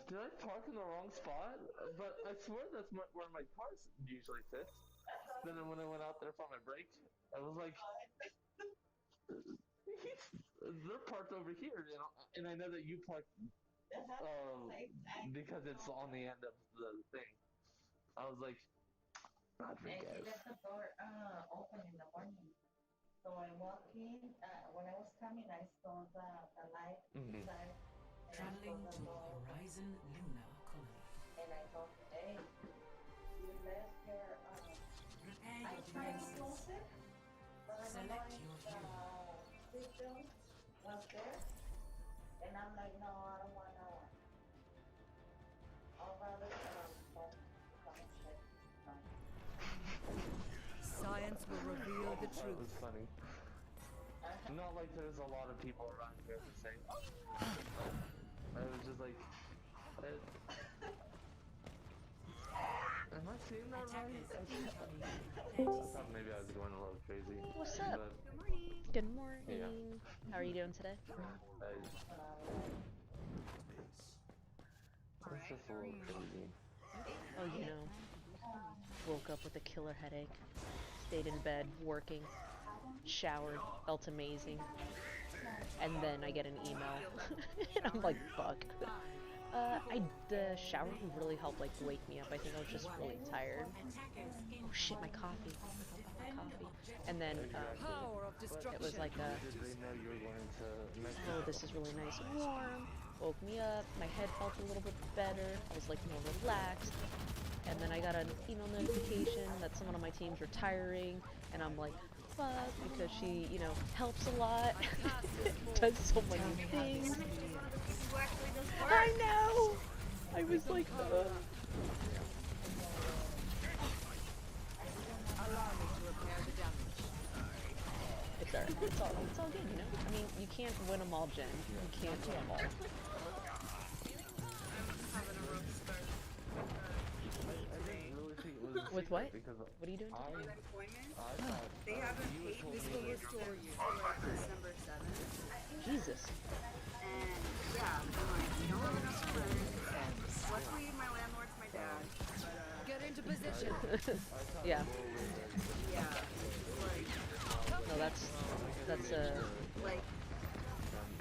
did I park in the wrong spot? But I swear that's where my car usually sits. Then when I went out there for my break, I was like, they're parked over here, you know, and I know that you parked because it's on the end of the thing. I was like, Rodriguez. And she left the door open in the morning. So I walked in. When I was coming, I saw the light inside. And I saw Traveling the to door open. Horizon Luna colony. And I thought, hey, you left your. Prepare I your tried to devices. close it, but I don't know Select if your the hero. system was there. And I'm like, no, I don't want to. I'll rather phone to come and check. Science will reveal the That truth. was funny. Not like there's a lot of people around here to say, oh, I was just like, am I seeing that right? I thought maybe I was going a little crazy. What's up? But, Good morning. Good morning. yeah. How are you doing today? It's just a little crazy. Oh, you know, woke up with a killer headache, stayed in bed, working, showered, felt amazing, and then I get an email, and I'm like, fuck. The shower really helped, like, wake me up. I think I was just really tired. Oh shit, my coffee. And then, Power of it was like a, Did they know you were going to Mexico? oh, this is really nice and warm. Woke me up, my head felt a little bit better, I was like more relaxed, and then I got an email notification that someone on my team's retiring, and I'm like, fuck, because she, you know, helps a lot, does so many things. I know! I was like, Allow me to repair the damage. it's all good, you know? I mean, you can't win them all, Jen. You can't win them all. With what? What are you doing today? Employment. They haven't paid me This will restore you. till December 7th. Jesus. And yeah, I'm like, you don't have enough to rent. Luckily, my landlord's my dad. But, Get into position. Yeah. yeah, like, No, that's like,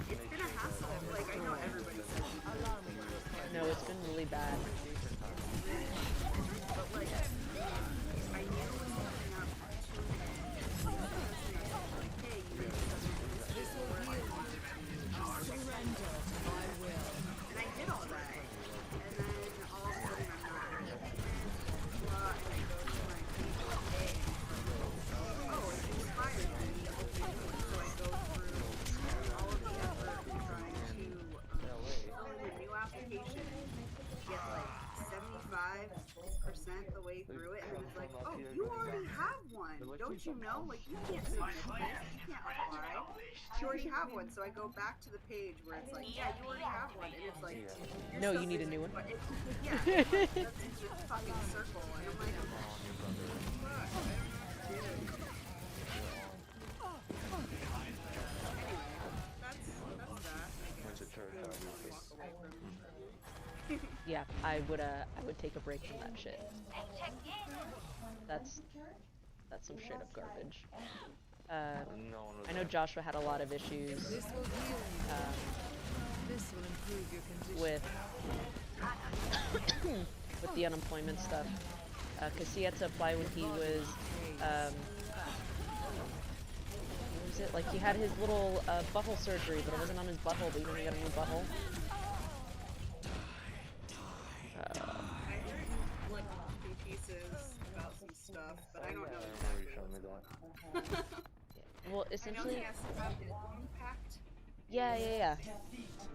it's been a hassle. Like, I know everybody says Allow me to repair. no, it's been really bad. but like, I knew it was coming up to like, hey, you need to This will heal you. Surrender to my will. and I did all that. And then all of a sudden I'm not. And I go to my pay. Oh, it's expired. So I go through all of the effort of trying to fill in a new application, get like 75% the way through it, and then it's like, oh, you already have one. Don't you know? Like, you can't submit this. You can't apply. You already have one. So I go back to the page where it's like, yeah, you already have one. And it's like, your No, stuff you need a isn't- new one. but it's, yeah, it's like, that's just a fucking circle. And I'm like, fuck, I don't know what to do. Anyway, that's that, I guess. Walk away from Yeah, I would take a break from that shit. That's some straight up garbage. I know Joshua had a lot of issues This will heal you. This will improve your condition. with the unemployment stuff, because he had to apply when he was what was it, like he had his little butthole surgery, but it wasn't on his butthole, but you know he got a new butthole. I heard like in pieces about some stuff, but I don't know exactly what's going on. Well, I know essentially, he has to have an impact. yeah.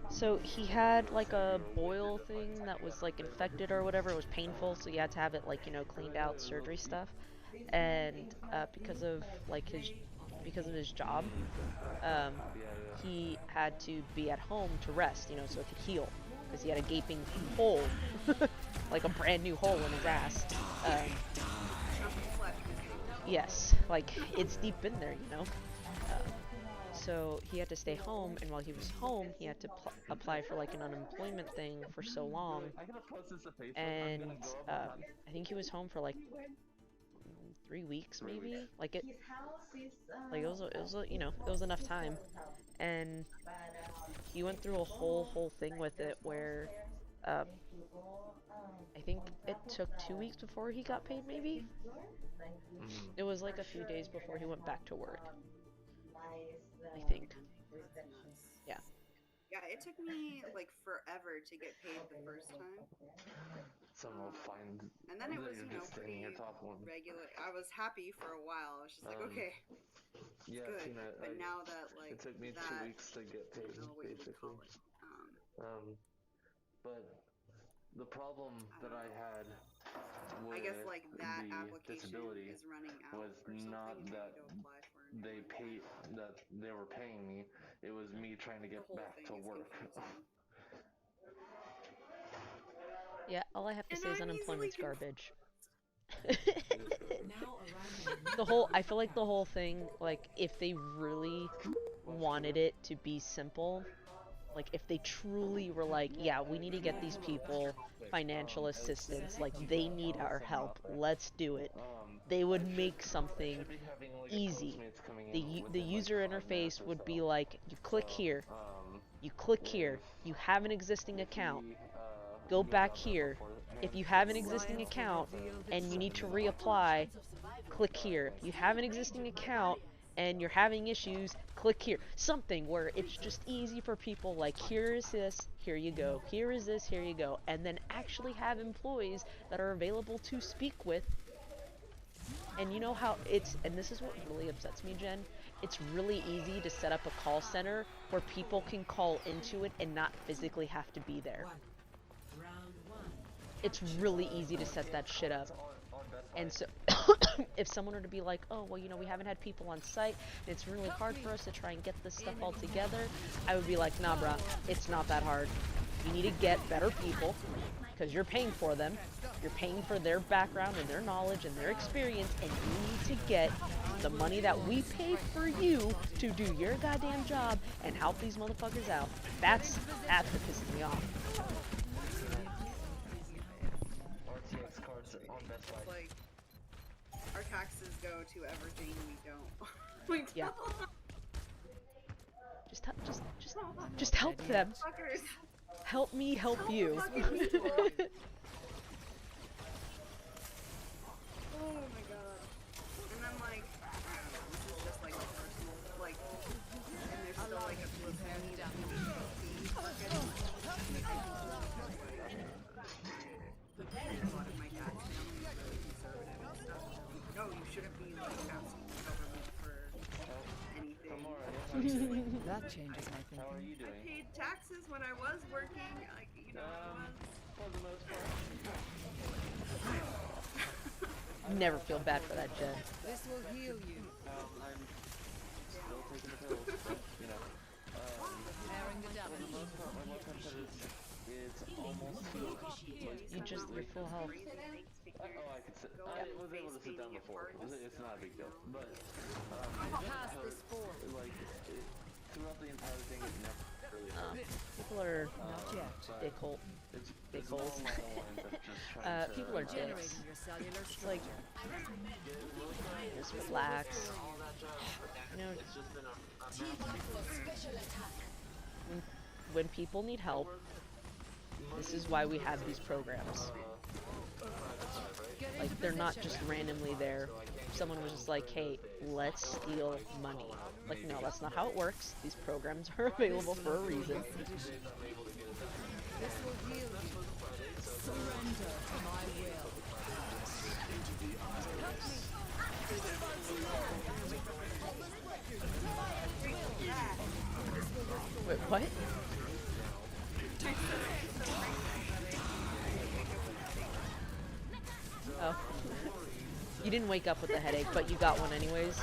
So he had like a boil thing that was like infected or whatever. It was painful, so he had to have it like, you know, cleaned out, surgery stuff. And because of his job, he had to be at home to rest, you know, so it could heal, because he had a gaping hole, like a brand new hole in his ass. Yes, like it's deep in there, you know. so he had to stay home, and while he was home, he had to apply for like an unemployment thing for so long. And I think he was home for like 3 weeks, maybe. Like it was you know, it was enough time. And he went through a whole thing with it where I think it took 2 weeks before he got paid, maybe. It was like a few days before he went back to work, I think. Yeah. Yeah, it took me like forever to get paid the first time. Someone will find. And then it was, you know, pretty regular. I was happy for a while. I was just like, okay, Yeah, good. Tina, But now that like it took me 2 weeks to get paid, basically. But the problem that I had with I guess like that the application disability is running out was or not something. that they were paying me. It was me trying to get back to work. Yeah, all I have to say is unemployment's garbage. I feel like the whole thing, like, if they really wanted it to be simple, like, if they truly were like, yeah, we need to get these people financial assistance, like, they need our help, let's do it, they would make something easy. The user interface would be like, you click here, you have an existing account, go back here. If you have an existing account and you need to reapply, click here. If you have an existing account and you're having issues, click here. Something where it's just easy for people, like, here is this, here you go. Here is this, here you go. And then actually have employees that are available to speak with. And you know how and this is what really upsets me, Jen, it's really easy to set up a call center where people can call into it and not physically have to be there. It's really easy to set that shit up. And so, if someone were to be like, oh, well, you know, we haven't had people on site, and it's really hard for us to try and get this stuff all together, I would be like, nah, bruh, it's not that hard. You need to get better people, because you're paying for them. You're paying for their background and their knowledge and their experience, and you need to get the money that we pay for you to do your goddamn job and help these motherfuckers out. That's what pisses me off. Like, our taxes go to everything we don't. Yeah. Just help them. Help me help you. Oh my god. And I'm like, this is just like personal, like, and there's still like a few of them. No, you shouldn't be like asking the government for anything. That changes my thinking. How are you doing? I paid taxes when I was working, like, you know, for the most part. Never feel bad for that, Jen. This will heal you. I'm still taking the pills, but, you know. Bearing the For the most part, my blood temperature is almost healed. You're full health. I could sit. I was able to sit down before. It's not a big deal. But, Pass this forward. like, throughout the entire thing, it never really People are dickholes. People are dicks. Generating your cellular It's like, just relax. You know, when people need help, this is why we have these programs. Like, they're not just randomly there. Someone was just like, hey, let's steal money. Like, no, that's not how it works. These programs are available for a reason. This will heal you. Surrender to my will. Wait, what? Oh. You didn't wake up with a headache, but you got one anyways.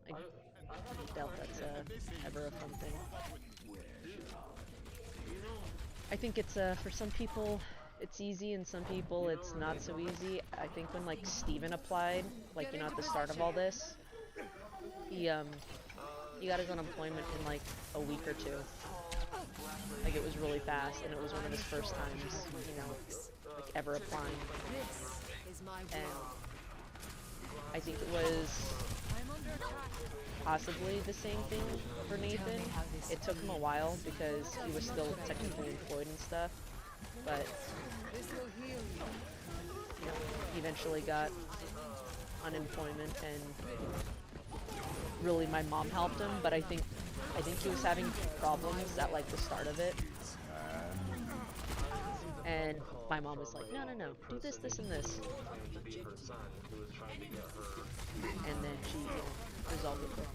I doubt that's ever a fun thing. I think it's for some people it's easy and some people it's not so easy. I think when like Steven applied, like you know at the start of all this, he got his unemployment in like a week or two. Like it was really fast, and it was one of his first times, you know, like ever applying. And I think it was possibly the same thing for Nathan. It took him a while because he was still technically employed and stuff, but you know, he eventually got unemployment, and really my mom helped him, but I think he was having problems at like the start of it. And my mom was like, no, do this, this, and this. And then she resolved it for him.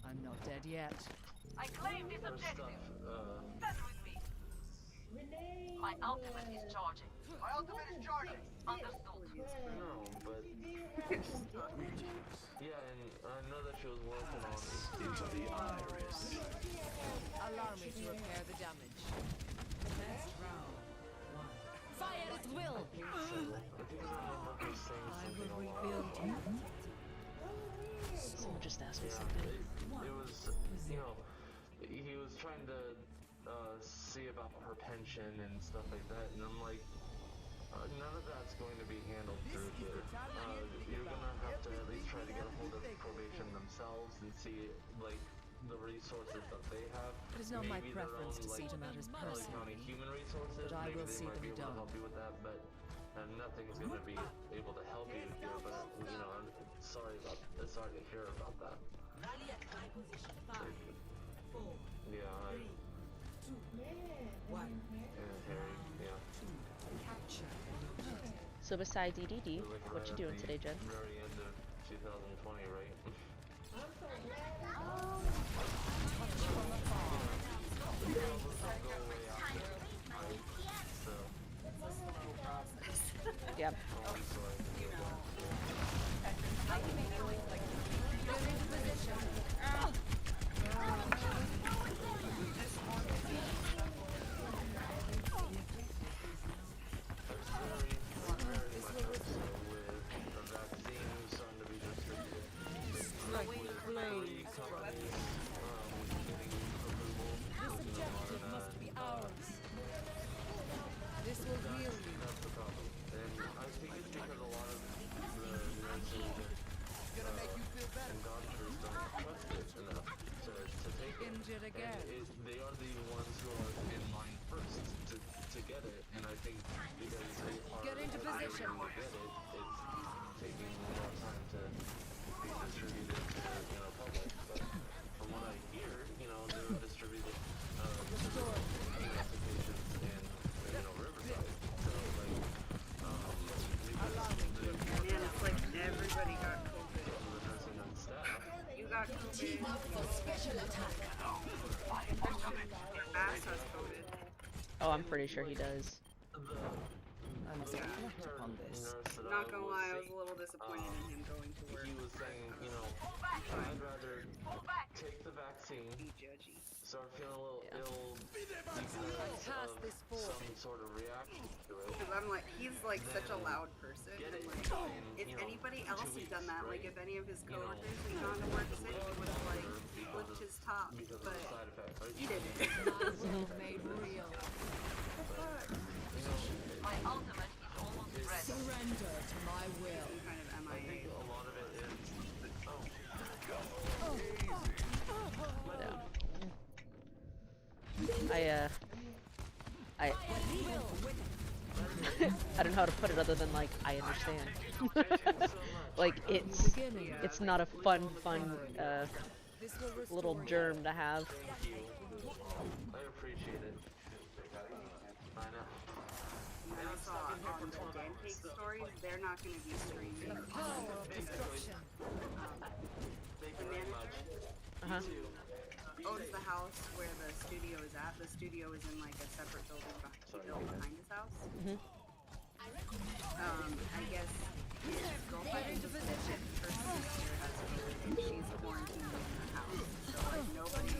I'm not dead yet. I claim this objective. Stand with me. My ultimate is charging. My ultimate is charging. Understood. No, but yeah, and I know that she was working on into the iris. Allow me to repair the damage. Last round. One. Fire at will! I think I remember saying I something will along. rebuild you. Someone just asked me Yeah, something. it was, you know, he was trying to see about her pension and stuff like that, and I'm like, none of that's going to be handled through here. You're gonna have to at least try to get a hold of probation themselves and see, like, the resources that they have. It is not my Maybe their preference own, to see like, to matters county personally, human resources. but I Maybe will they see might be them able to done. help you with that, but nothing's gonna be able to help you here. But you know, I'm sorry to hear about that. Rally at my position. 5, 4, Yeah, 3, 2, 1. Harry, yeah. Capture. So besides EDD, We're, like, what right you at doing the today, Jen? Very end of 2020, right? Yeah. This will heal you. That's the problem. And I think it's because a lot of the nurses and doctors don't trust it enough to take it. Injured again. And they are the ones who are in line first to get it. And I think because they are Get into position. to get it, it's taking more time to be distributed to public. But from what I hear, they were distributed to patients in Riverside. So like Man, it's like everybody got COVID. the nursing and staff. You got COVID. Bass has COVID. Oh, I'm pretty sure he does. I must reflect upon this. Not gonna lie, I was a little disappointed in him going to work. He was saying, I'd rather take the vaccine, Be judgy. start feeling a little ill because of some sort of reaction to it. Because I'm like, he's like such a loud person. Get it And like, in, if anybody else 2 had done weeks, that, like right? if any of his coworkers had gone to work sick, he would have like flipped his top. Because of But the side effects, right? he didn't. Made real. My ultimate is almost ready. Surrender to my will. Some kind of I think MIA. a lot of it is, Yeah. I I don't know how to put it other than like I understand. Like it's not a fun This will restore little germ to have. I appreciate it. I know. And I saw on the Dan Cake stories, they're not going to be streaming. destruction. Thank you very much. Uh-huh. Owns the house where the studio is at. The studio is in like a separate building behind his house. Mhm. I guess his girlfriend into position. Her sister has COVID and she's quarantined in the house. So like nobody.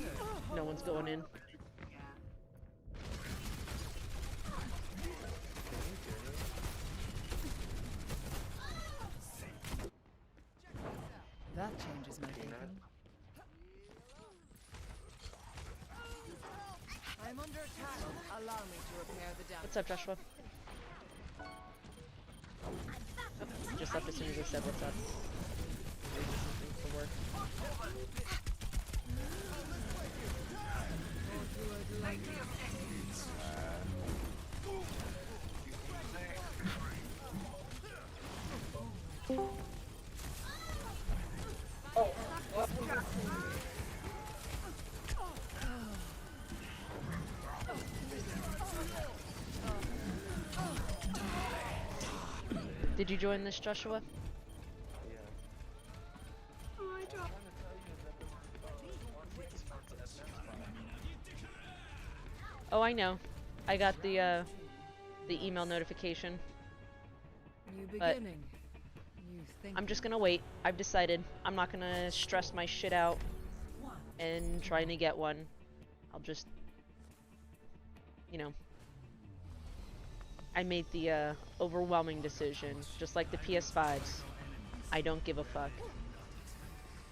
No one's going in. changes my thinking. I'm under attack. Allow me to repair the damage. What's up, Joshua? Oh, just left as soon as I said what's up. For work. Did you join this, Joshua? Oh, I know. I got the email notification. New But beginning. New thinking. I'm just gonna wait. I've decided. I'm not gonna stress my shit out and trying to get one. I'll just, you know, I made the overwhelming decision, just like the PS5s. I don't give a fuck.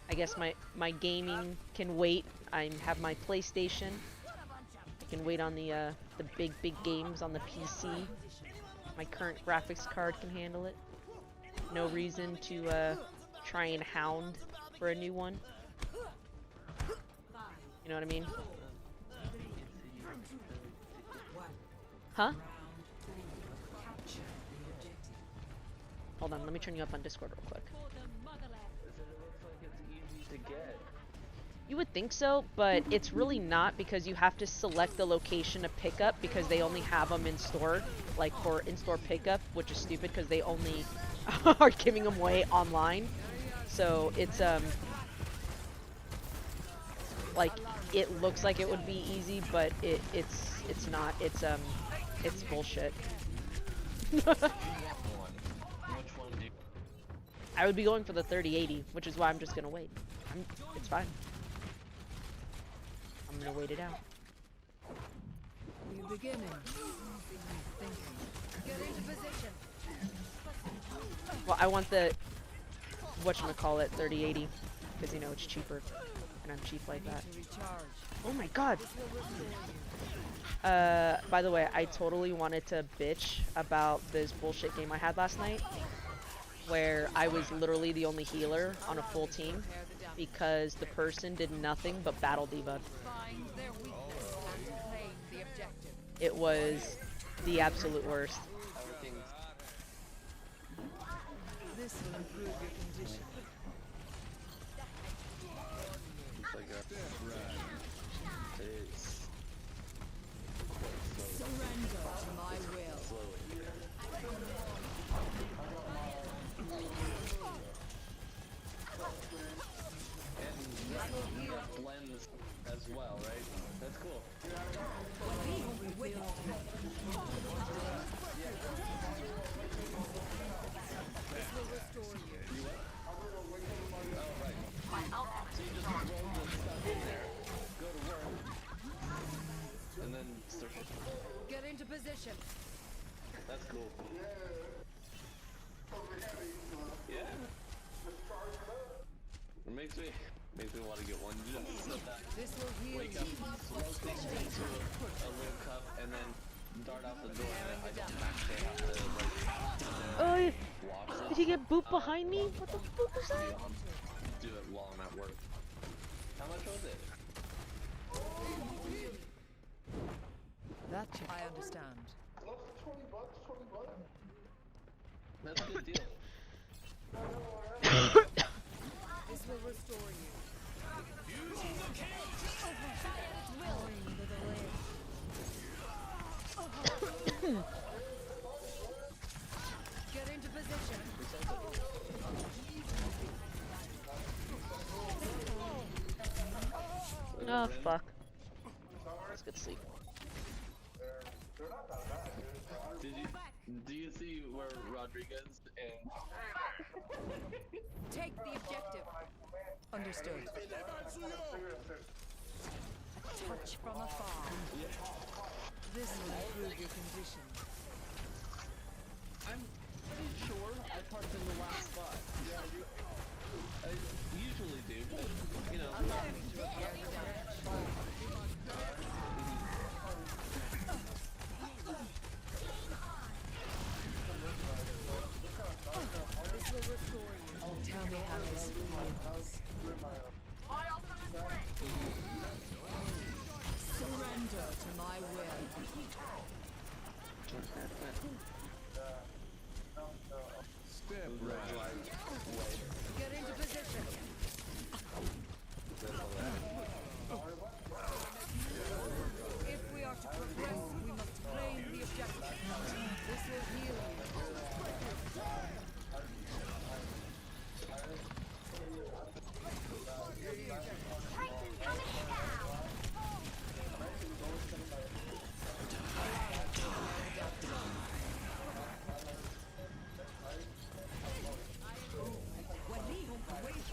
I guess my gaming can wait. I have my PlayStation. I can wait on the big games on the PC. My current graphics card can handle it. No reason to try and hound for a new one. You know what I mean? Huh? Hold on, let me turn you up on Discord real quick. You would think so, but it's really not, because you have to select the location of pickup because they only have them in store, like for in-store pickup, which is stupid because they only are giving them away online. So it's like it looks like it would be easy, but it's not. It's bullshit. I would be going for the 3080, which is why I'm just gonna wait. It's fine. I'm gonna wait it out. New beginning. New thinking. Get into position. Well, I want the whatchamacallit 3080 because you know it's cheaper, and I'm cheap like that. To recharge. Oh my god. By the way, I totally wanted to bitch about this bullshit game I had last night, where I was literally the only healer on a full team because the person did nothing but battle diva. Find their weakness and claim the objective. It was the absolute worst. This will improve your condition. Surrender to my will. And blends as well, right? That's cool. This will restore you. And then start. Get into position. That's cool. Yeah. It makes me want to get one just so that This will heal wake you. up, slow things into a little cup, and then dart out the door, and I don't actually have to like walk. Did he get booped behind me? What the fuck was that? Do it while I'm at work. How much was it? That I understand. That's a good deal. This will restore you. Get into position. Oh fuck. Let's get sleep. Do you see where Rodriguez and Take the objective. Understood. A touch from afar. This will improve your condition. I'm pretty sure I parked in the last spot. Yeah, usually like that, but Step right. Get into position. If we are to progress, we must claim the objective. This will heal you.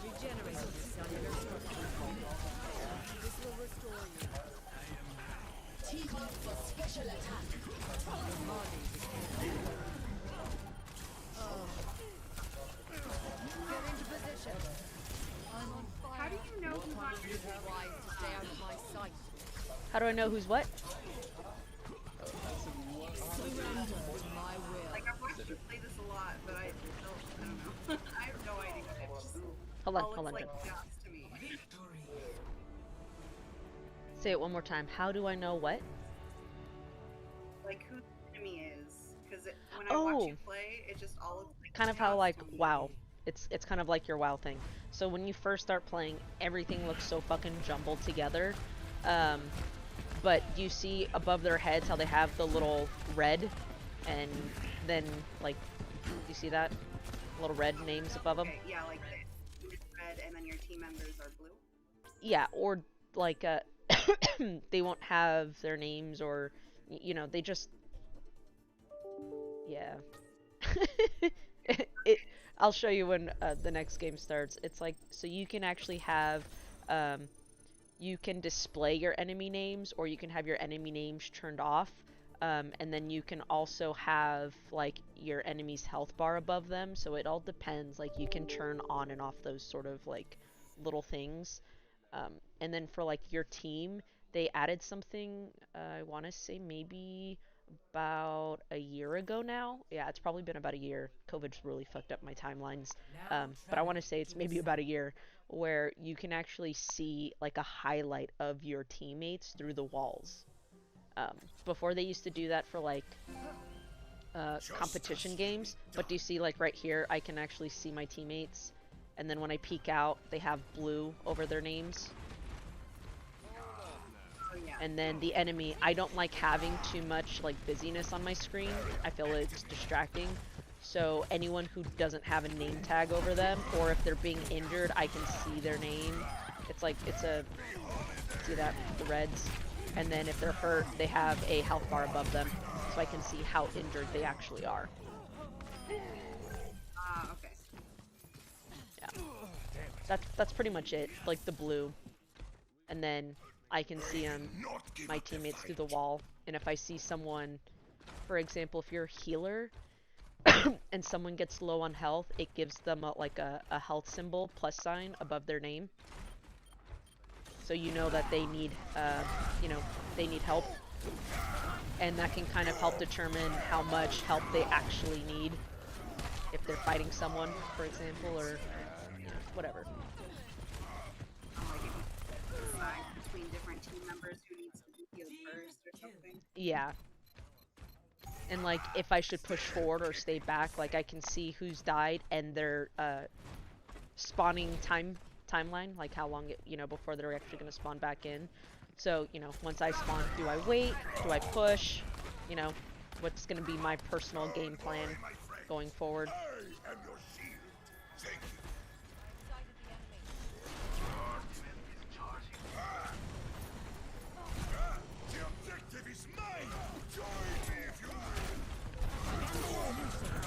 Regenerate the cellular structure. This will restore you. Team up for special attack. Get into position. I'm on fire. How do you know who's on your team? Wise to stay out of my sight. how do I know who's what? Surrender to my will. Like, I've watched you play this a lot, but I don't know. I have no idea. It's just Hold on, all hold on. looks like chaos to me. Say it one more time. How do I know what? Like, who the enemy is. Because when I Oh. watch you play, it just all looks like Kind of how chaos like to me. WoW. It's kind of like your WoW thing. So when you first start playing, everything looks so fucking jumbled together. But you see above their heads how they have the little red, and then like, do you see that little red names above them? Okay, yeah, like it's red, and then your team members are blue. Yeah, or like they won't have their names, or you know, they just yeah. I'll show you when the next game starts. It's like, so you can actually have you can display your enemy names, or you can have your enemy names turned off, and then you can also have like your enemy's health bar above them. So it all depends. Like you can turn on and off those sort of like little things. And then for like your team, they added something, I want to say maybe about a year ago now. Yeah, it's probably been about a year. COVID's really fucked up my timelines. But I want to say it's maybe about a year, where you can actually see like a highlight of your teammates through the walls. Before they used to do that for like competition games, but do you see like right here, I can actually see my teammates, and then when I peek out, they have blue over their names. Oh yeah. And then the enemy, I don't like having too much like busyness on my screen. I feel it's distracting. So anyone who doesn't have a name tag over them, or if they're being injured, I can see their name. It's like, it's a, see that, the reds? And then if they're hurt, they have a health bar above them, so I can see how injured they actually are. Okay. Yeah. That's pretty much it, like the blue. And then I can see my teammates through the wall. And if I see someone, for example, if you're a healer, and someone gets low on health, it gives them a health symbol, plus sign, above their name. So you know that they need, they need help. And that can kind of help determine how much help they actually need. If they're fighting someone, for example, or whatever. Like if you decide between different team members who needs to be healed first or something. Yeah. And like, if I should push forward or stay back, like I can see who's died and their spawning timeline, like how long before they're actually going to spawn back in. So, once I spawn, do I wait? Do I push? What's going to be my personal game plan going forward?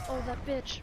Oh, that bitch.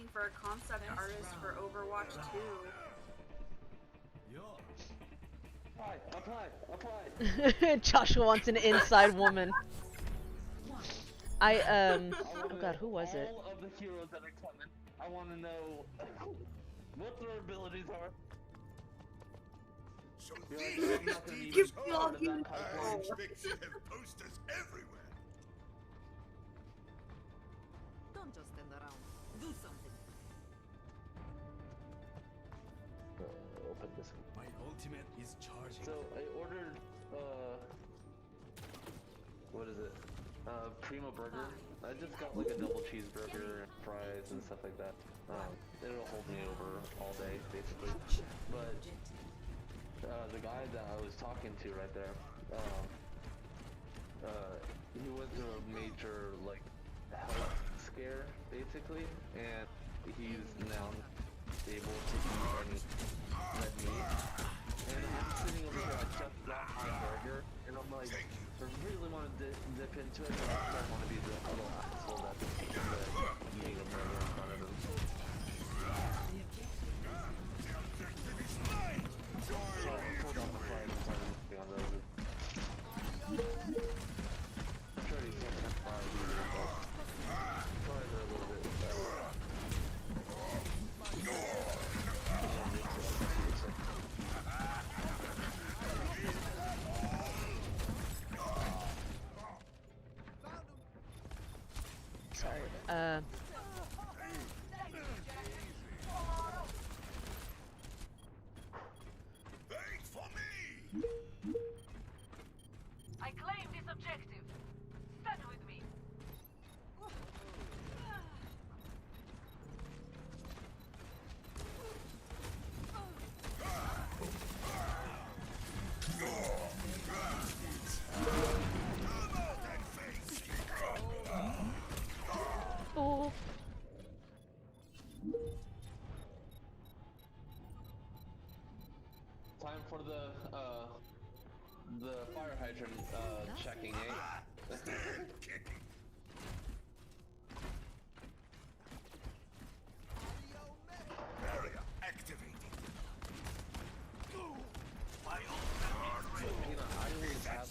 looking for a concept artist for Overwatch 2. Apply. Joshua wants an inside woman. Oh god, who was it? All of the heroes that are coming, I want to know what their abilities are. So You're like, I'm not gonna be Give part me all of that you pipeline. expect to have posters everywhere. Don't just stand around. Do something. Open this one. My ultimate is charging. So I ordered, what is it? Primo burger. I just got like a double cheeseburger and fries and stuff like that. It'll hold me over all day, basically. But the guy that I was talking to right there, he went through a major like health scare, basically, and he's now able to eat any red meat. And I'm sitting over here, I just got my burger, and I'm like, I really want to dip into it, but I don't want to be the little asshole that's eating a burger in front of him. So I pulled out the fries and started moving on those. I'm sure he's not gonna fry either, but fries are a little bit Sorry. Wait for me! I claim this objective. Stand with me. Oh. time for the fire hydrant checking, eh? Barrier activated. Peanut, I always have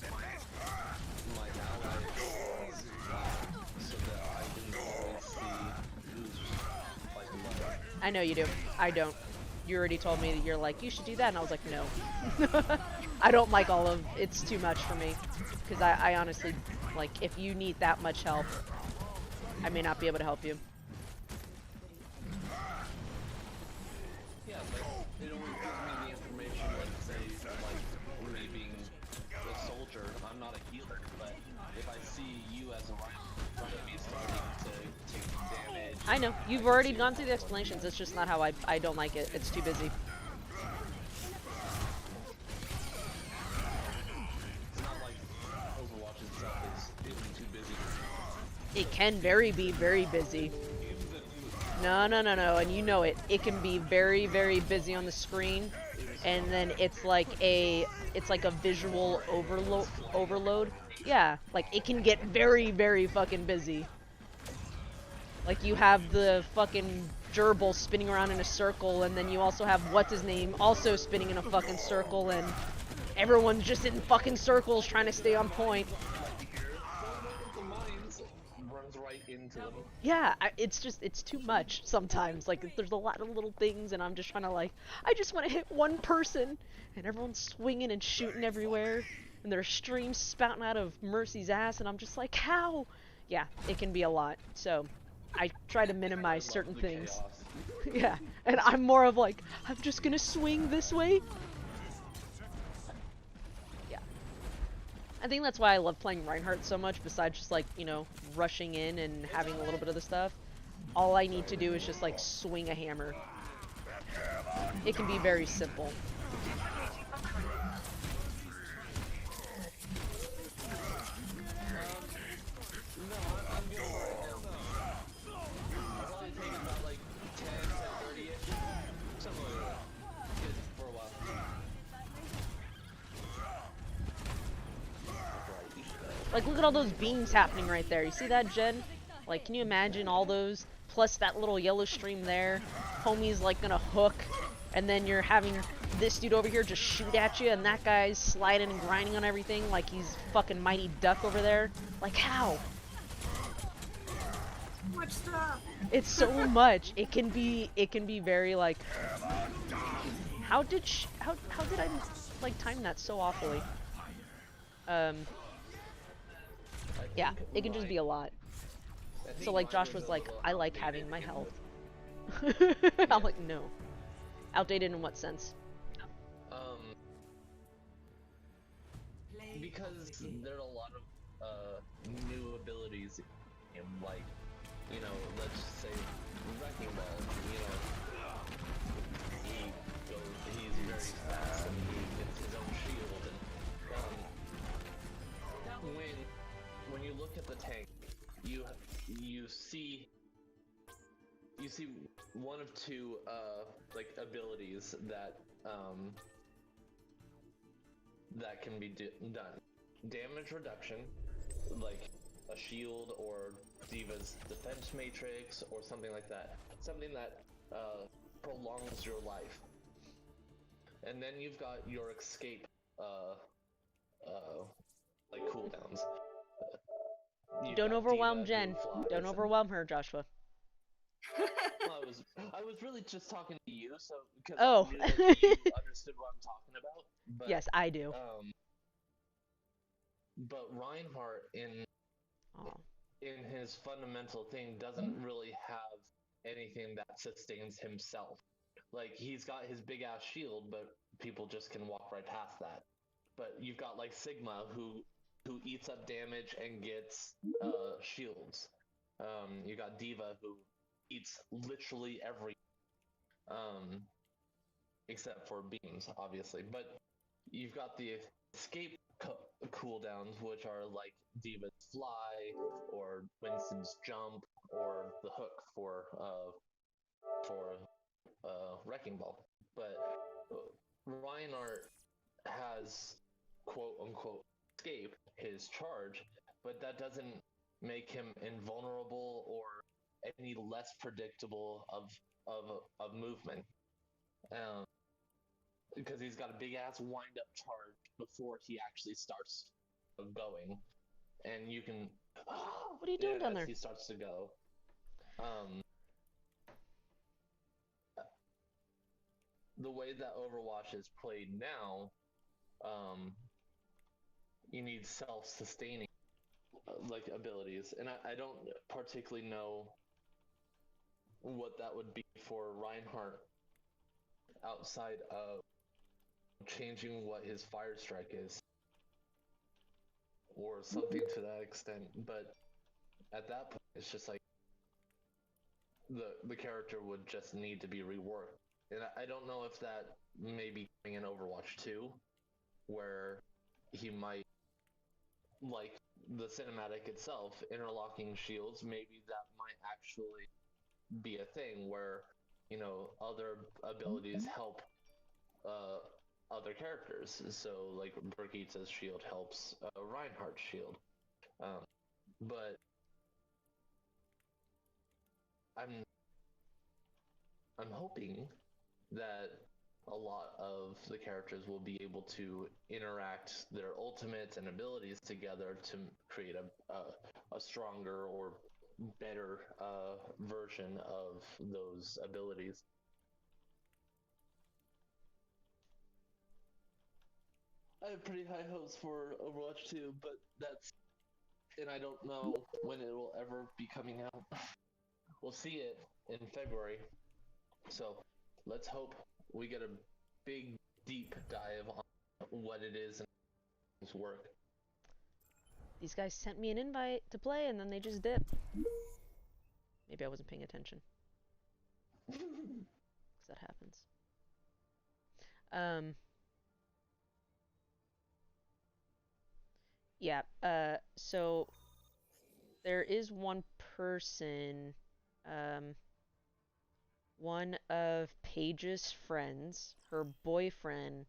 my allies so that I can always see who's like low. I know you do. I don't. You already told me that you're like, you should do that, and I was like, no. I don't like all of, it's too much for me. Because I honestly, like, if you need that much help, I may not be able to help you. Yeah, like, it always gives me the information, like, say, like, me being a soldier, I'm not a healer, but if I see you as a rival in front of me starting to damage... I know, you've already gone through the explanations, it's just not how I don't like it, it's too busy. It's not like Overwatch itself isn't too busy. It can be very busy. No, and you know it. It can be very, very busy on the screen, and then it's like a visual overload. Yeah, like it can get very, very fucking busy. Like you have the fucking gerbil spinning around in a circle, and then you also have what's his name also spinning in a fucking circle, and everyone's just in fucking circles trying to stay on point. Right into them. Yeah, it's too much sometimes. Like, there's a lot of little things, and I'm just trying to, like, I just want to hit one person, and everyone's swinging and shooting everywhere, and their streams spouting out of Mercy's ass, and I'm just like, how? Yeah, it can be a lot, so I try to minimize certain things. Yeah, and I'm more of like, I'm just gonna swing this way. I think that's why I love playing Reinhardt so much, besides just like, you know, rushing in and having a little bit of the stuff. All I need to do is just like swing a hammer. It can be very simple. Like, look at all those beams happening right there. You see that, Jen? Like, can you imagine all those plus that little yellow stream there. Homie's like gonna hook, and then you're having this dude over here just shoot at you, and that guy's sliding and grinding on everything like he's fucking Mighty Duck over there. Like, how? Much stuff. It's so much. It can be very like, how did I like time that so awfully? Yeah, it can just be a lot. So like Josh was like, I like having my health. I'm like, no. Outdated in what sense? Because there are a lot of new abilities in, like, you know, let's just say Wrecking Ball, you know, he's very fast and he gets his own shield, and when you look at the tank, you see one of two like abilities that that can be done. Damage reduction, like a shield or Diva's defense matrix or something like that. Something that prolongs your life. And then you've got your escape like cooldowns. Don't overwhelm Jen. Don't overwhelm her, Joshua. Well, I was really just talking to you, so because Oh. I knew that you understood what I'm talking about. But, Yes, I do. But Reinhardt in his fundamental thing doesn't really have anything that sustains himself. Like, he's got his big ass shield, but people just can walk right past that. But you've got like Sigma who eats up damage and gets shields. You got Diva who eats literally every except for beams, obviously. But you've got the escape cooldowns, which are like Diva's fly or Winston's jump or the hook for Wrecking Ball. But Reinhardt has quote unquote escape, his charge, but that doesn't make him invulnerable or any less predictable of movement. Because he's got a big ass wind up charge before he actually starts going, and you can. What are you doing down there? He starts to go. The way that Overwatch is played now, you need self-sustaining like abilities, and I don't particularly know what that would be for Reinhardt outside of changing what his fire strike is or something to that extent. But at that point, it's just like the character would just need to be reworked, and I don't know if that may be coming in Overwatch 2, where he might, like the cinematic itself, interlocking shields. Maybe that might actually be a thing where, you know, other abilities help other characters. So like Brigitte's shield helps Reinhardt's shield. But I'm hoping that a lot of the characters will be able to interact their ultimates and abilities together to create a stronger or better version of those abilities. I have pretty high hopes for Overwatch 2, but and I don't know when it will ever be coming out. We'll see it in February, so let's hope we get a big, deep dive on what it is and its work. These guys sent me an invite to play, and then they just dipped. Maybe I wasn't paying attention. Because that happens. Yeah, so there is one person, one of Paige's friends, her boyfriend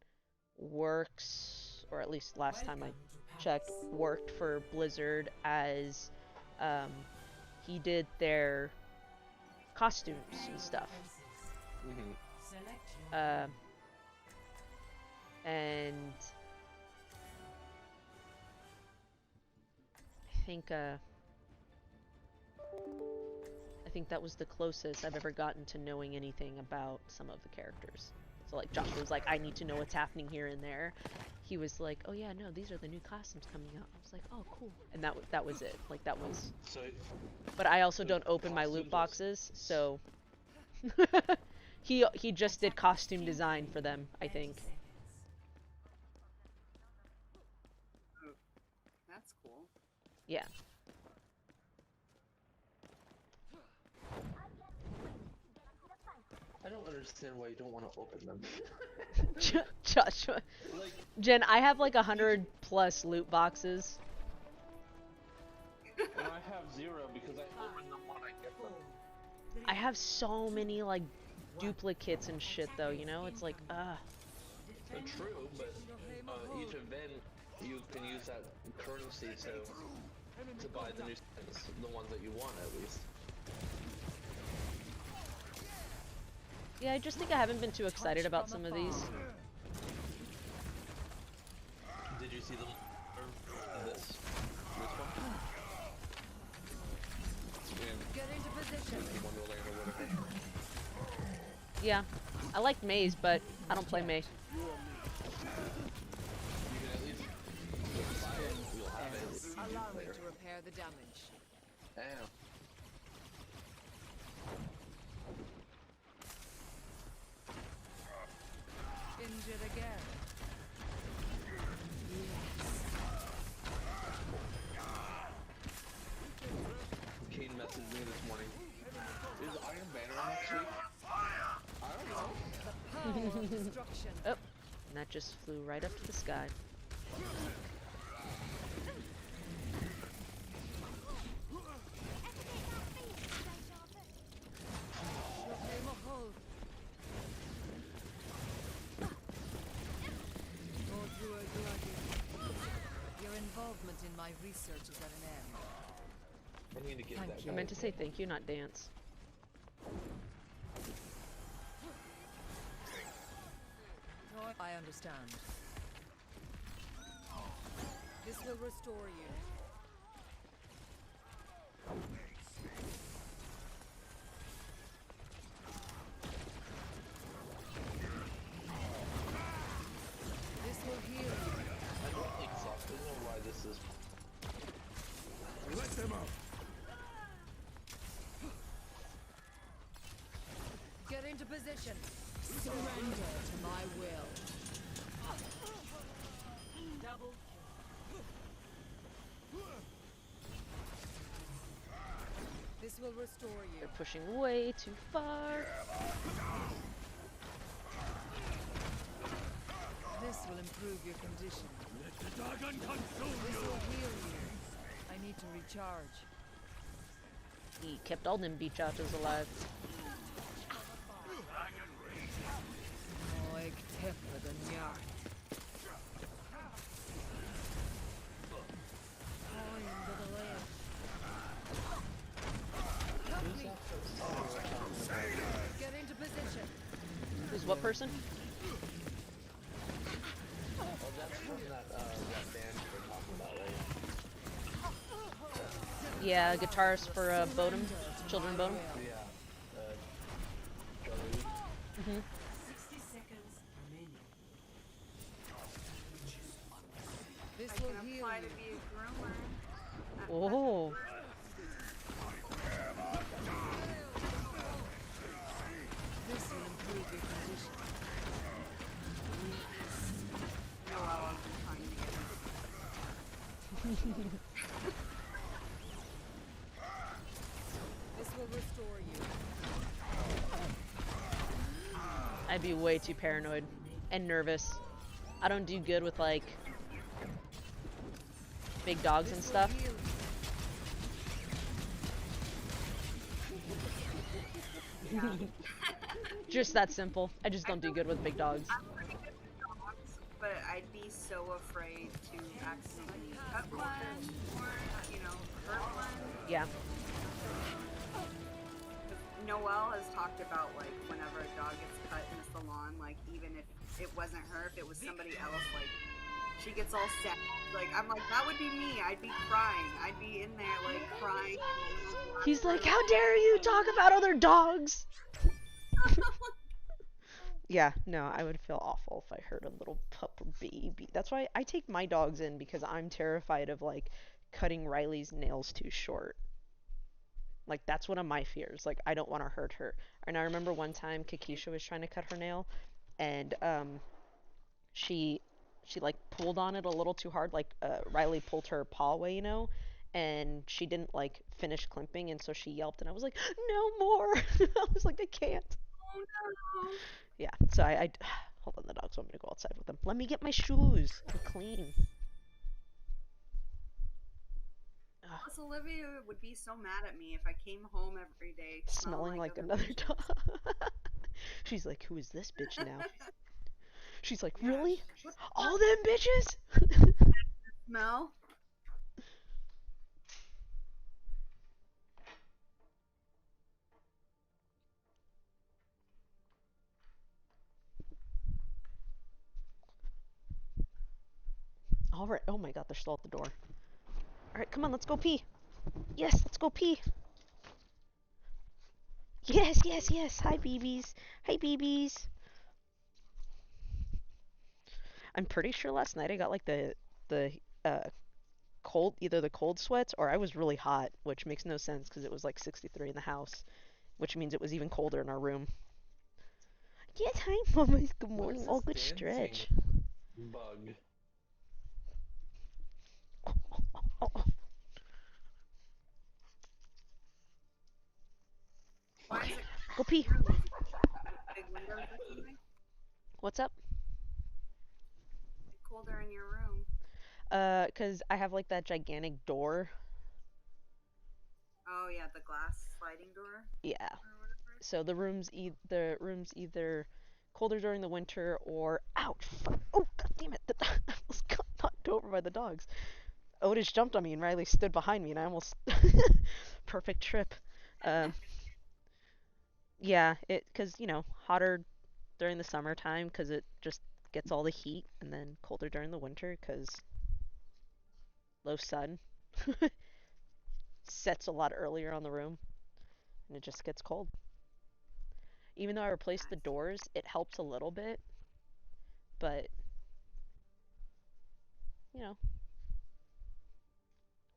works, or at least last time I checked, worked for Blizzard as, he did their costumes and stuff. And I think that was the closest I've ever gotten to knowing anything about some of the characters. So like Joshua was like, I need to know what's happening here and there. He was like, oh yeah, no, these are the new costumes coming out. I was like, oh cool. And that was it. Like that was. So, but I also don't open my loot boxes, so he just did costume design for them, I think. That's cool. Yeah. I don't understand why you don't want to open them. Joshua. Like, Jen, I have like 100 plus loot boxes. and I have 0 because I open them when I get them. I have so many like duplicates and shit though, you know? It's like, True, but each event you can use that currency to buy the new skins, the ones that you want at least. Yeah, I just think I haven't been too excited about some of these. Did you see them? This one? Get into position. Wonderland or whatever. Yeah, I like Maze, but I don't play Maze. You can at least buy it. You'll have it. Allow me to repair the damage. Damn. Injured again. Kane messaged me this morning. Is Iron Banner next week? I don't know. Power of destruction. Oh, and that just flew right up to the sky. Your involvement in my research is at an end. I need to get that. I meant to say thank you, not dance. I understand. This will restore you. This will heal you. I don't think so. I don't know why this is. Let them out. Get into position. Surrender to my will. Double kill. This will restore you. They're pushing way too far. This will improve your condition. Let the dragon consume This you. will heal you. I need to recharge. He kept all them beach archers alive. Oig teffer den jart. Get into position. Who's what person? Oh, that's from that band we're talking about, right? Yeah, guitarist for Bodum, Children Bodum. Yeah. Jarod. Mhm. 60 seconds remaining. This I will can heal apply you. to be a groomer. Oh. This will improve your condition. No, I'll be trying to get This will restore you. I'd be way too paranoid and nervous. I don't do good with like big dogs and stuff. Heal you. Just that simple. I just don't do good with big dogs. I'm pretty good with dogs, but I'd be so afraid to accidentally cut one or, hurt one. Yeah. Noelle has talked about like whenever a dog gets cut in a salon, like even if it wasn't her, if it was somebody else, like she gets all sad. Like I'm like that would be me. I'd be crying. I'd be in there like crying. He's like, how dare you talk about other dogs? Yeah, no, I would feel awful if I heard a little pup or baby. That's why I take my dogs in because I'm terrified of like cutting Riley's nails too short. Like that's one of my fears. Like I don't want to hurt her. And I remember one time Kakisha was trying to cut her nail, and she like pulled on it a little too hard. Like Riley pulled her paw away, you know, and she didn't like finish clipping, and so she yelped, and I was like, no more. I was like, I can't. Oh no. Yeah, so I hold on, the dogs want me to go outside with them. Let me get my shoes. I'm clean. Plus, Olivia would be so mad at me if I came home every day Smelling like other another bitches. dog. She's like, who is this bitch now? She's like, really? All them bitches? Smell? All right. Oh my god, they're still at the door. All right, come on, let's go pee. Yes, let's go pee. Yes, yes, yes. Hi, BBs. Hi, BBs. I'm pretty sure last night I got like the cold, either the cold sweats or I was really hot, which makes no sense because it was like 63 in the house, which means it was even colder in our room. Yes, hi, mamas. Good morning. Oh, good stretch. Bug. Oh. Why Okay, is it go pee. big windows or something? What's up? Colder in your room. 'Cause I have like that gigantic door. Oh yeah, the glass sliding door. Yeah. Or whatever. So the room's either colder during the winter or ouch. Oh god damn it! I almost got knocked over by the dogs. Otis jumped on me and Riley stood behind me and I almost perfect trip. Um, yeah, because you know hotter during the summertime because it just gets all the heat, and then colder during the winter because low sun sets a lot earlier on the room and it just gets cold. Even though I replaced the doors, it helps a little bit, but you know,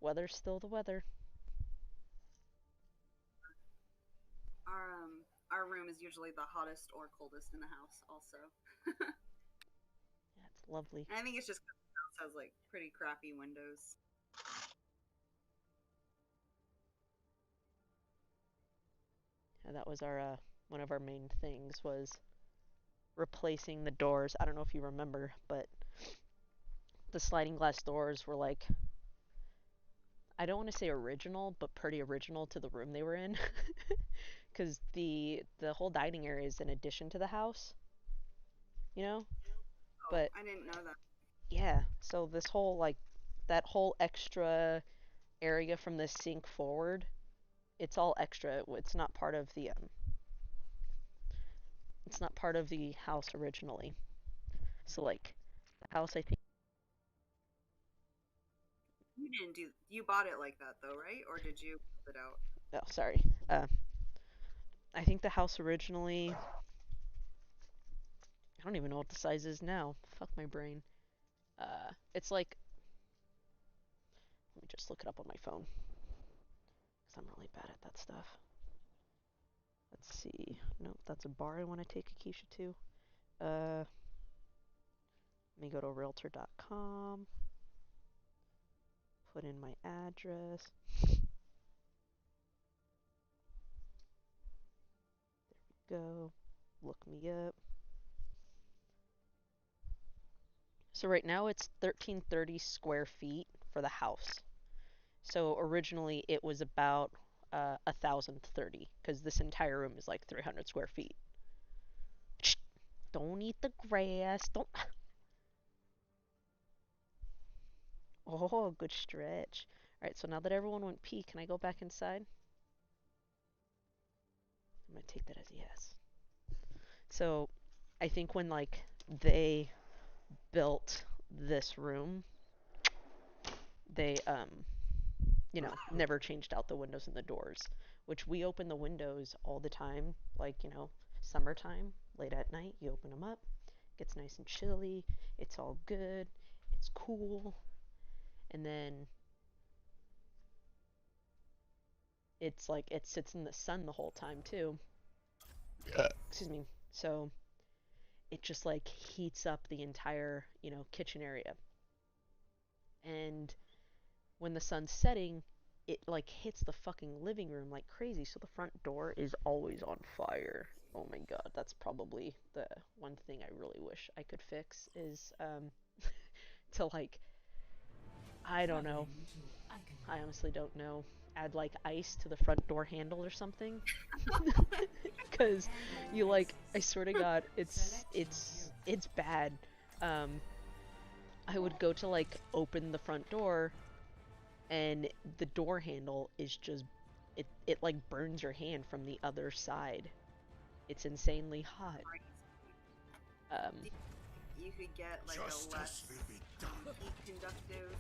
weather's still the weather. Our room is usually the hottest or coldest in the house also. Yeah, it's lovely. And I think it's just because the house has like pretty crappy windows. Yeah, that was our one of our main things was replacing the doors. I don't know if you remember, but the sliding glass doors were like, I don't want to say original, but pretty original to the room they were in. Because the whole dining area is an addition to the house, you know? Oh, But I didn't know that. yeah, so this whole like that whole extra area from the sink forward, it's all extra. It's not part of the house originally. So like the house I think You didn't do. You bought it like that though, right? Or did you build it out? oh sorry. I think the house originally I don't even know what the size is now. Fuck my brain. It's like let me just look it up on my phone because I'm really bad at that stuff. Let's see. Nope, that's a bar I want to take Akeisha to. Let me go to realtor.com. Put in my address. There we go. Look me up. So right now it's 1330 square feet for the house. So originally it was about 1,030 because this entire room is like 300 square feet. Shh, don't eat the grass. Don't. Oh, good stretch. All right, so now that everyone went pee, can I go back inside? I'm gonna take that as a yes. So, I think when like they built this room, they you know, never changed out the windows and the doors, which we open the windows all the time, like, you know, summertime, late at night, you open them up, gets nice and chilly, it's all good, it's cool, and then it's like it sits in the sun the whole time too. Excuse me. So it just like heats up the entire, you know, kitchen area. And when the sun's setting, it like hits the fucking living room like crazy, so the front door is always on fire. Oh my god, that's probably the one thing I really wish I could fix is to like, I don't know. I honestly don't know. Add like ice to the front door handle or something. Cause you like, I swear to God, it's bad. I would go to like open the front door, and the door handle is just, it like burns your hand from the other side. It's insanely hot. You could get like Justice a less will be done. heat conductive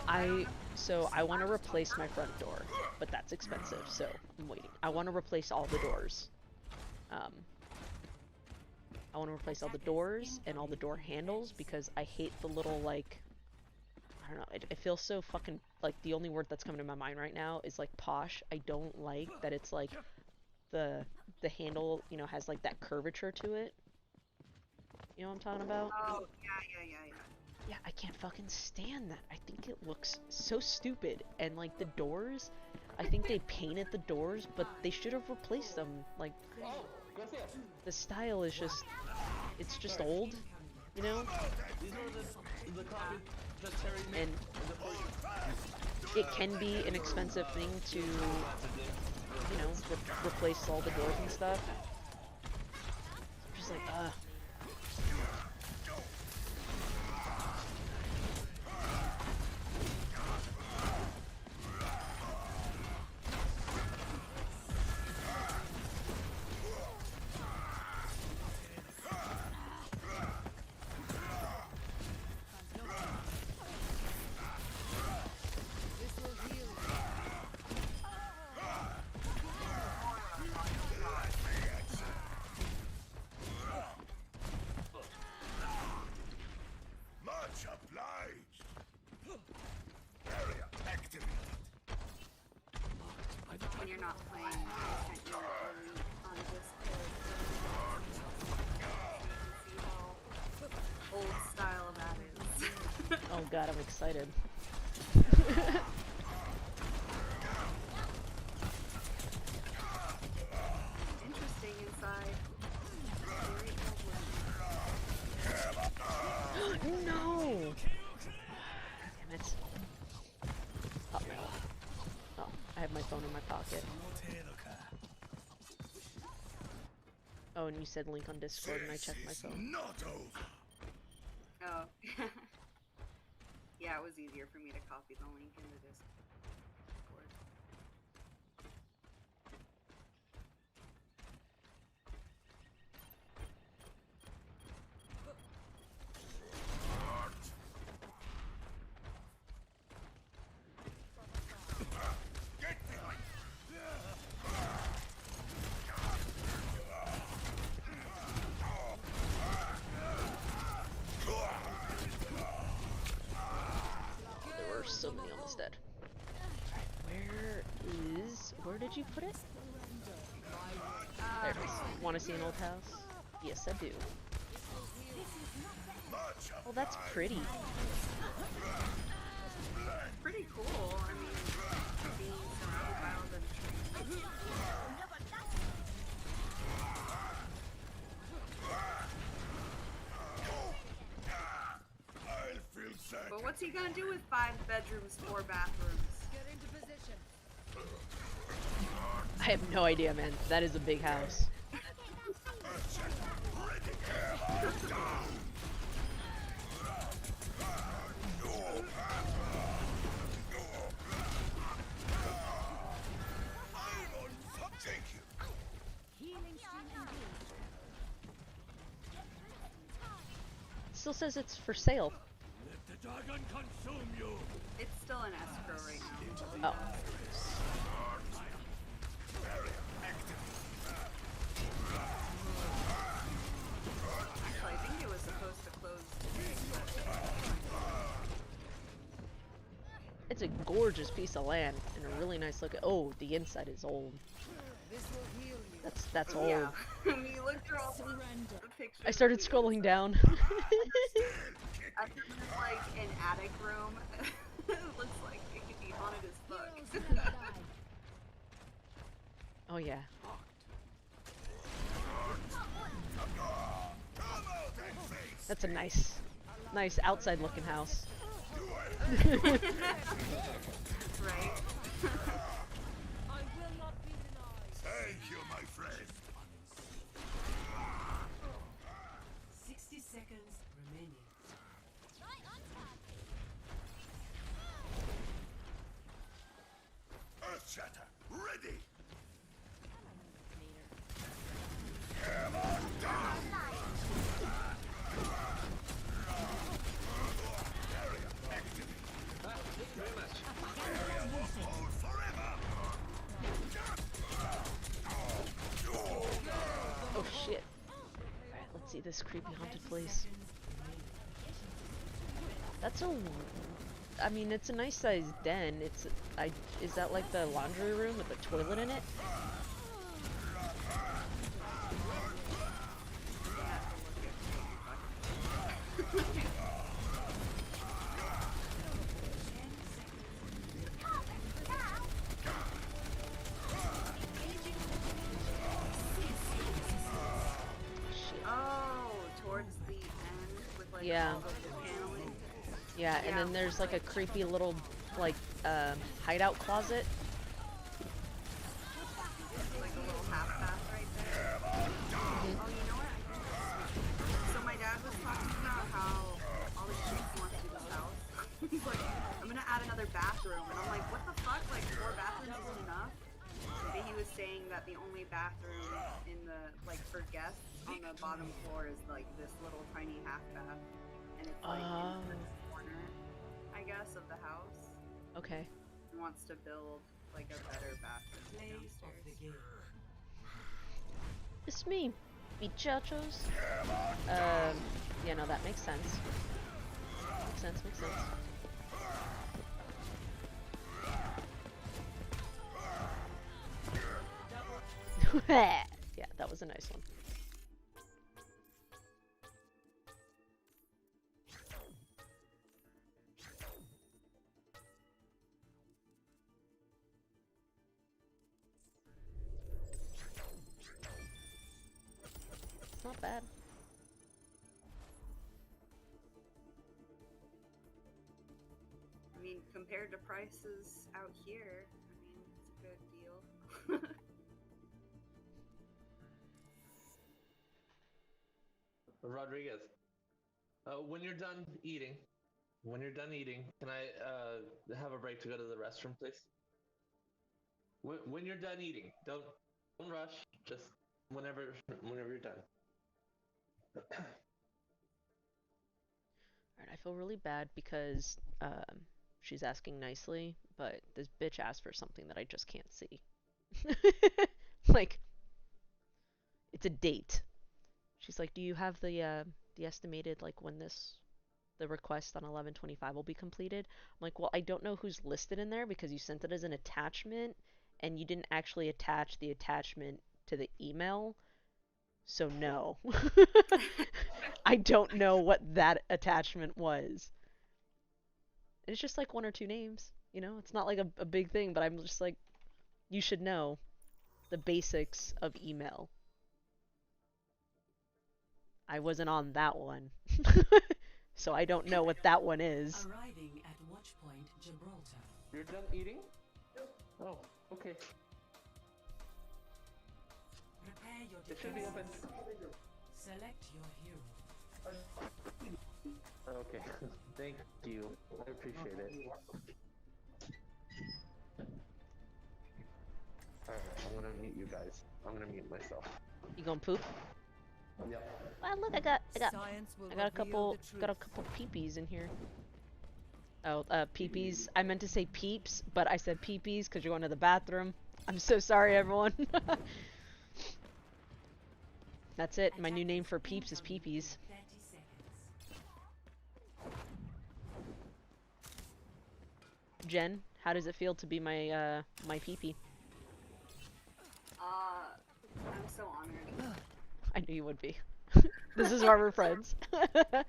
handle. I want to replace my front door, but that's expensive, so I'm waiting. I want to replace all the doors. I want to replace all the doors and all the door handles because I hate the little like, I don't know, it feels so fucking, like, the only word that's coming to my mind right now is like posh. I don't like that it's like the handle, you know, has like that curvature to it. You know what I'm talking about? Oh, yeah. Yeah, I can't fucking stand that. I think it looks so stupid. And like the doors, I think they painted the doors, but they should have replaced them. Like, the style is just, it's just old, you know? And it can be an expensive thing to, you know, replace all the doors and stuff. I'm just like, Much obliged. Area activated. When you're not playing, I sent you a link on Discord so you can see how old style that is. oh god, I'm excited. Interesting inside. Very old. No! Damn it. Oh, no. Oh, I have my phone in my pocket. Oh, and you said link on Discord, and I checked my This is phone. not over. Oh. Yeah, it was easier for me to copy the link into Discord. Get behind. There were so many almost dead. Where did you put it? There it is. Want to see an old house? Yes, I do. Much Oh, that's pretty. Pretty cool. I mean, being surrounded by all the trees. I'll feel sad. But what's he gonna do with 5 bedrooms, 4 bathrooms? Get into position. I have no idea, man. That is a big house. Take you. still says it's for sale. Let the dragon consume you. It's still in escrow right now. Oh. Actually, I think it was supposed to close today, but It's a gorgeous piece of land and a really nice look. Oh, the inside is old. This will heal you. That's old. yeah. When you look through all the pictures. I started of the scrolling down. I think it's like an attic room. It looks like it could be haunted as fuck. Oh yeah. That's a nice outside looking house. Right? I will not be denied. Thank you, my friend. 60 seconds remaining. Earth shatter, ready. Hold forever. Oh shit. Alright, let's see this creepy haunted place. That's a... I mean, it's a nice sized den. It's... is that like the laundry room with the toilet in it? Oh, towards the end with like Yeah. all the paneling. Yeah, and then there's like a creepy little, like, hideout closet. Like a little half bath right there. Oh, you know what? So my dad was talking about how all the kids want to do this house. He's like, I'm gonna add another bathroom, and I'm like, what the fuck? Like 4 bathrooms isn't enough? But he was saying that the only bathroom in the for guests on the bottom floor is like this little tiny half bath, and it's like in the corner, I guess, of the house. Okay. He wants to build like a better bathroom downstairs. It's me, bichachos. Yeah, no, that makes sense. Makes sense. Yeah, that was a nice one. It's not bad. I mean, compared to prices out here, I mean, it's a good deal. Rodriguez, when you're done eating, can I have a break to go to the restroom, please? When you're done eating, don't rush. Just whenever you're done. Alright, I feel really bad because she's asking nicely, but this bitch asked for something that I just can't see. Like, it's a date. She's like, do you have the estimated, like, when the request on 11/25 will be completed? I'm like, well, I don't know who's listed in there because you sent it as an attachment and you didn't actually attach the attachment to the email. So no. I don't know what that attachment was. It's just like 1 or 2 names, you know? It's not like a big thing, but I'm just like, you should know the basics of email. I wasn't on that one. So I don't know what that one is. Arriving at Watchpoint Gibraltar. You're done eating? Oh, okay. Prepare your It should be open. defenses. Select your hero. Okay, thank you. I appreciate it. Alright, I'm gonna mute you guys. I'm gonna mute myself. You gonna poop? Yep. Wow, look, I got Science will a couple reveal the peepees in here. Oh, peepees. I meant to say peeps, but I said peepees because you're going to the bathroom. I'm so sorry, everyone. That's it. My new name for peeps is peepees. Jen, how does it feel to be my my peepee? I'm so honored. I knew you would be. This is why we're friends. Ugh.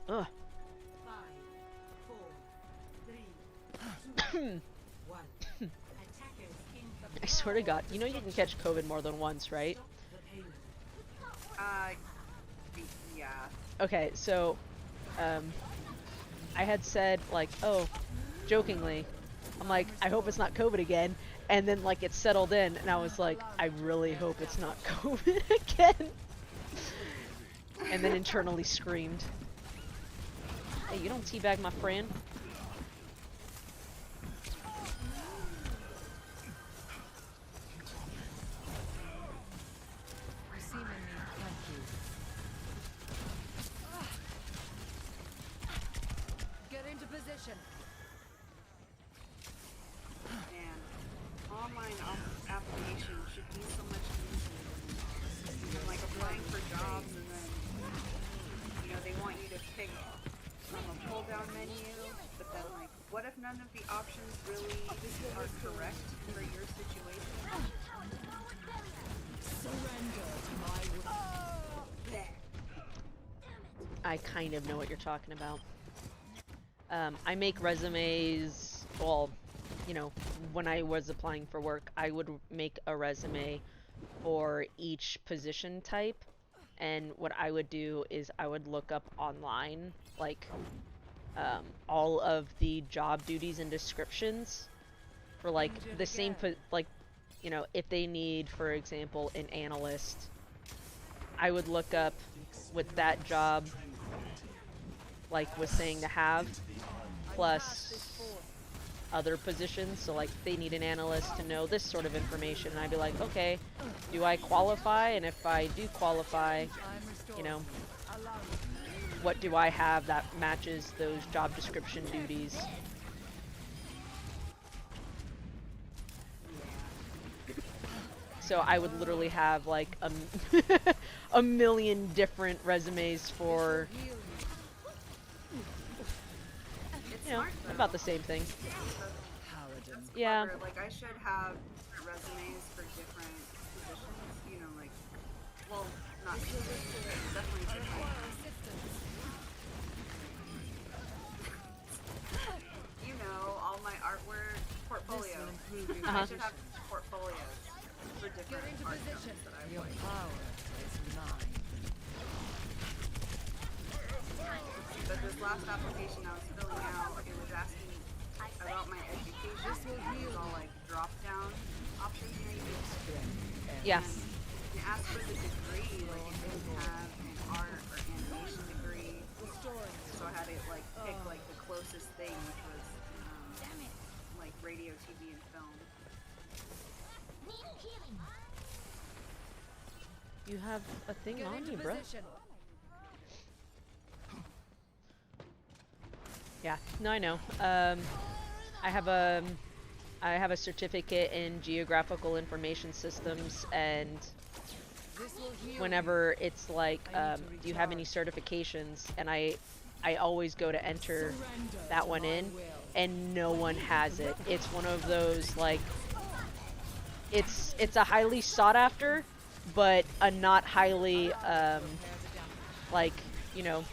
5, 4, 3, 2, 1. Attackers in the I swear to God, you know you can catch COVID more than once, right? the payload. Yeah. Okay, so, I had said, like, oh, jokingly, I'm like, I hope it's not COVID again, and then, like, it settled in, and I was like, I really hope it's not COVID again. And then internally screamed. Hey, you don't teabag my friend. Get into position. And online application should be so much easier. Like applying for jobs and then, you know, they want you to pick from a pull down menu, but then like, what if none of the options really are correct for your situation? Surrender to my will. There. I kind of know what you're talking about. I make resumes, well, you know, when I was applying for work, I would make a resume for each position type, and what I would do is I would look up online, like, all of the job duties and descriptions for, like, the same, like, you know, if they need, for example, an analyst, I would look up what that job, like, was saying to have, plus other positions. So, like, they need an analyst to know this sort of information, and I'd be like, okay, do I qualify? And if I do qualify, you know, what do I have that matches those job description duties? So I would literally have, like, a million different resumes for, you know, about the same thing. That's Yeah. clever. Like I should have resumes for different positions, you know, like, well, not definitely different. You know, all my artwork portfolio. I should have portfolios for different art films that I've worked on. But this last application I was filling out, it was asking about my education. It was all like drop down options, you know, you can Yeah. and it asked for the degree, like it didn't have an art or animation degree. So I had to like pick like the closest thing, which was like radio, TV, and film. You have a thing Get on into you, bro. position. Yeah, no, I know. I have a certificate in geographical information systems, and This will heal whenever it's like, do you have any certifications? And I always go to enter that one in, and no one has it. It's one of those, like, it's a highly sought after, but a not highly, like, you know,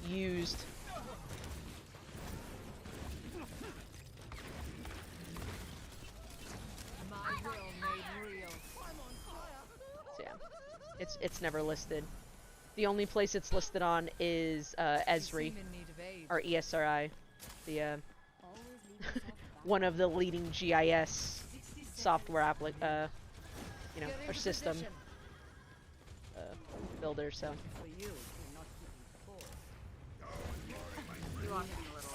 used. my will made real. So yeah, it's never listed. The only place it's listed on is Esri, Seem in need of aid. or ESRI, the one of the leading GIS software you know, Get or into system position. builders. So For you, not keeping the force. You lost me a little.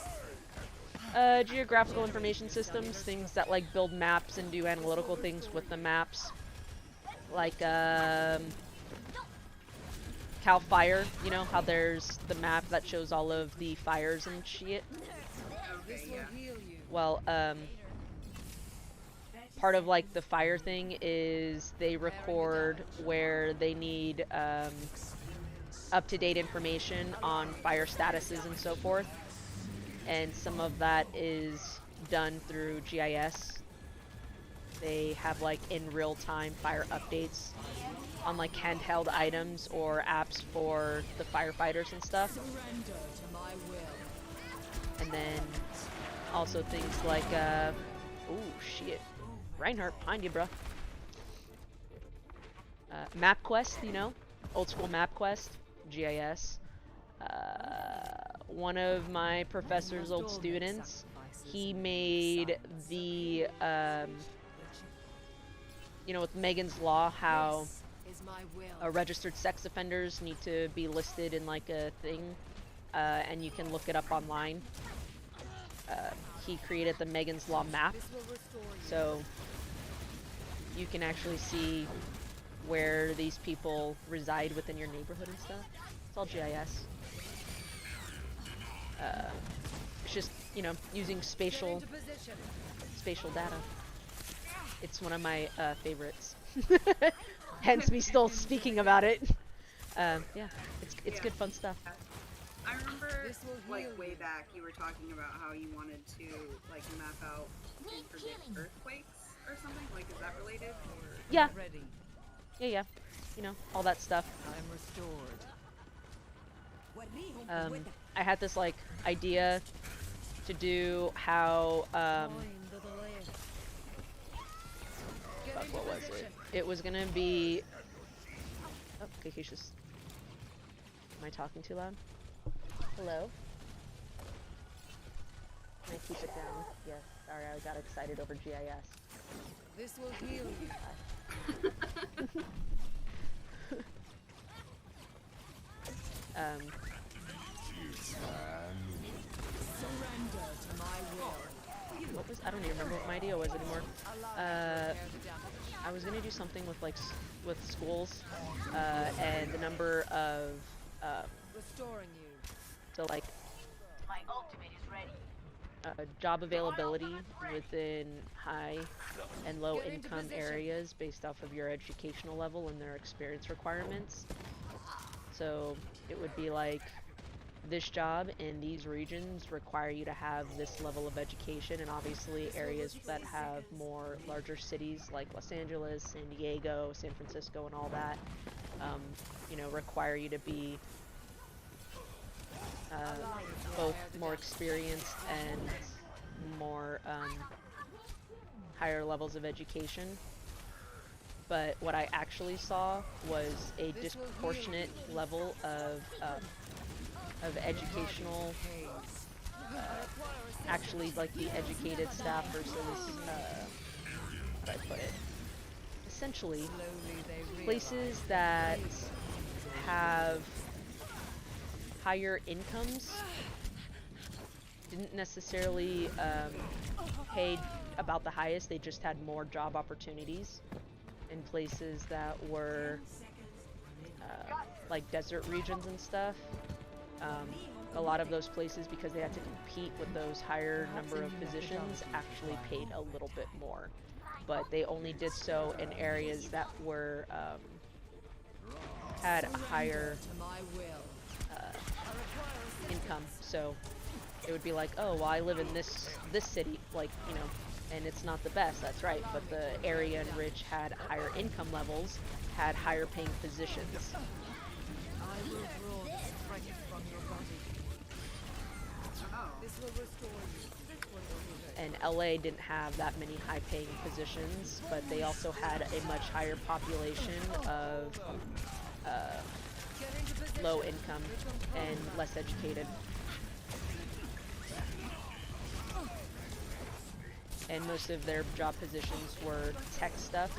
Geographical information systems, things that like build maps and do analytical things with the maps. Like, Cal Fire, you know, how there's the map that shows all of the fires and shit. Okay, yeah. Well, part of like the fire thing is they record where they need up-to-date information on fire statuses and so forth, and some of that is done through GIS. They have like in real time fire updates on like handheld items or apps for the firefighters and stuff. And then also things like oh shit, Reinhardt behind you, bruh. MapQuest, you know, old school MapQuest, GIS. One of my professor's old students, he made the you know, with Megan's Law, how registered sex offenders need to be listed in like a thing, and you can look it up online. He created the Megan's Law map, so you can actually see where these people reside within your neighborhood and stuff. It's all GIS. It's just, you know, using spatial data. It's one of my favorites. Hence me still speaking about it. Yeah, it's good fun stuff. I remember, like, way back, you were talking about how you wanted to, like, map out and predict earthquakes or something. Like, is that related? Or... Yeah. Yeah. You know, all that stuff. I'm restored. I had this, like, idea to do how, what was it? It was gonna be... Oh, Kakisha's... Am I talking too loud? Hello? Can I keep it down? Yes. Sorry, I got excited over GIS. This will heal you. Surrender to my will. What was? I don't even remember what my idea was anymore. I was gonna do something with like with schools, and the number of Restoring you. so like My ultimate is ready. job availability within high and low income areas based off of your educational level and their experience requirements. So it would be like, this job in these regions require you to have this level of education, and obviously areas that have more larger cities like Los Angeles, San Diego, San Francisco, and all that, you know, require you to be both more experienced and more higher levels of education. But what I actually saw was a disproportionate level of educational, actually like the educated staff versus, how do I put it? Essentially, places that have higher incomes didn't necessarily pay about the highest, they just had more job opportunities. In places that were like desert regions and stuff, a lot of those places, because they had to compete with those higher number of positions, actually paid a little bit more, but they only did so in areas that were had a higher income. So it would be like, oh, well, I live in this city, like, you know, and it's not the best, that's right, but the area in which had higher income levels had higher paying positions. I will draw the strength from your body. This will restore you. This one will be And LA didn't have that many high paying positions, but they also had a much higher population of low income and less educated. And most of their job positions were tech stuff,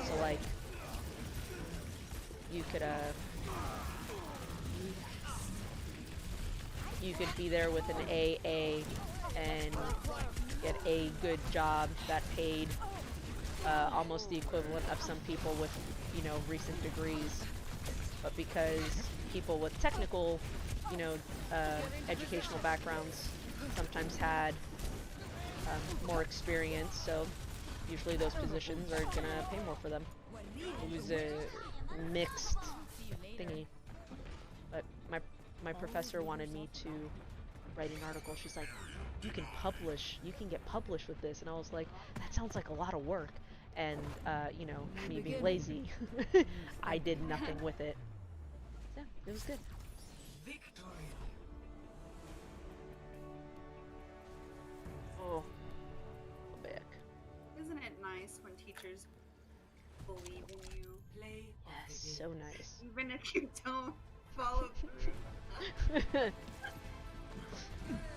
so like, you could be there with an AA and get a good job that paid almost the equivalent of some people with, you know, recent degrees. But because people with technical, you know, educational backgrounds sometimes had more experience, so usually those positions are gonna pay more for them. It was a mixed thingy. But my professor wanted me to write an article. She's like, you can get published with this. And I was like, that sounds like a lot of work. And, you know, me being lazy, I did nothing with it. Yeah, it was good. Oh, back. Isn't it nice when teachers believe in you? Yes, so nice. Even if you don't follow through.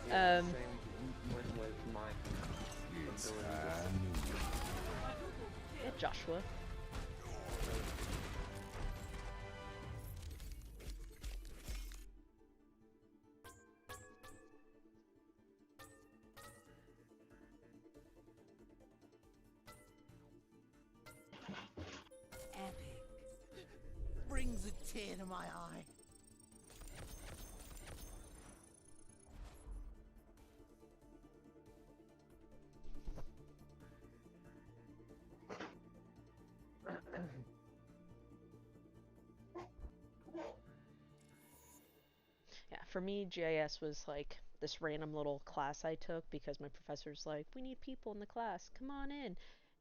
Yeah, same with my ability. Yeah, Joshua. Brings a tear to my eye. Yeah, for me, GIS was like this random little class I took because my professor's like, we need people in the class, come on in.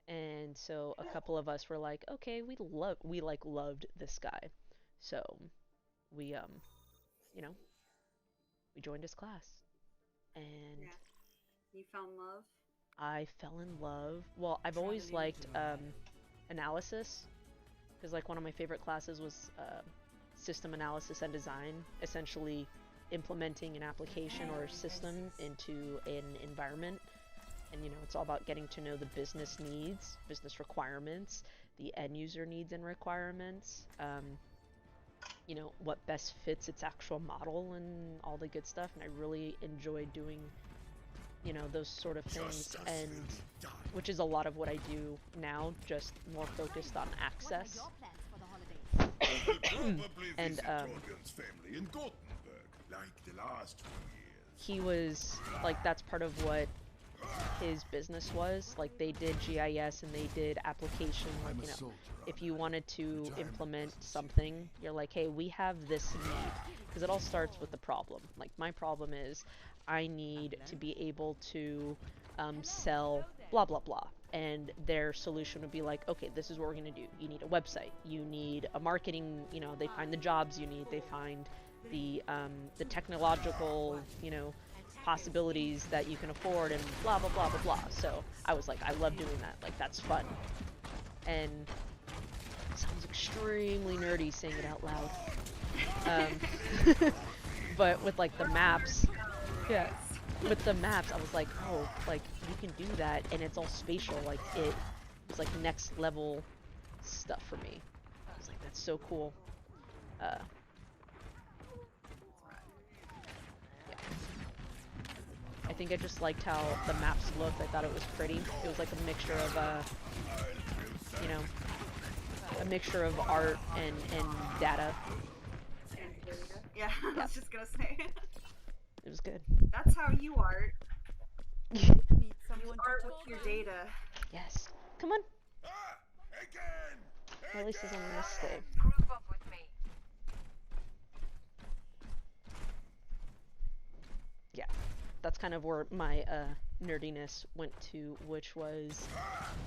And so a couple of us were like, okay, we loved this guy. So we you know, we joined his class. And Yeah. You found love? I fell in love. Well, I've always liked analysis, because like one of my favorite classes was system analysis and design, essentially implementing an application or a system into an environment. And, you know, it's all about getting to know the business needs, business requirements, the end user needs and requirements, you know, what best fits its actual model and all the good stuff. And I really enjoyed doing, you know, those sort of things, and which is a lot of what I do now, just more focused on access. And family in Gothenburg, like the last 2 years. he was like, that's part of what his business was. Like, they did GIS and they did application. Like, you know, if you wanted to implement something, you're like, hey, we have this need, because it all starts with the problem. Like, my problem is I need to be able to sell blah blah blah, and their solution would be like, okay, this is what we're gonna do. You need a website, you need a marketing, you know, they find the jobs you need, they find the technological, you know, possibilities that you can afford, and blah blah blah blah blah. So I was like, I love doing that, like, that's fun. And it sounds extremely nerdy saying it out loud. But with like the maps, yeah, with the maps, I was like, oh, like, you can do that, and it's all spatial. Like, it was like next level stuff for me. I was like, that's so cool. Yeah. I think I just liked how the maps looked. I thought it was pretty. It was like a mixture of, you know, a mixture of art and data. Yeah, I was just gonna say. It was good. That's how you art. Need someone to Art talk with your to? data. Yes. Come on. Again! Or at least it's on this day. Group up with me. Yeah. That's kind of where my nerdiness went to, which was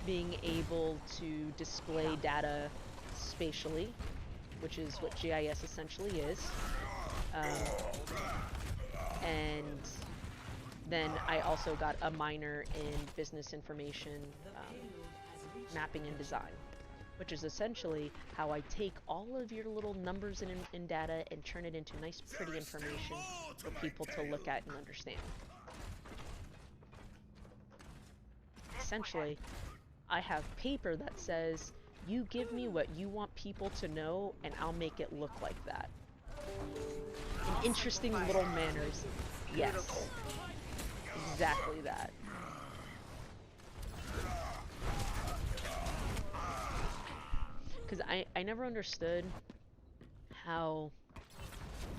being able to display data spatially, which is what GIS essentially is. And then I also got a minor in business information, mapping and design, which is essentially how I take all of your little numbers in data and turn it into nice, pretty information for people to look at and understand. Essentially, I have paper that says, you give me what you want people to know, and I'll make it look like that. In interesting little manners. Yes. exactly that. Because I never understood how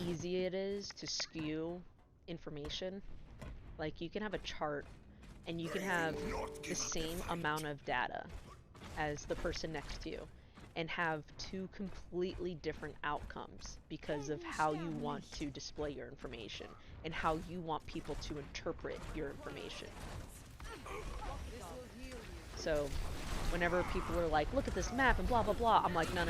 easy it is to skew information. Like, you can have a chart and you can have the same amount of data as the person next to you and have two completely different outcomes because of how you want to display your information and how you want people to interpret your information. So whenever people are like, look at this map and blah blah blah, I'm like, no.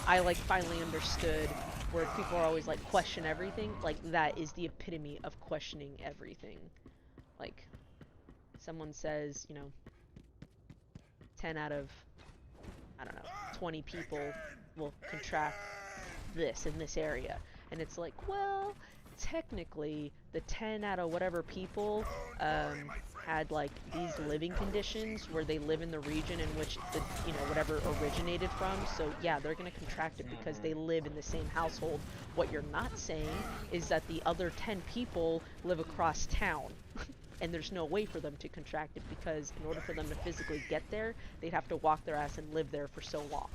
I like finally understood where people are always like, question everything. Like, that is the epitome of questioning everything. Like, someone says, you know, 10 out of, I don't know, 20 people will contract this in this area. And it's like, well, technically, the 10 out of whatever people had like these living conditions where they live in the region in which the, you know, whatever originated from. So yeah, they're going to contract it because they live in the same household. What you're not saying is that the other 10 people live across town. And there's no way for them to contract it because in order for them to physically get there, they'd have to walk their ass and live there for so long.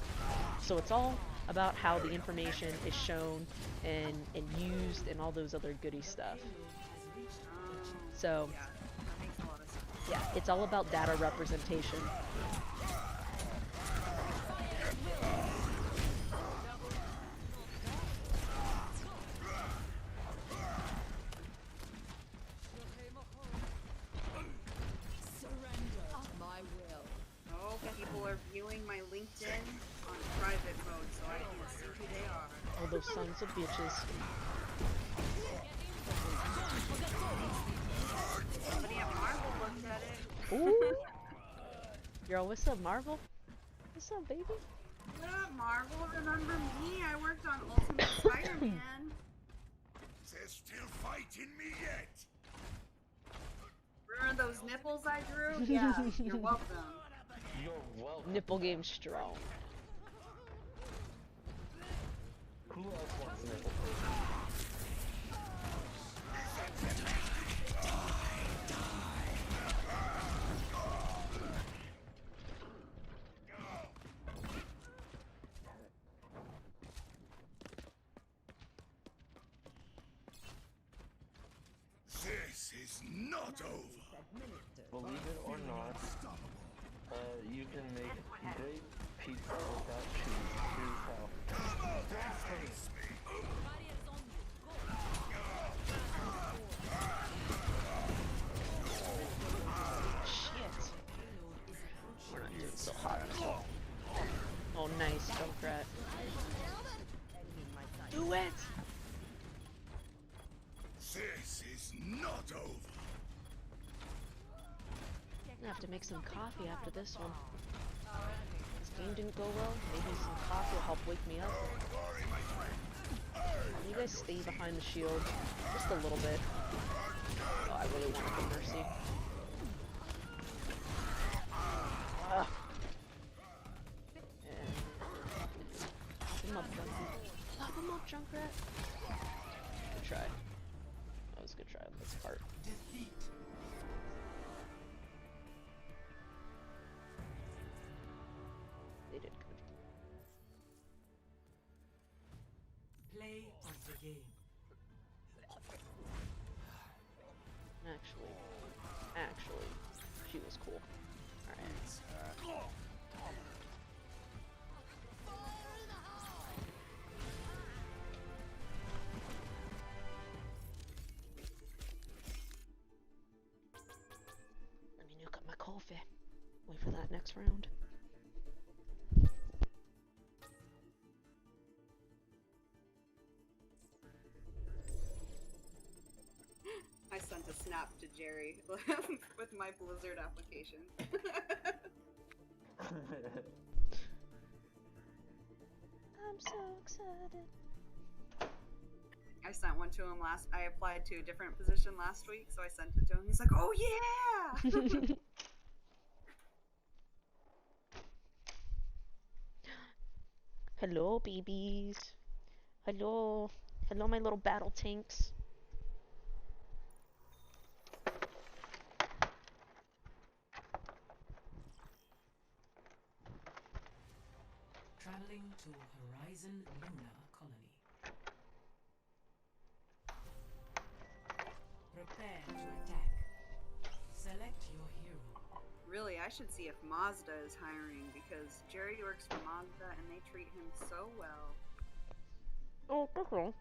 So it's all about how the information is shown and used and all those other goody stuff. So yeah, it's all about data representation. People are viewing my LinkedIn on private mode, so I can't see who they are. Oh, those sons of bitches. Somebody at Marvel looked at it. Ooh! Yo, what's up, Marvel? What's up, baby? What up, Marvel? Remember me? I worked on Ultimate Spider-Man. There's still fight in me yet. Remember those nipples I drew? Yeah, you're welcome. You're welcome. Nipple game strong. Who else wants nipple? This is not over. Believe it or not, you can make great pizza without cheese. Here's how. Shit. We're not doing so hot. Oh, nice, Junkrat. Do it! This is not over. I'm gonna have to make some coffee after this one. This game didn't go well. Maybe some coffee will help wake me up. Can you guys stay behind the shield just a little bit? Oh, I really want to mercy. Ugh. Pop him up, Junkrat. Pop him up, Junkrat. Good try. That was a good try on this part. They did good. Play of the game. Actually, she was cool. Alright. Let me nuke up my coffee. Wait for that next round. I sent a snap to Jerry with my Blizzard application. I'm so excited. I sent one to him I applied to a different position last week, so I sent it to him. He's like, oh yeah! Hello, babies. Hello. Hello, my little battle tanks. Traveling to Horizon Lunar Colony. Prepare to attack. Select your hero. Really, I should see if Mazda is hiring because Jerry works for Mazda and they treat him so well. Oh, okay.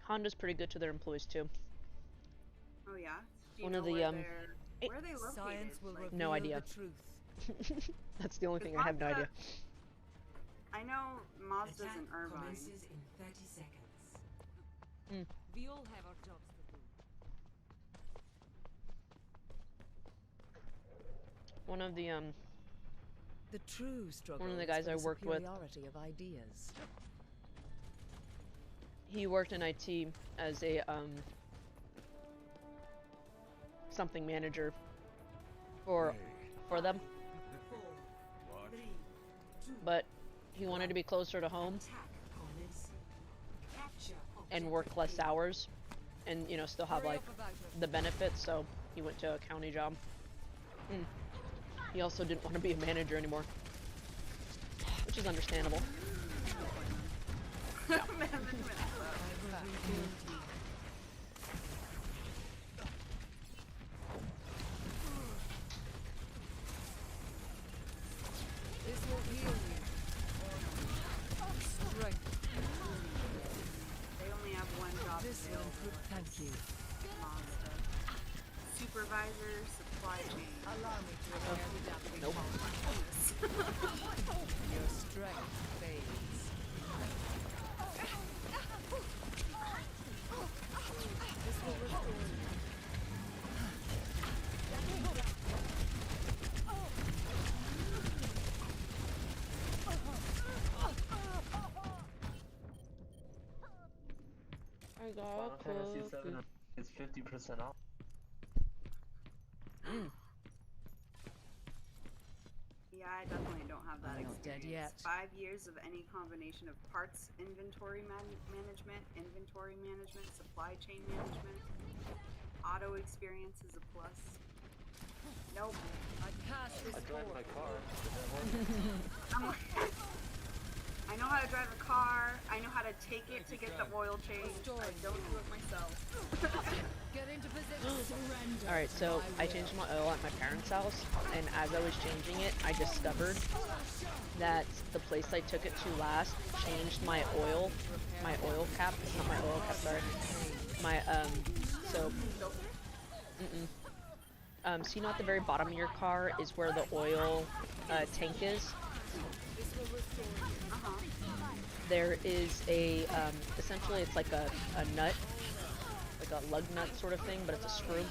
Honda's pretty good to their employees too. Oh yeah? Do you One know of the, where where are they located? Science will Like, reveal No idea. the truth. That's the only thing I have no Mazda- idea. I know Mazda's Attack in Irvine. commences in 30 seconds. We all have our jobs to do. One of the The true struggle One of the is guys for I the worked with. superiority of ideas. he worked in IT as a something manager for them, but he wanted to be closer to home and work less hours and, you know, still have like the benefits, so he went to a county job. He also didn't want to be a manager anymore, which is understandable. This will heal you. Strength. They only have one job This will available. improve. Thank you. Mazda. Supervisor, supply chain. Allow me to repair the damage. Nope. Your strength fades. This will restore you. I got Final Fantasy VII is 50% off. Yeah, I definitely don't have that I'm not dead experience. yet. 5 years of any combination of parts inventory management, supply chain management. Auto experience is a plus. Nope. I pass this I drive forward. my car. Did that work? I know how to drive a car. I know how to take it to get the oil changed. I don't do it myself. Get into position. Surrender. Alright, so to I my changed will. my oil at my parents' house, and as I was changing it, I discovered that the place I took it to last changed my oil cap, not my oil cap, sorry. My, so, so you know at the very bottom of your car is where the oil, tank is? This will restore you. There is a, essentially it's like a nut, like a lug nut sort of thing, but it's a screw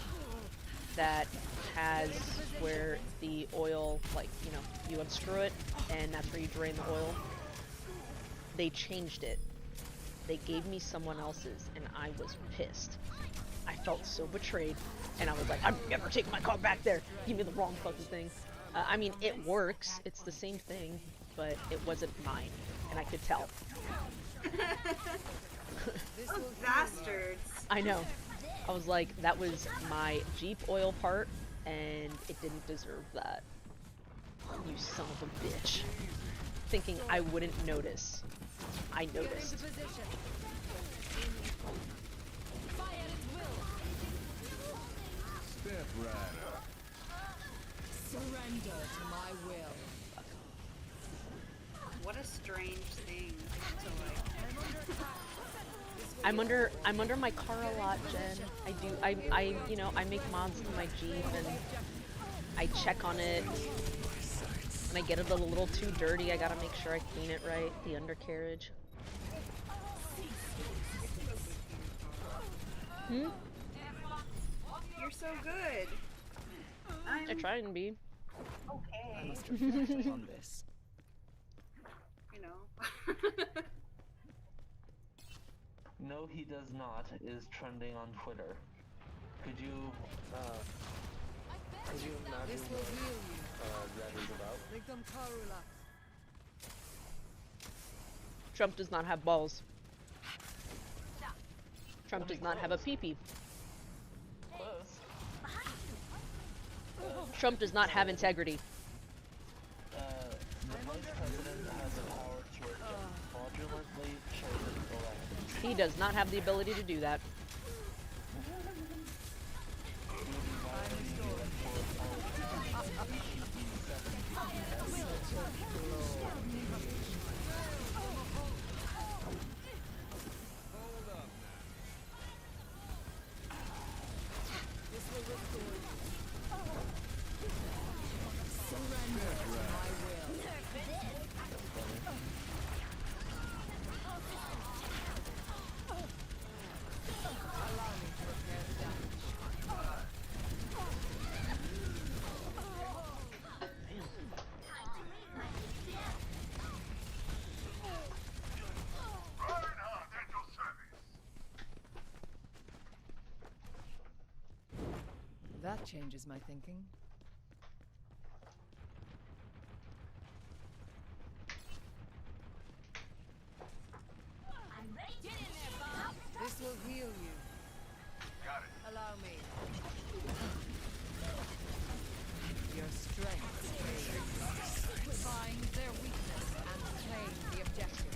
that has where the oil, like, you know, you unscrew it, and that's where you drain the oil. They changed it. They gave me someone else's, and I was pissed. I felt so betrayed, and I was like, I'm never taking my car back there. Give me the wrong fucking thing. I mean, it works. It's the same thing, but it wasn't mine, and I could tell. Those bastards. I know. I was like, that was my Jeep oil part, and it didn't deserve that. You son of a bitch. Thinking I wouldn't notice. I Get into noticed. position. Step right up. Surrender to my will. What a strange thing to like. I'm under my car a lot, Jen. I you know, I make mods to my Jeep, and I check on it. When I get it a little too dirty, I gotta make sure I clean it right, the undercarriage. You're so good. I try and be. I Okay. must reflect on this. You know. No, he does not is trending on Twitter. Could you imagine This will what heal you. that is about? Ligdom Karula. Trump does not have balls. Trump does not have a pee-pee. Close. Trump does not have integrity. The vice president has the power to fraudulently chosen elections. He does not have the ability to do that. That changes my thinking. This will heal you. Got it. Allow me. Your strength find their weakness and claim the objective.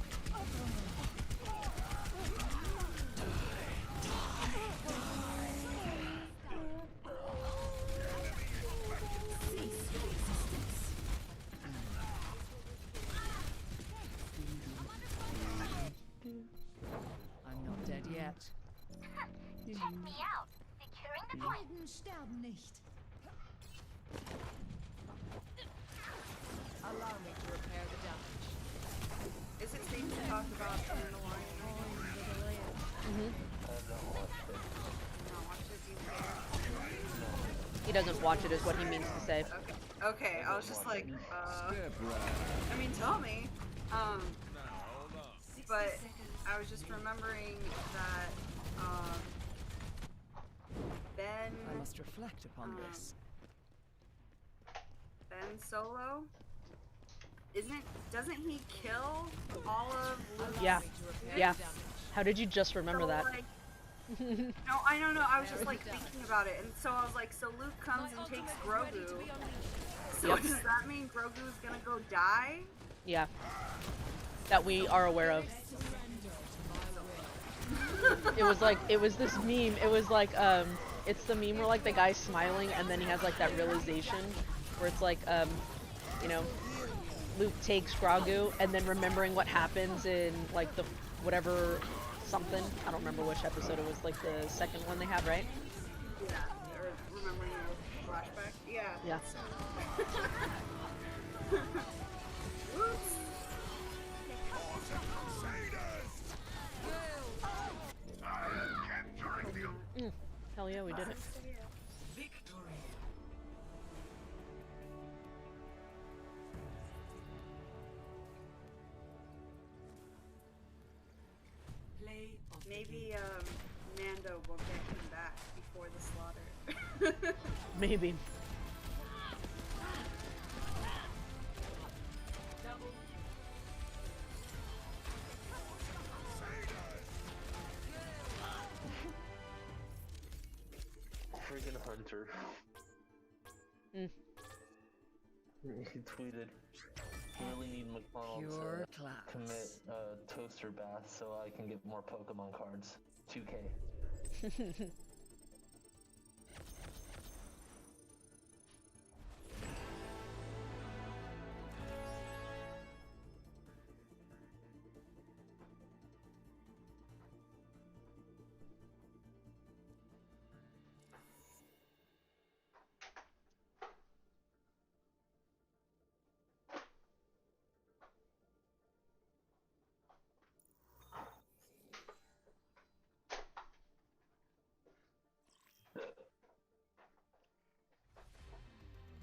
I'm not dead yet. Check me out. Securing the point. Sterben nicht. Allow me to repair the damage. Is it safe to talk about Mandalorian? Not watch it, do you care? He doesn't watch it, is what he means to say. Okay, I was just like, I mean, tell me. But I was just remembering that, Ben... I must reflect upon this. Ben Solo? Doesn't he kill all of Luke's Yeah. kids? Yeah. How did you just remember So, that? like, no, I don't know. I was just like thinking about it, and so I was like, so Luke comes and takes Grogu. So Yep. does that mean Grogu's gonna go die? Yeah. That we are aware of. It was like, it was this meme. It was like, it's the meme where like the guy's smiling and then he has like that realization where it's like, you know, Luke takes Grogu and then remembering what happens in like the whatever something. I don't remember which episode it was, like the second one they had, right? Yeah, or remembering the flashback. Yeah. Yeah. Oops. Hell yeah, we did it. Maybe Mando will get him back before the slaughter. Maybe. Freaking Hunter. Mm. He tweeted, "I really need McDonald's Pure to class. commit a toaster bath so I can get more Pokemon cards. 2K."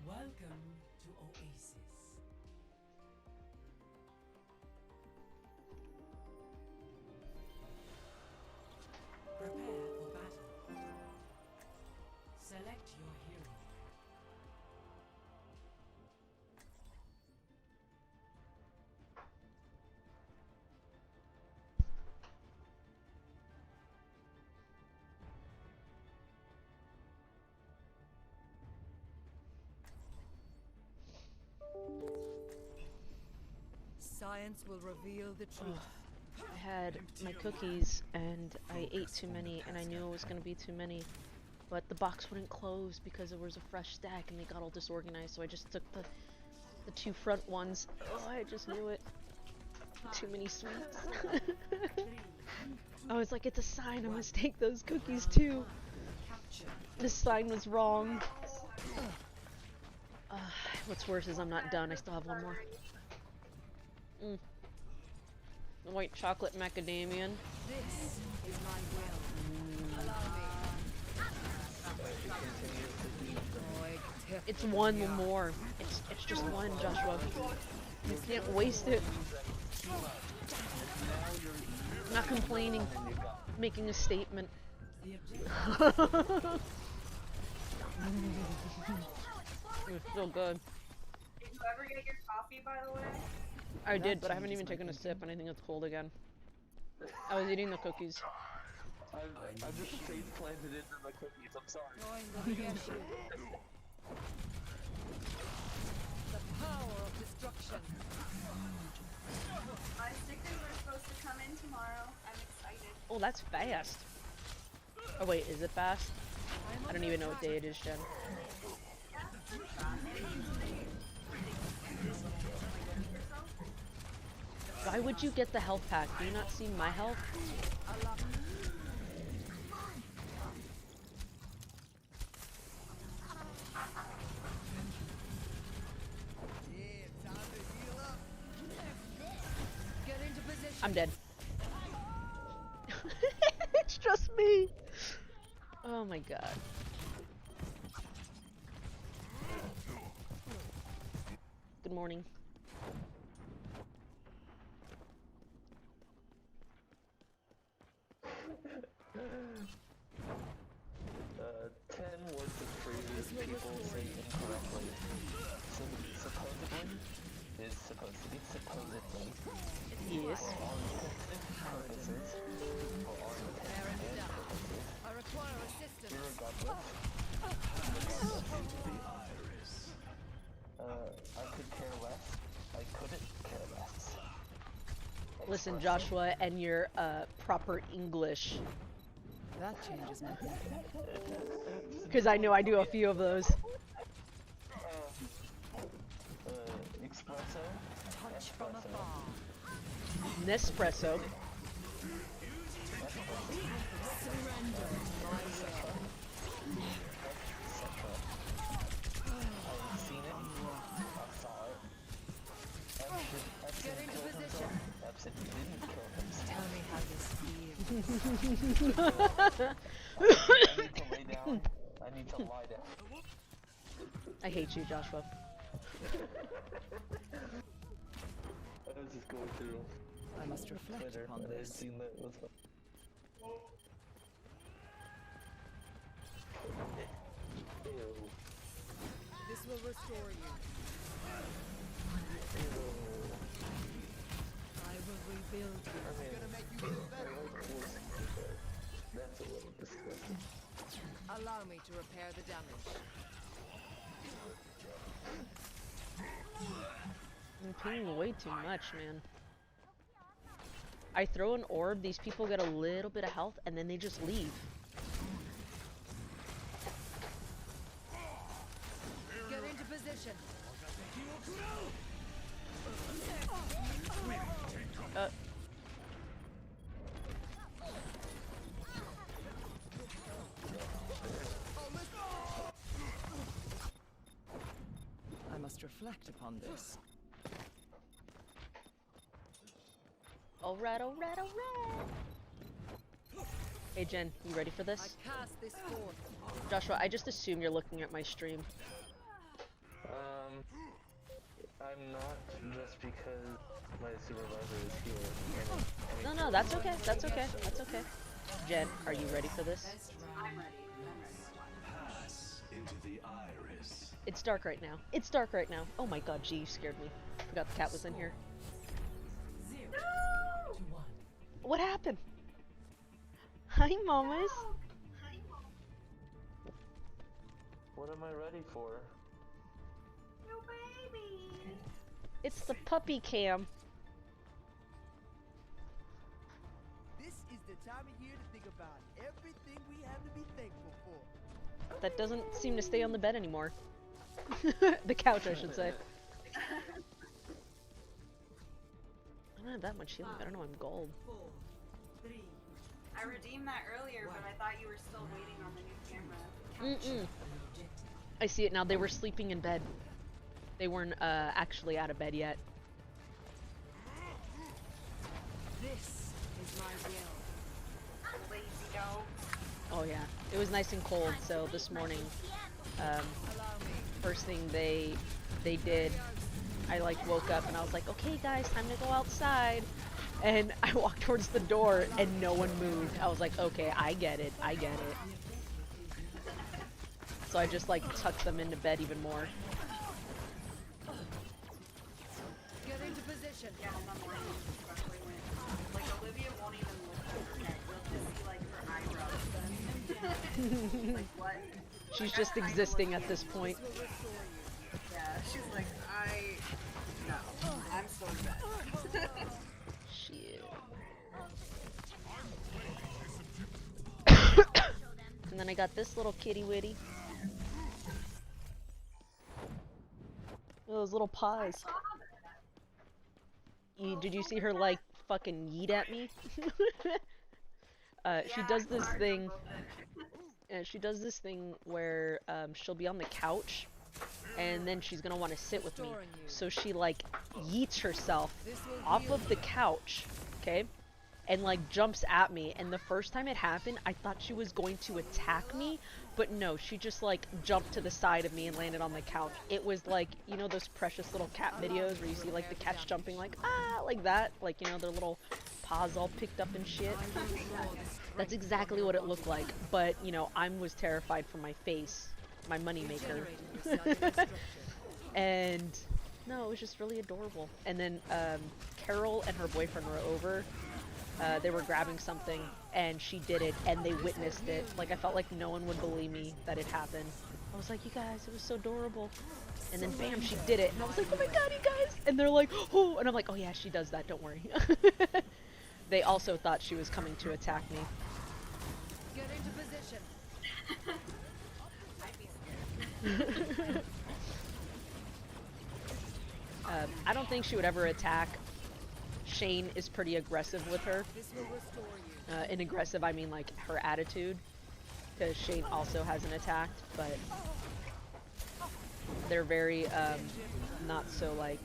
Welcome to Oasis. Prepare for battle. Select your hero. Science will reveal the truth. I had my cookies and I ate too many and I knew it was gonna be too many. But the box wouldn't close because there was a fresh stack and they got all disorganized, so I just took the two front ones. Oh, I just knew it. Too many sweets. I was like, it's a sign, I must take those cookies too. This sign was wrong. What's worse is I'm not done, I still have one more. The white chocolate macadamian. This is my will. Allow me. It's one more. It's just one, Joshua. You can't waste it. I'm not complaining. Making a statement. It's still good. Did you ever get your coffee, by the way? I did, but I haven't even taken a sip, and I think it's cold again. I was eating the cookies. I'm just face planted into the cookies, I'm sorry. The power of destruction. My stickers are supposed to come in tomorrow. I'm excited. Oh, that's fast. Oh wait, is it fast? I don't even know what day it is, Jen. Why would you get the health pack? Do you not see my health? I'm dead. It's just me. Oh my god. Good morning. 10 words of phrases people say incorrectly. Supposedly is supposed to be supposedly. Yes. For all intents and purposes. For all intents and purposes. I require assistance. Irregardless. The iris. I could care less. I couldn't care less. Listen, Joshua, and your proper English. That changes my thinking. Because I know I do a few of those. Espresso. Touch from afar. Nespresso. Surrender to my will. I've seen it. I saw it. Get into position. Epson didn't kill himself. Tell me how this feels. I need to lay down. I need to lie down. I hate you, Joshua. I was just going through I must reflect Twitter upon and I'd this. seen that it was Ew. This will restore you. Ew. I will rebuild you. I mean, I like horse, but that's a little disgusting. Allow me to repair the damage. I'm paying way too much, man. I throw an orb, these people get a little bit of health, and then they just leave. Get into position. I must reflect upon this. Alright, alright, alright. Hey Jen, you ready for I this? cast this forth. Joshua, I just assume you're looking at my stream. I'm not just because my supervisor is here. No, no, that's okay, that's okay, that's okay. Jen, are you ready for this? I'm ready. Pass into the iris. It's dark right now. It's dark right now. Oh my god, gee, you scared me. Forgot the cat was in here. What happened? Hi, mamas. What am I ready for? New baby. It's the puppy cam. the time of year to think about everything we have to be thankful for. That doesn't seem to stay on the bed anymore. The couch, I should say. I don't have that much healing. I don't know, I'm gold. 4, 3. I redeemed that earlier, but I thought you were still waiting on the new camera. I see it now. They were sleeping in bed. They weren't actually out of bed yet. This is my will. Lazy dog. Oh yeah, it was nice and cold. So this morning, first thing they did, I like woke up and I was like, okay guys, time to go outside. And I walked towards the door and no one moved. I was like, okay, I get it. So I just like tucked them into bed even more. Get into position. Yeah, in the morning, especially when, like, Olivia won't even look at her neck. You'll just see, like, her eyebrows. Like, what? She's just existing at this point. Yeah, she's like, no, I'm still in bed. Shit. And then I got this little kitty witty. Those little paws. Did you see her like fucking yeet at me? She does this thing. She does this thing where she'll be on the couch, and then she's gonna want to sit with me. So she like yeets herself off of the couch, okay, and like jumps at me. And the first time it happened, I thought she was going to attack me, but no, she just like jumped to the side of me and landed on the couch. It was like, you know those precious little cat videos where you see like the cats jumping like ah like that, like, you know, their little paws all picked up and shit. That's exactly what it looked like, but you know, I was terrified for my face, my moneymaker. And no, it was just really adorable. And then Carol and her boyfriend were over. They were grabbing something and she did it and they witnessed it. Like, I felt like no one would believe me that it happened. I was like, you guys, it was so adorable. And then bam, she did it and I was like, oh my god, you guys. And they're like, oh, and I'm like, oh yeah, she does that, don't worry. They also thought she was coming to attack me. Get into position. I'd be scared. I don't think she would ever attack. Shane is pretty aggressive with her. This will restore you. In aggressive, I mean like her attitude, because Shane also hasn't attacked, but they're very not so like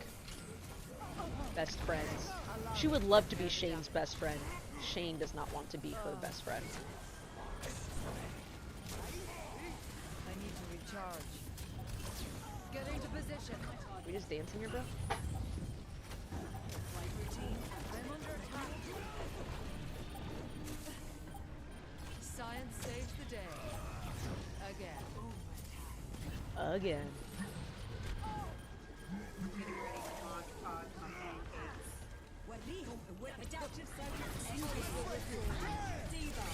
best friends. She would love to be Shane's best friend. Shane does not want to be her best friend. I need to recharge. Get into position. We just dancing here, bro? I'm under attack. Science saves the day. Again. Again. Getting ready to hodgepodge my pancakes. Adaptive circuits engaged. Diva.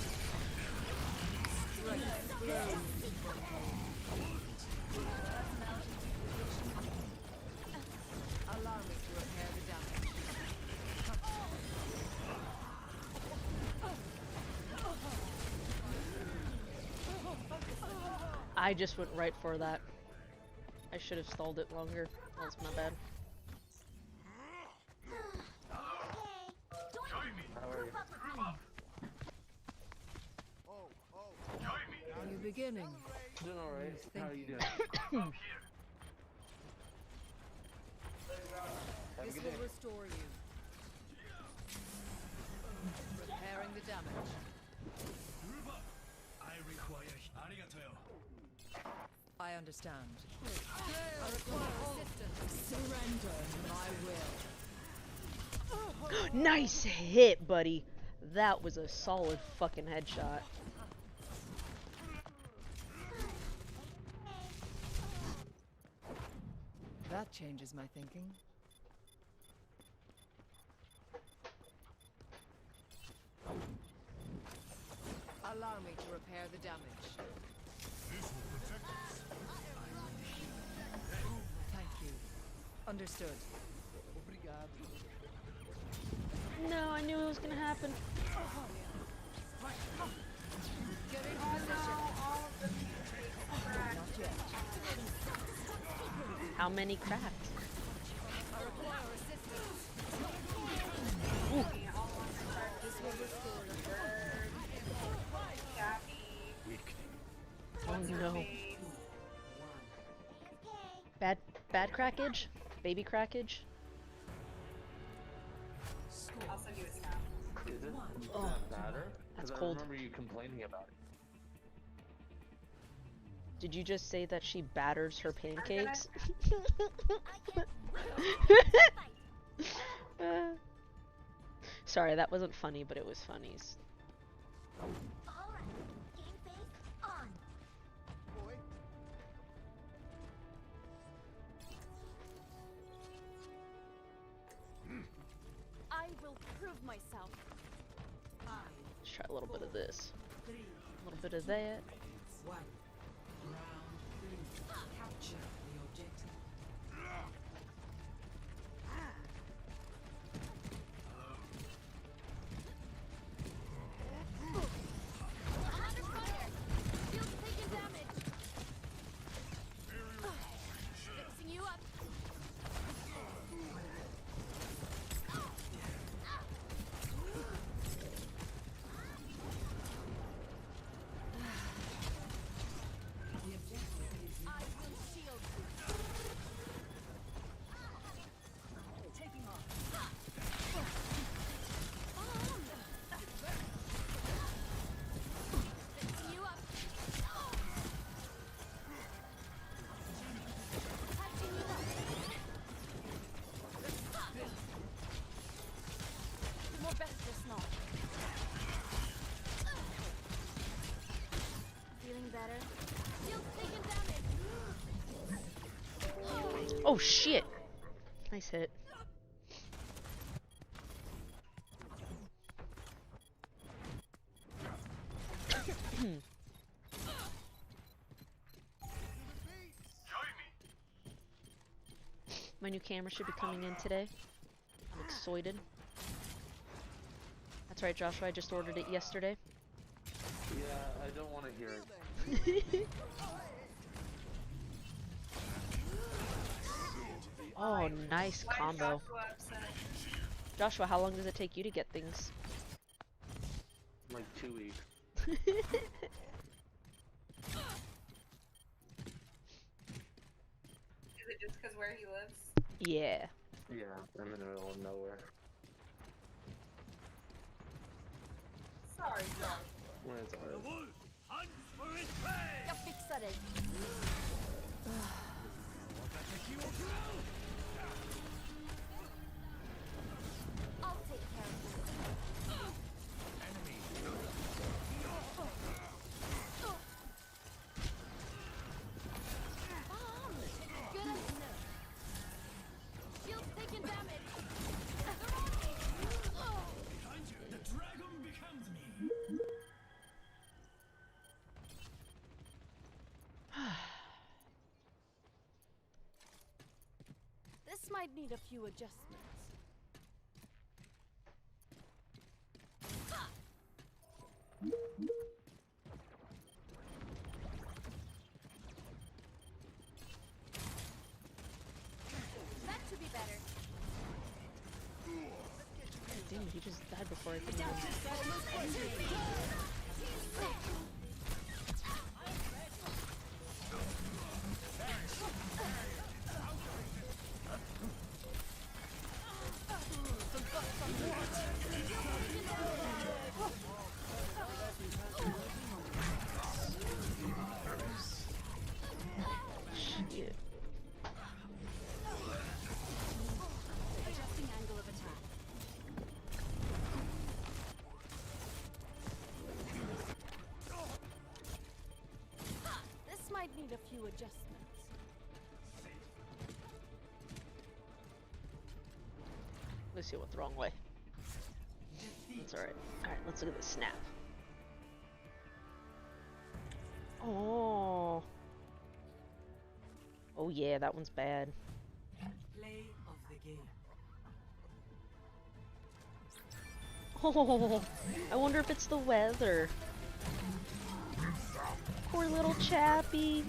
Allow me to repair the damage. I just went right for that. I should have stalled it longer. That was my bad. Are you beginning? Doing alright. How are you doing? This will restore you. Repairing the damage. I understand. I require assistance. Surrender my will. Nice hit, buddy. That was a solid fucking headshot. That changes my thinking. Allow me to repair the damage. Thank you. Understood. No, I knew it was gonna happen. Get in Oh no, position. all of them cracked. Not yet. How many cracked? I require assistance. Me, all of them cracked. This will restore the Bird. Got me. Oh What's her no. face? Bad crackage? Baby crackage? I'll send you a snap. Is it Oh, that matter? that's 'Cause cold. I remember you complaining about it. Did you just say that she batters her pancakes? Sorry, that wasn't funny, but it was funny. Alright, game face on. Boy. I will prove myself. Let's try a little bit of this. A little bit of that. I'm under fire. Shield taking damage. Fixing you up. I will shield you. Taking off. Fixing you up. Patching you up. More best just now. Feeling better? Shield taking damage. Oh shit! Nice hit. My new camera should be coming in today. I'm excited. That's right, Joshua, I just ordered it yesterday. Yeah, I don't want to hear it. Oh, nice Why is combo. Joshua upset? Joshua, how long does it take you to get things? Like 2 weeks. Is it just because where he lives? Yeah. Yeah, I'm in the middle of nowhere. Sorry, Joshua. When it's alright. Ya fixaré. I'll take care of you. Good as new. Shield's taking damage. They're on me. This might need a few adjustments. That should be better. Damn, he just died before I could even... Shit. Adjusting angle of attack. This might need a few adjustments. Let's see what's the wrong way. That's alright. Alright, let's look at the snap. Oh. Oh yeah, that one's bad. Play of the game. Oh, I wonder if it's the weather. Poor little chappy.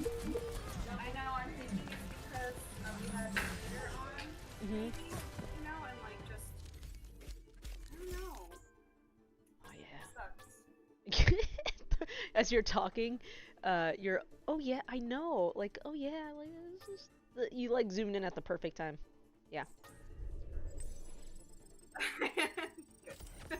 I know, I'm thinking it's because we had the heater on, Mhm. maybe, you know, and like just, I don't know. Oh It yeah. As you're talking, you're, oh yeah, I know. Like, oh yeah, like it's just you like zoomed in at the perfect time. Yeah. Good.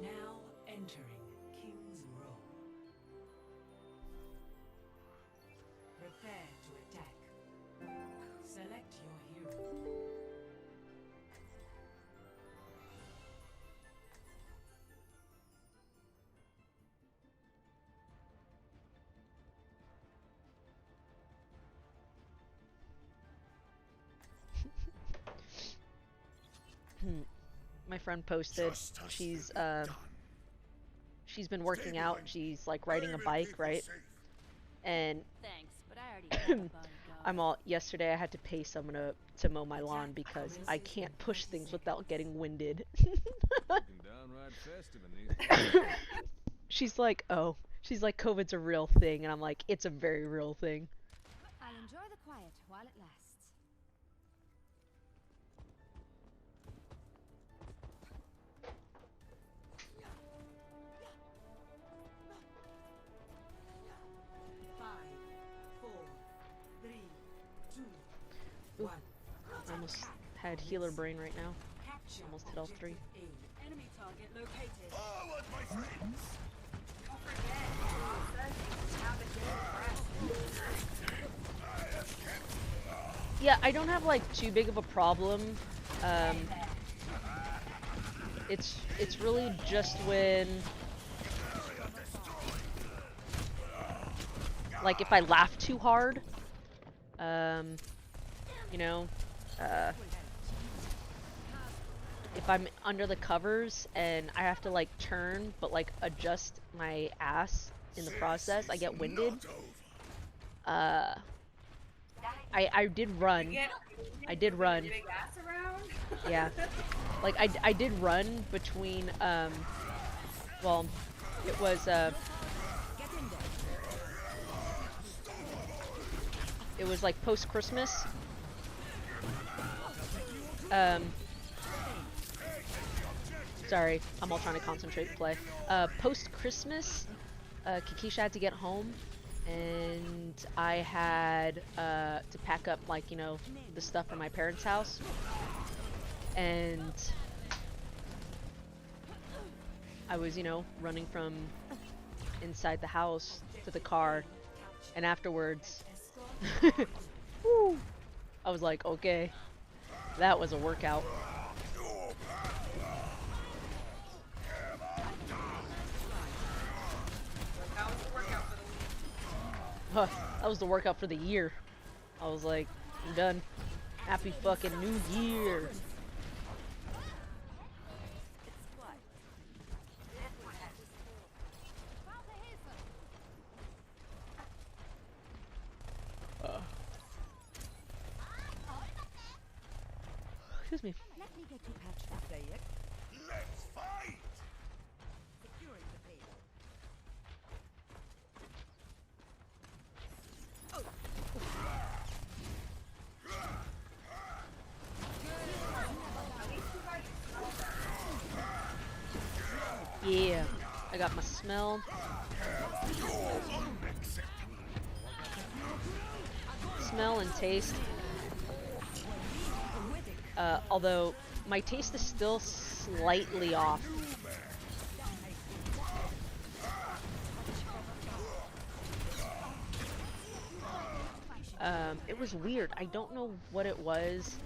Now entering King's Row. Prepare to attack. Select your hero. My friend posted she's been working out. She's like riding a bike, right? And Thanks, but I already have a bodyguard. I'm all, yesterday I had to pay someone to mow my lawn because I can't push things without getting winded. She's like, oh, she's like, COVID's a real thing, and I'm like, it's a very real thing. I'll enjoy the quiet while it lasts. Ooh, I almost had healer brain right now. Almost hit all three. Enemy target located. Forward, my friends! Don't forget, it says you have a hidden breath. Yeah, I don't have like too big of a problem. It's really just when, like, if I laugh too hard, you know, if I'm under the covers and I have to like turn but like adjust my ass in the process, I get winded. I did run. I did run. Big ass around? Yeah. Like I did run between well, it was it was like post Christmas. Sorry, I'm all trying to concentrate and play. Post Christmas, Kikisha had to get home, and I had to pack up, like, you know, the stuff from my parents' house. And I was, you know, running from inside the house to the car, and afterwards, woo, I was like, okay, that was a workout. Huh, that was the workout for the year. I was like, I'm done. Happy fucking New Year. Excuse me. Let me get you patched up. Say it. Let's fight! Securing the base. Yeah, I got my smell. Smell and taste. Although my taste is still slightly off. It was weird. I don't know what it was.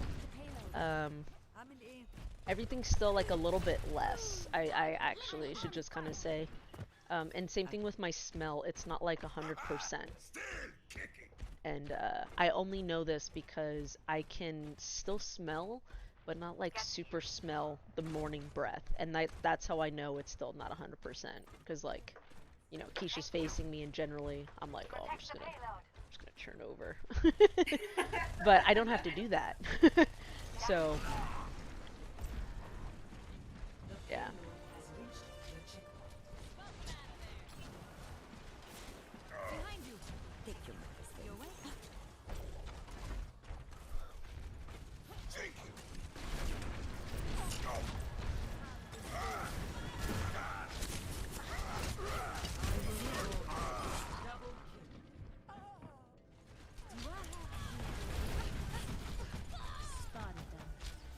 Everything's still like a little bit less. I actually should just kind of say. And same thing with my smell. It's not like 100%. And I only know this because I can still smell, but not like super smell the morning breath. And that's how I know it's still not 100%. Because like, you know, Keisha's facing me and generally I'm like, oh, I'm just gonna turn over. But I don't have to do that. So, yeah.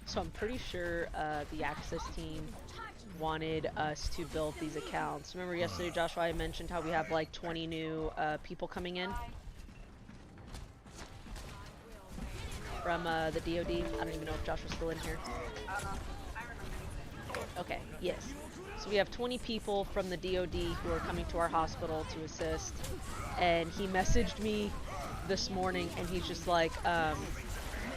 So I'm pretty sure the Access team wanted us to build these accounts. Remember yesterday, Joshua, I mentioned how we have like 20 new people coming in from the DoD. I don't even know if Joshua's still in here. Okay, yes. So we have 20 people from the DoD who are coming to our hospital to assist. And he messaged me this morning and he's just like,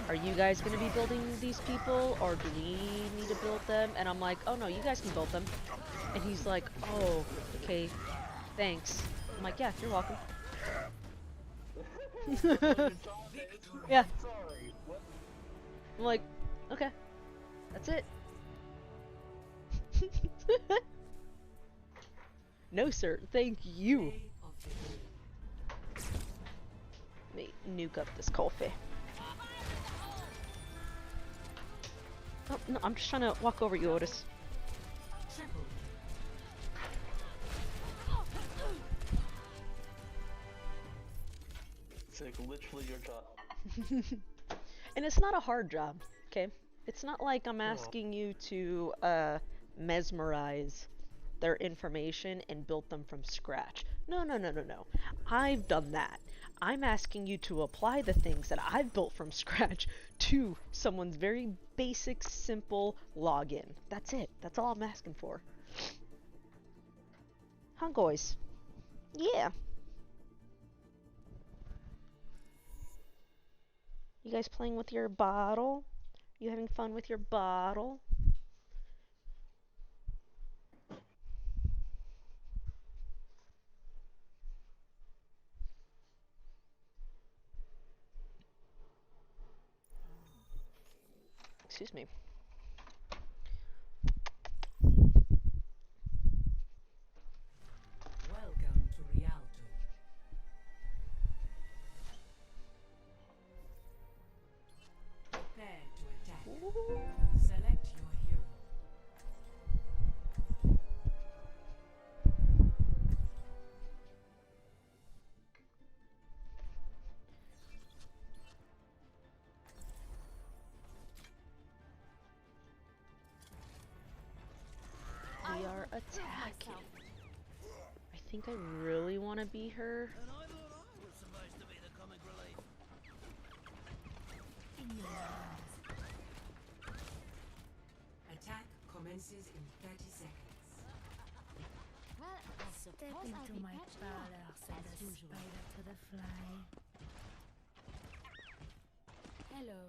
are you guys going to be building these people, or do we need to build them? And I'm like, oh no, you guys can build them. And he's like, oh, okay, thanks. I'm like, yeah, you're welcome. Yeah. I'm like, okay, that's it. No, sir, thank you. Let me nuke up this coffee. Oh, no, I'm just trying to walk over you, Otis. It's like literally your job. And it's not a hard job, okay? It's not like I'm asking you to mesmerize their information and build them from scratch. No, no, no, no, no. I've done that. I'm asking you to apply the things that I've built from scratch to someone's very basic, simple login. That's it. That's all I'm asking for. Huh, guys? Yeah. You guys playing with your bottle? You having fun with your bottle? Excuse me. Welcome to Rialto. Prepare to attack. Ooh. Select your hero. We are attacking. I think I really want to be her. And I thought I was supposed to be the comic relief. Attack commences in 30 seconds. Well, I suppose I'll be catching up, as usual. To the fly. Hello.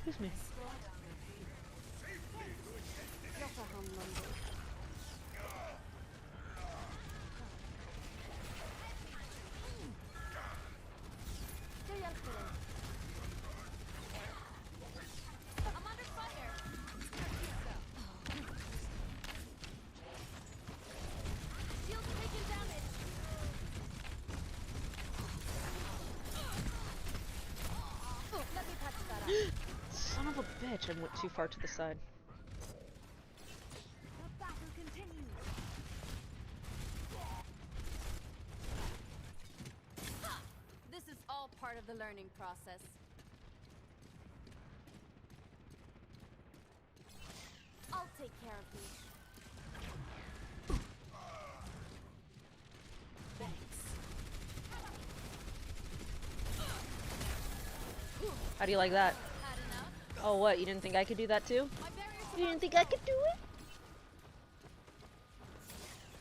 Excuse me. I'm under fire. Shield's taking damage. Let me patch that up. Son of a bitch, I went too far to the side. The battle continues. of the learning process. I'll take care of these. How do you like that? Oh, what? You didn't think I could do that too? You didn't think I could do it?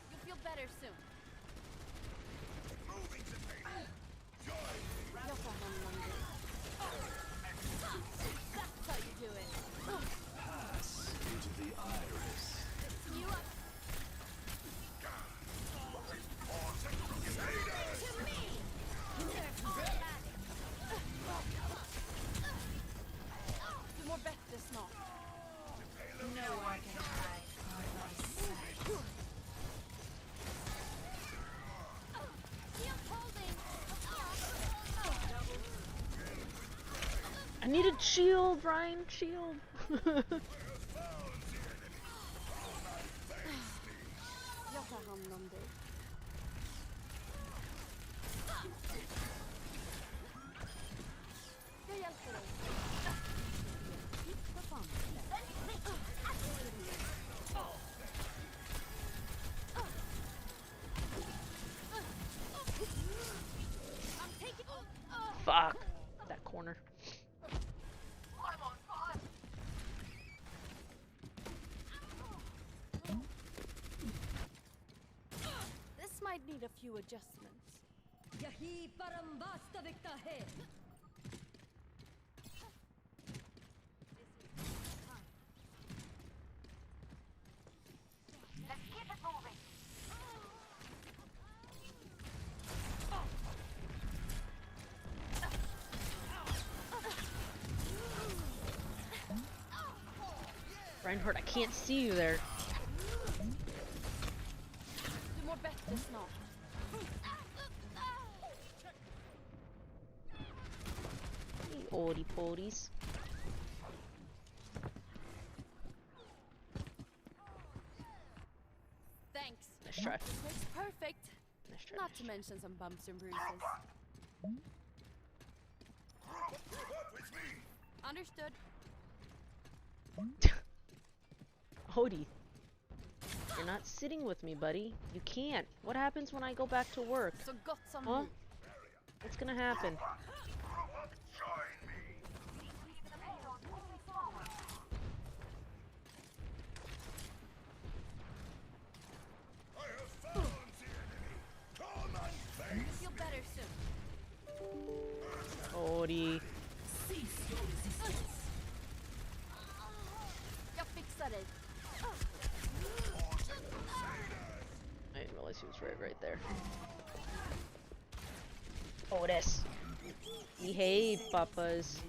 You'll feel better soon. That's how you do it. Pass into the iris. You up. To me. Du mår bättre snart. No one can hide from my sight. Shield holding. I need a shield, Ryan. Shield. Jag tar hand om dig. Jag hjälper dig. I'm taking. Fuck. That corner. I'm on fire. This might need a few adjustments. यही परम वास्तविकता है. Let's keep it moving. Reinhardt, I can't see you there. Du mår bättre snart. Hey, oldie polies. Thanks. Nice try. This looks perfect. Nice try. Not to mention some bumps and bruises. Understood. Odie, you're not sitting with me, buddy. You can't. What happens when I go back to work? So got some. Huh? What's gonna happen? You feel better soon. Odie. Jag fixar dig. I didn't realize he was right there. Otis. Behave, papas.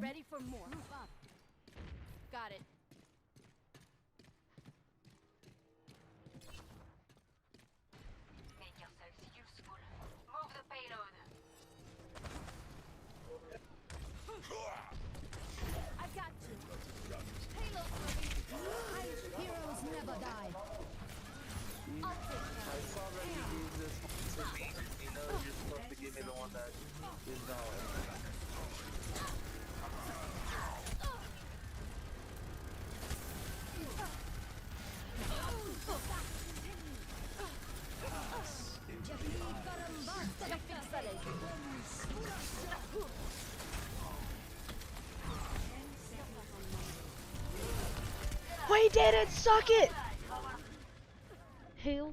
Ready for more. Got it. Make yourselves useful. Move the payload. I got you. Payload ready. Heroes never die. I'll take care I saw that you gave this one to me. You know, you're supposed to give me the one that is valid. Jag fixar dig. We did it! Suck it! Hail.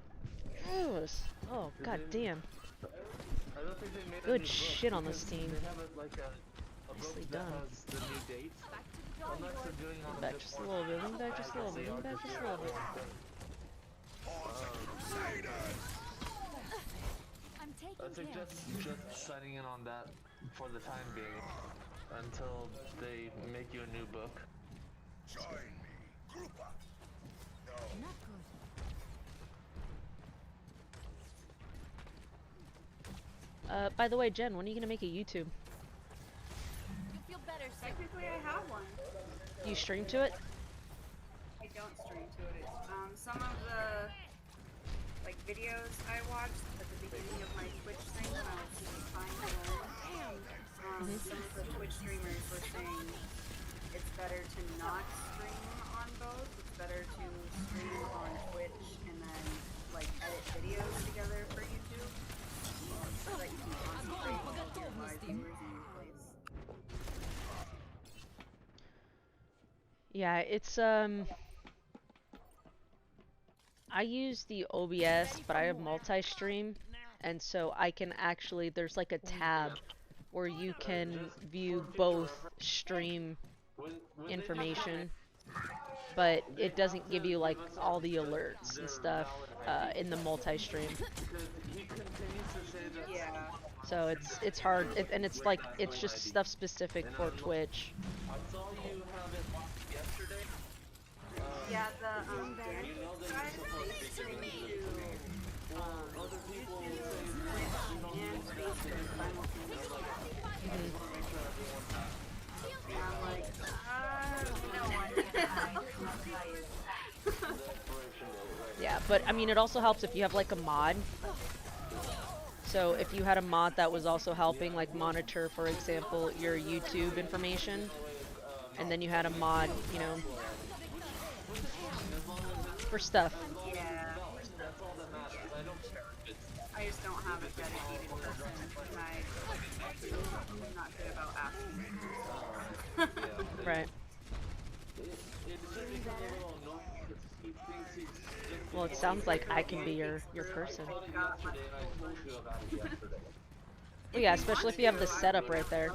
Yes. Oh, god damn. I don't think they made a Good new book shit on this because team. They have it like a book Nicely that done. has the new dates. Back to the Unless drawing they're board. doing on Lean back just a little bit, lean back just a little bit, lean back just a little bit. I'm taking I think care. just signing in on that for the time being until they make you a new book. Join me. Group up. No. Not good. By the way, Jen, when are you gonna make a YouTube? You'll feel better soon. Technically, I have one. You stream to it? I don't stream to it. Some of the like videos I watched at the beginning of my Twitch thing when I was trying to learn, some of the Twitch streamers were saying it's better to not stream on both. It's better to stream on Twitch and then like edit videos together for YouTube so that you can concentrate on your live viewers in your place. Yeah, it's I use the OBS, but I have multi-stream, and so I can actually, there's like a tab where you can view both stream information, but it doesn't give you like all the alerts and stuff in the multi-stream. Yeah. So it's hard, and it's like, it's just stuff specific for Twitch. I saw you have it locked yesterday. Yeah, the benefits guide, they stream to Other people say Twitch and Facebook simultaneously. And I'm like, no. Yeah, but I mean, it also helps if you have like a mod. So if you had a mod that was also helping, like monitor, for example, your YouTube information, and then you had a mod, you know, for stuff. Yeah. I just don't have a dedicated person, and I'm not good about asking. Right. Well, it sounds like I can be your person. Well, yeah, especially if you have the setup right there.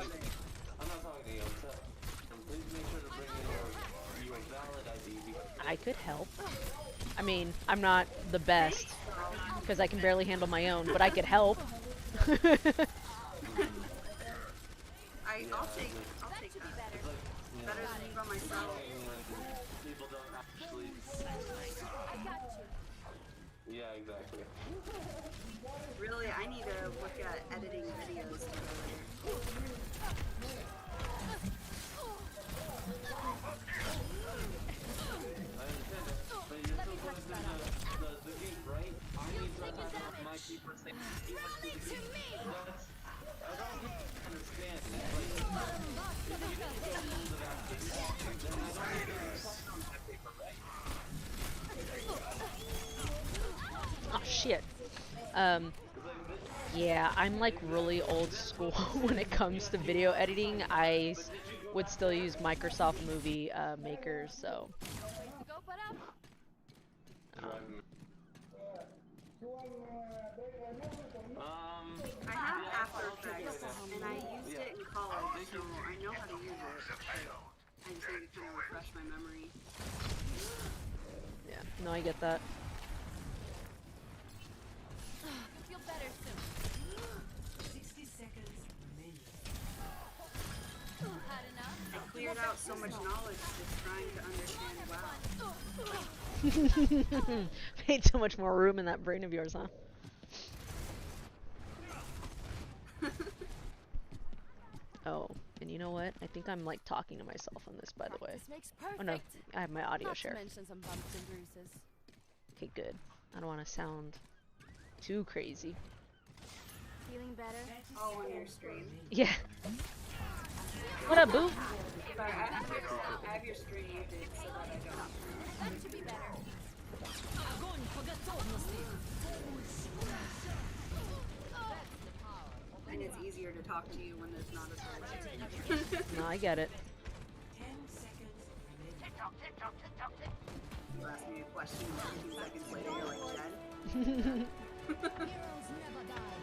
I could help. I mean, I'm not the best, because I can barely handle my own, but I could help. I'll take that. Better than me by myself. Yeah, exactly. Really, I need to look at editing videos together. Oh shit. Yeah, I'm like really old school when it comes to video editing. I would still use Microsoft Movie Maker, so. I have After Effects, and I used it in college, so I know how to use it. I just need to kind of refresh my memory. Yeah, no, I get that. Feel better soon. 60 seconds remaining. Had enough? I cleared out so much knowledge just trying to understand WoW. Made so much more room in that brain of yours, huh? Oh, and you know what? I think I'm like talking to myself on this, by the way. Oh no, I have my audio share. Some bumps and bruises. Okay, good. I don't want to sound too crazy. Feeling better? Oh, on your stream. Yeah. What up, boo? Sorry, I have your stream muted so that I don't. That should be better. And it's easier to talk to you when there's not a voice. No, I get it. 10 seconds remaining. You ask me a question, and 2 seconds later you're like dead. Heroes never die.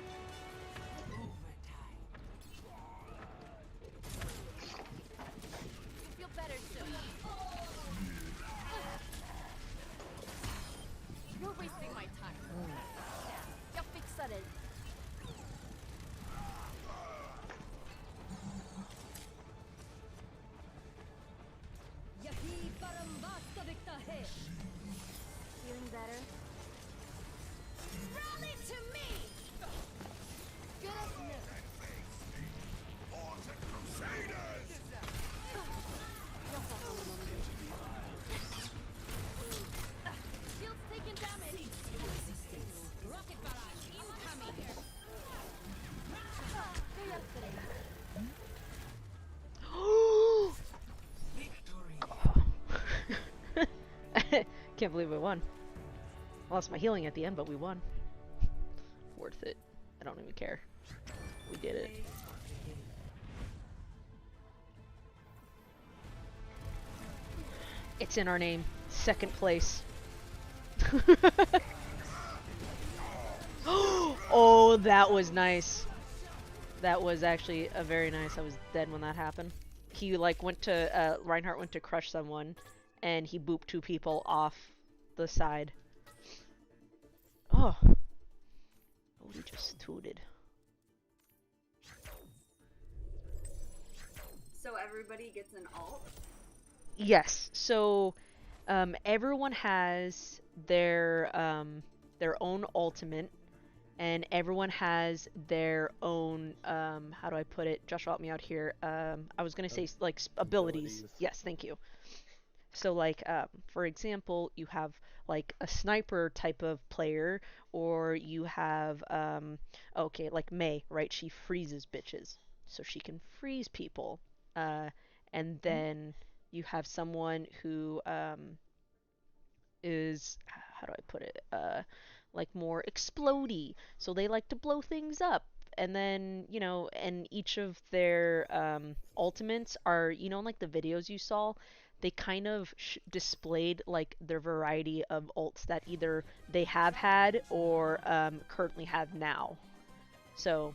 Feel better soon. You're wasting my time. You're fixated. Feeling better? Rally to me! Can't believe we won. I lost my healing at the end, but we won. Worth it. I don't even care. We did it. It's in our name. Second place. Oh, that was nice. That was actually a very nice. I was dead when that happened. He like went to Reinhardt went to crush someone, and he booped 2 people off the side. Oh, he just tooted. So everybody gets an alt? Yes. So everyone has their own ultimate, and everyone has their own how do I put it? Joshua, help me out here. I was gonna say like abilities. Yes, thank you. So like for example, you have like a sniper type of player, or you have okay, like Mei, right? She freezes bitches, so she can freeze people. And then you have someone who is, how do I put it, like more explodey, so they like to blow things up. And then, you know, and each of their ultimates are, you know, like the videos you saw, they kind of displayed like their variety of ults that either they have had or currently have now. So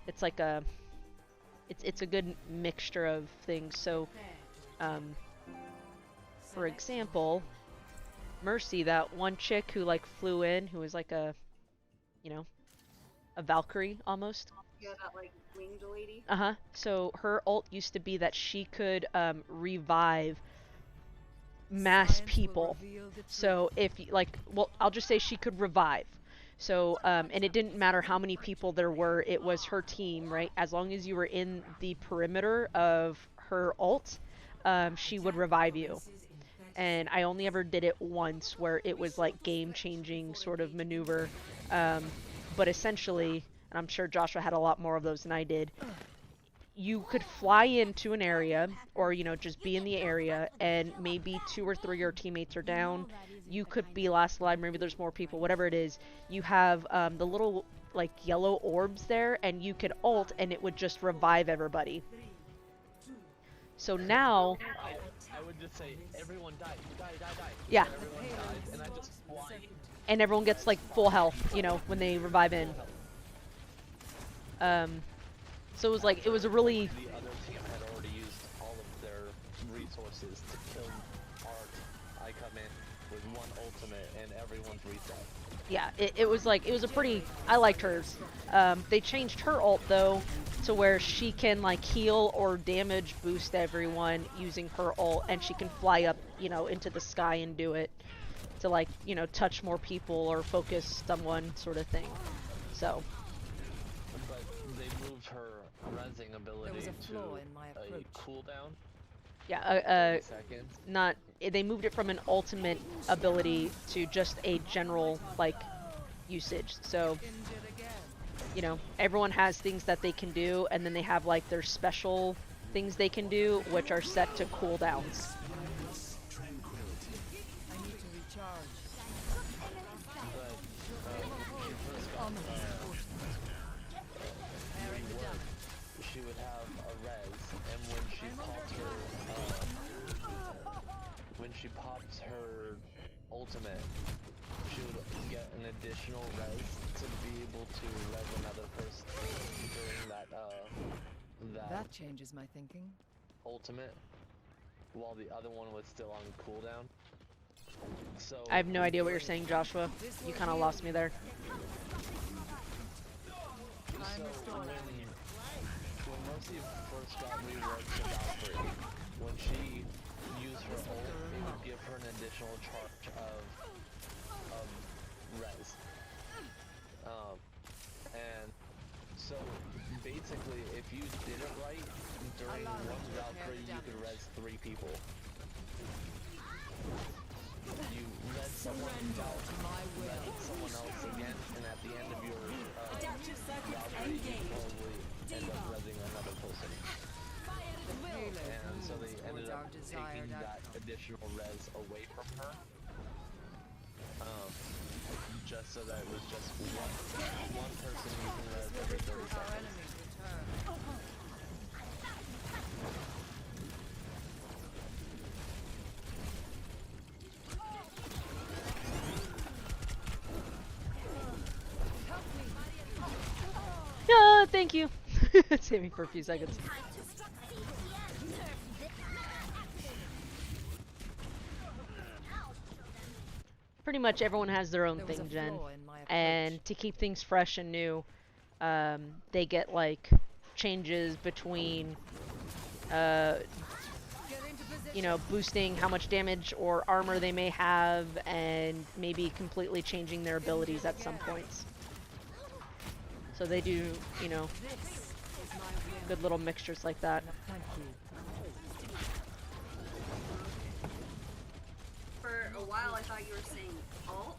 it's like a, it's a good mixture of things. So for example, Mercy, that one chick who like flew in, who was like a, you know, a Valkyrie almost. Yeah, that like winged lady. Uh-huh. So her ult used to be that she could revive mass people. So if like, well, I'll just say she could revive. So and it didn't matter how many people there were, it was her team, right? As long as you were in the perimeter of her ult, she would revive you. And I only ever did it once, where it was like game-changing sort of maneuver. But essentially, and I'm sure Joshua had a lot more of those than I did, you could fly into an area, or, you know, just be in the area, and maybe 2 or 3 of your teammates are down. You could be last alive, maybe there's more people, whatever it is. You have the little, like, yellow orbs there, and you could ult, and it would just revive everybody. So now... I would just say, everyone die. Yeah. Everyone dies, and I just fly. And everyone gets, like, full health, you know, when they revive in. So it was like, it was a really... The other team had already used all of their resources to kill Art. I come in with one ultimate, and everyone's reset. Yeah, it was like, it was a pretty... I liked hers. They changed her ult, though, to where she can, like, heal or damage boost everyone using her ult, and she can fly up, you know, into the sky and do it to, like, you know, touch more people or focus someone sort of thing. So... But they moved her rezzing ability to a cooldown. Yeah, not... They moved it from an ultimate ability to just a general, like, usage. So, you know, everyone has things that they can do, and then they have, like, their special things they can do, which are set to cooldowns. She would have a res, and when she pops her ultimate, she would get an additional res to be able to res another person during that changes my thinking. ultimate, while the other one was still on cooldown. So I have no idea what you're saying, Joshua. You kind of lost me there. So when Mercy first got reworked to Valkyrie, when she used her ult, it would give her an additional charge of res. And so basically, if you did it right, during one Valkyrie you could res 3 people. You res someone else, res someone else again, and at the end of your Valkyrie, you probably end up resing another person. And so they ended up taking that additional res away from her, just so that it was just one person you can res every 30 seconds. Yeah, thank you. Save me for a few seconds. Pretty much everyone has their own thing, Jen. And to keep things fresh and new, they get like changes between, you know, boosting how much damage or armor they may have, and maybe completely changing their abilities at some points. So they do, you know, good little mixtures like that. For a while, I thought you were saying alt,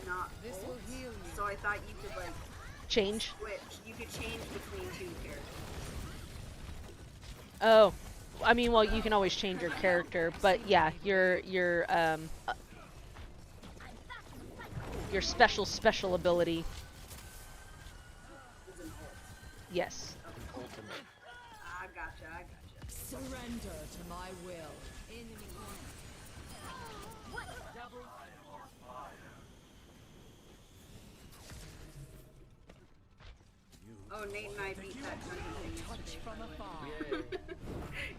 not ult. So I thought you could like change. Switch. You could change between two characters. Oh, I mean, well, you can always change your character, but yeah, your special ability. Yes. Ultimate. I gotcha. Surrender to my will. Oh, Nate and I beat that thing yesterday.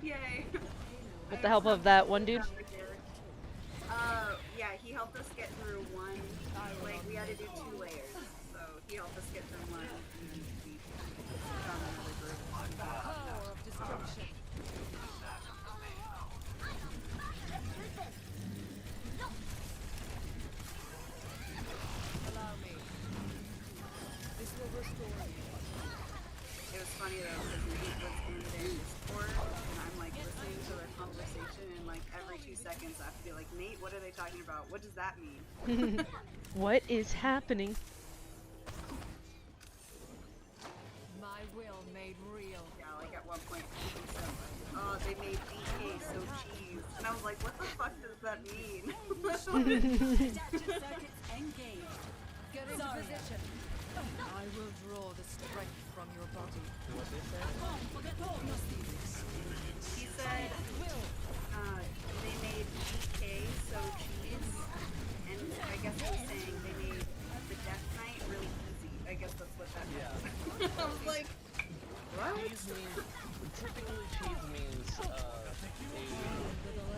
Yay! With the help of that one dude? Yeah, he helped us get through one, like, we had to do 2 layers, so he helped us get through one, and then we found another group. Power of destruction. Allow me. This will restore you. It was funny though, because Nate was in their Discord, and I'm like listening to their conversation, and like every 2 seconds I have to be like, Nate, what are they talking about? What does that mean? What is happening? My will made real. Yeah, like at one point, he said, oh, they made DK so cheese. And I was like, what the fuck does that mean? Engage. Get into position. I will draw the strength from your body. What did He said, they made DK so cheese, and I guess he was saying they made the Death Knight really easy. I guess that's what that means. Yeah. I was like, what? Typically cheese means a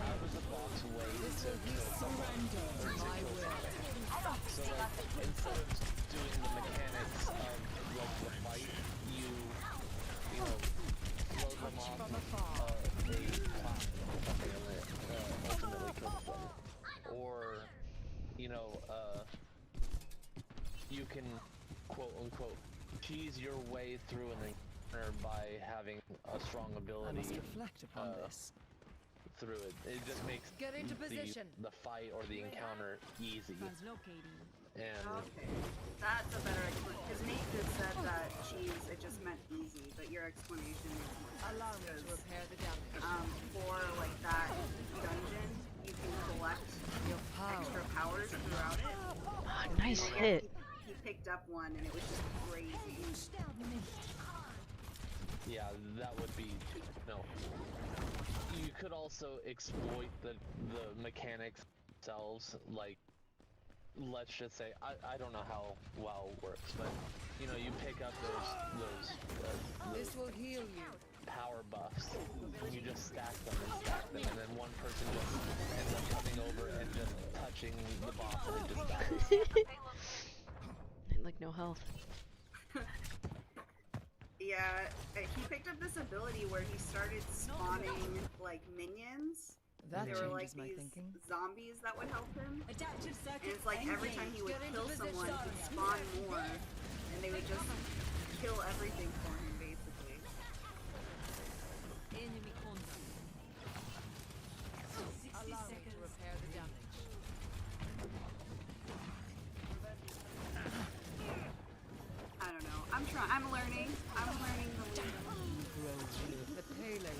out-of-the-box way to kill someone. So like, instead of doing the mechanics of like the fight, you know, throw them off a platform and ultimately kill them. Or, you know, you can quote-unquote cheese your way through an encounter by having a strong ability. I must reflect upon this. Through it. It just makes Get into position. The fight or the encounter easy. And okay, that's a better explanation. Because Nate just said that cheese, it just meant easy, but your explanation makes more sense. Allow me to repair the damage. For like that dungeon, you can collect extra powers throughout it. Oh, nice hit. He picked up one and it was just crazy. yeah, that would be no. You could also exploit the mechanics themselves, like let's just say I don't know how WoW works, but you know, you pick up those this will heal you. Power buffs, and you just stack them, and then one person just ends up coming over and just touching the boss and it just dies. Like no health. Yeah, he picked up this ability where he started spawning like minions. That there were like changes my these thinking. zombies that would help him. And it's like every time he would kill someone, he'd spawn more, and they would just kill everything for him, basically. Enemy contact. Allow me to repair the damage. I don't know. I'm learning. I'm learning the lead. The Pele.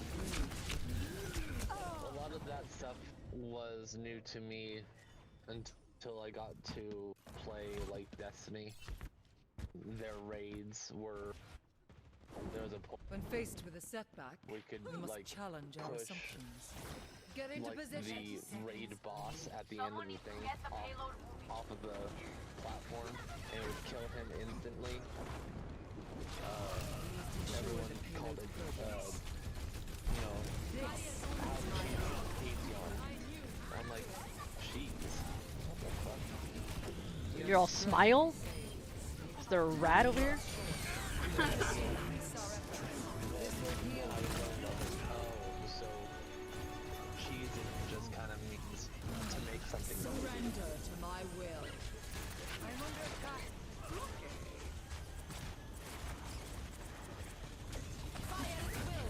A lot of that stuff was new to me until until I got to play like Destiny. Their raids were there was a point When faced with a setback, we could we must like challenge our push assumptions. Get into like position. the raid boss at the end of the thing off of the platform, and it would kill him instantly. Everyone called it, you know, how cheesy I'm like, jeez, what the fuck? You're all smile? Is there a rat over here? So cheesy just kind of means to make something. Surrender to my will. I'm under attack.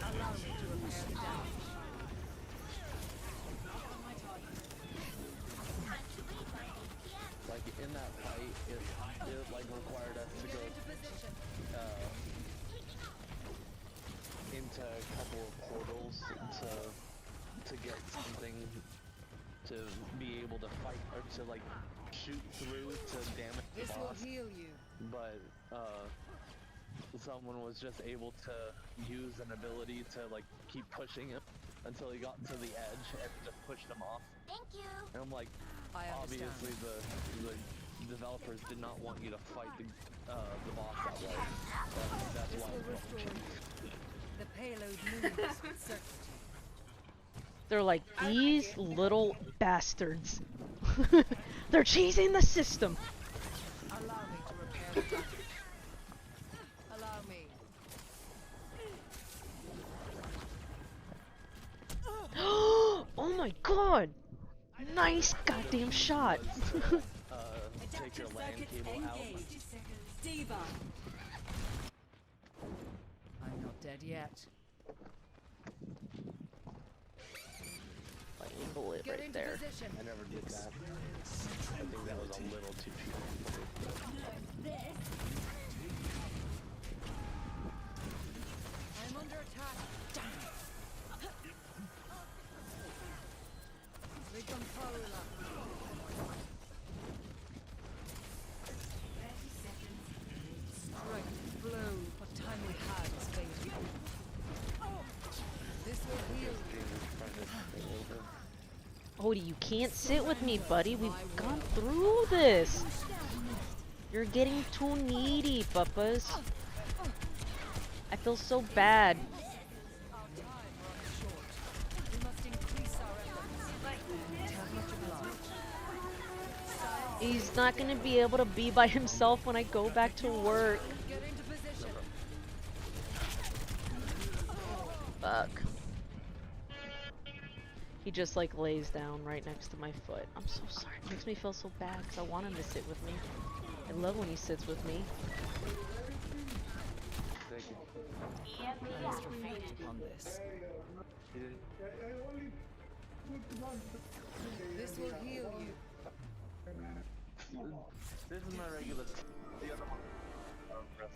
Allow me to repair the damage. Like in that fight, it like required us to go into a couple of portals to get something to be able to fight or to like shoot through to damage the This will boss. heal you. But someone was just able to use an ability to like keep pushing him until he got to the edge and just pushed him off. Thank you. And I'm like, obviously the developers did not want you to fight the boss that way. That's This why. will restore you. The payload moves with certainty. They're like, these little bastards. They're cheesing the system. Allow me to repair the damage. Allow me. Oh my god! Nice goddamn shot. Take your land cable out. Diva. I'm not dead yet. Lightning bullet Get right into there. position. I never did that. I think that was a little too short. I'm under attack. Recompola. Strike, blow. What time we had is fading. This will heal. Odie, you can't sit with me, buddy. We've gone through this. You're getting too needy, papas. I feel so bad. Our time runs short. We must increase our efforts. He's not gonna be able to be by himself when I go back to work. Get into position. Fuck. He just like lays down right next to my foot. I'm so sorry. It makes me feel so bad because I want him to sit with me. I love when he sits with me. On this. This will heal you. This is my regular. The other one. Okay.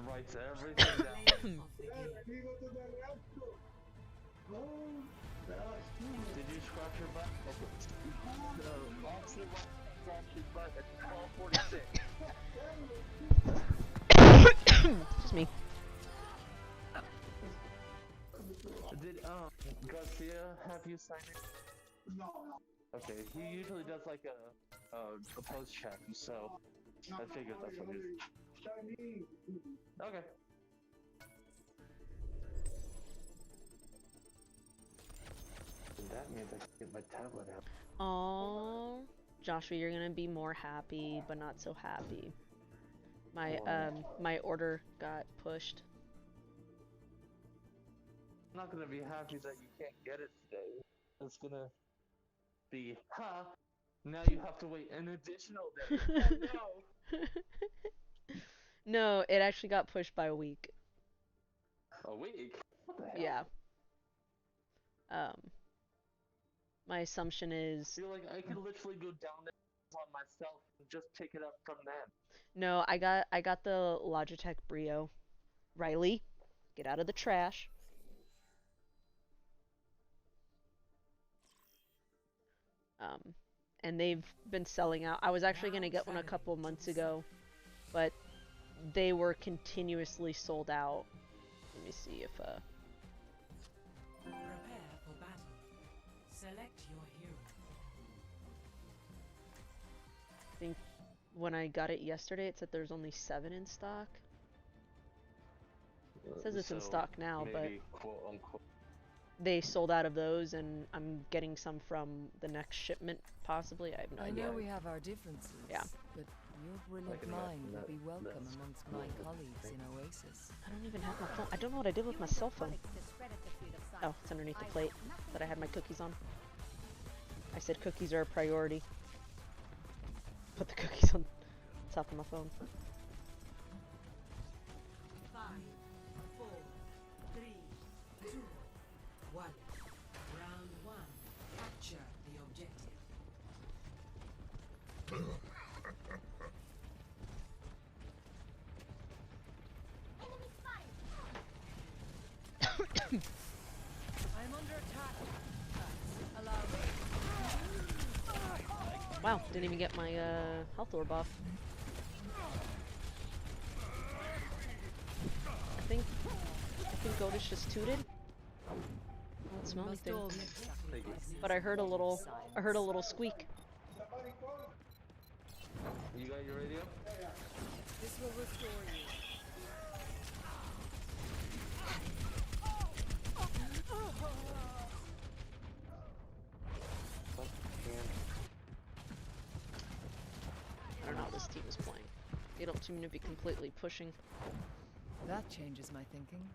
Writes everything down. Did you scratch your butt? No, Austin scratched his butt at 12:46. Excuse me. Did Garcia have you sign it? No. Okay, he usually does like a post check, so I figured that's what he was. Okay. That means I can get my tablet out. Oh, Joshua, you're gonna be more happy, but not so happy. My order got pushed. I'm not gonna be happy that you can't get it today. It's gonna be, ha! Now you have to wait an additional day. Oh no! No, it actually got pushed by a week. A week? What the hell? Yeah. My assumption is. I feel like I could literally go down there on myself and just pick it up from them. No, I got the Logitech Brio. Riley, get out of the trash. And they've been selling out. I was actually going to get one a couple months ago, but they were continuously sold out. Let me see if Prepare for battle. Select your hero. I think when I got it yesterday, it said there's only 7 in stock. It says it's in stock now, but quote unquote they sold out of those, and I'm getting some from the next shipment, possibly. I have no idea. I know we have our differences, yeah, but your brilliant mind will be welcome amongst my colleagues in Oasis. I don't even have my phone. I don't know what I did with my cell phone. Oh, it's underneath the plate that I had my cookies on. I said cookies are a priority. Put the cookies on top of my phone. 5, 4, 3, 2, 1. Round 1. Capture the objective. I'm under attack. Allow me. Wow, didn't even get my health orb off. I think Godish just tooted. I don't smell anything. But I heard a little squeak. You got your radio? This will restore you. I don't know how this team is playing. They don't seem to be completely pushing. That changes my thinking.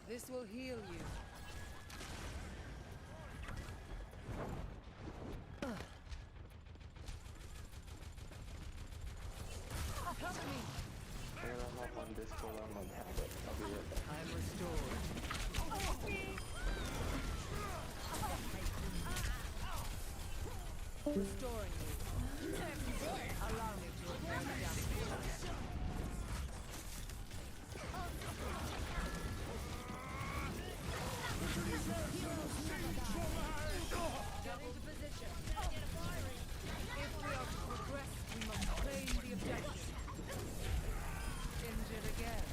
This will heal you. Help me. I'm gonna hop on Discord on my tablet. I'll be right back. I'm restored. Restoring you. Allow me to repair the damage. Get into position. If we are to progress, we must claim the objective. Injured again.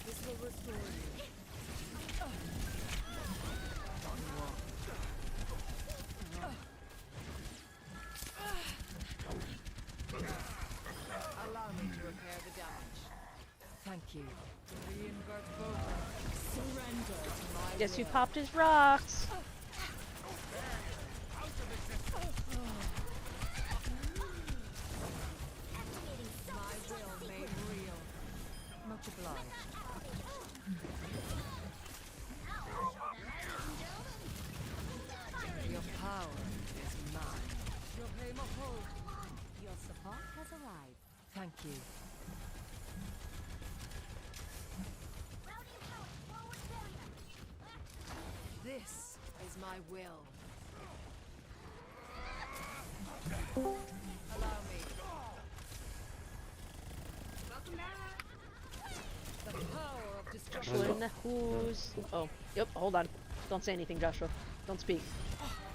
This will restore you. Allow me to repair the damage. Thank you. Surrender to my Guess who will. popped his rocks? My will made real. Much obliged. Your power is mine. Your pay my hold. Your support has arrived. Thank you. This is my will. Allow me. Welcome back. The power of destruction. Joshua in the who's. Oh, yep, hold on. Don't say anything, Joshua. Don't speak.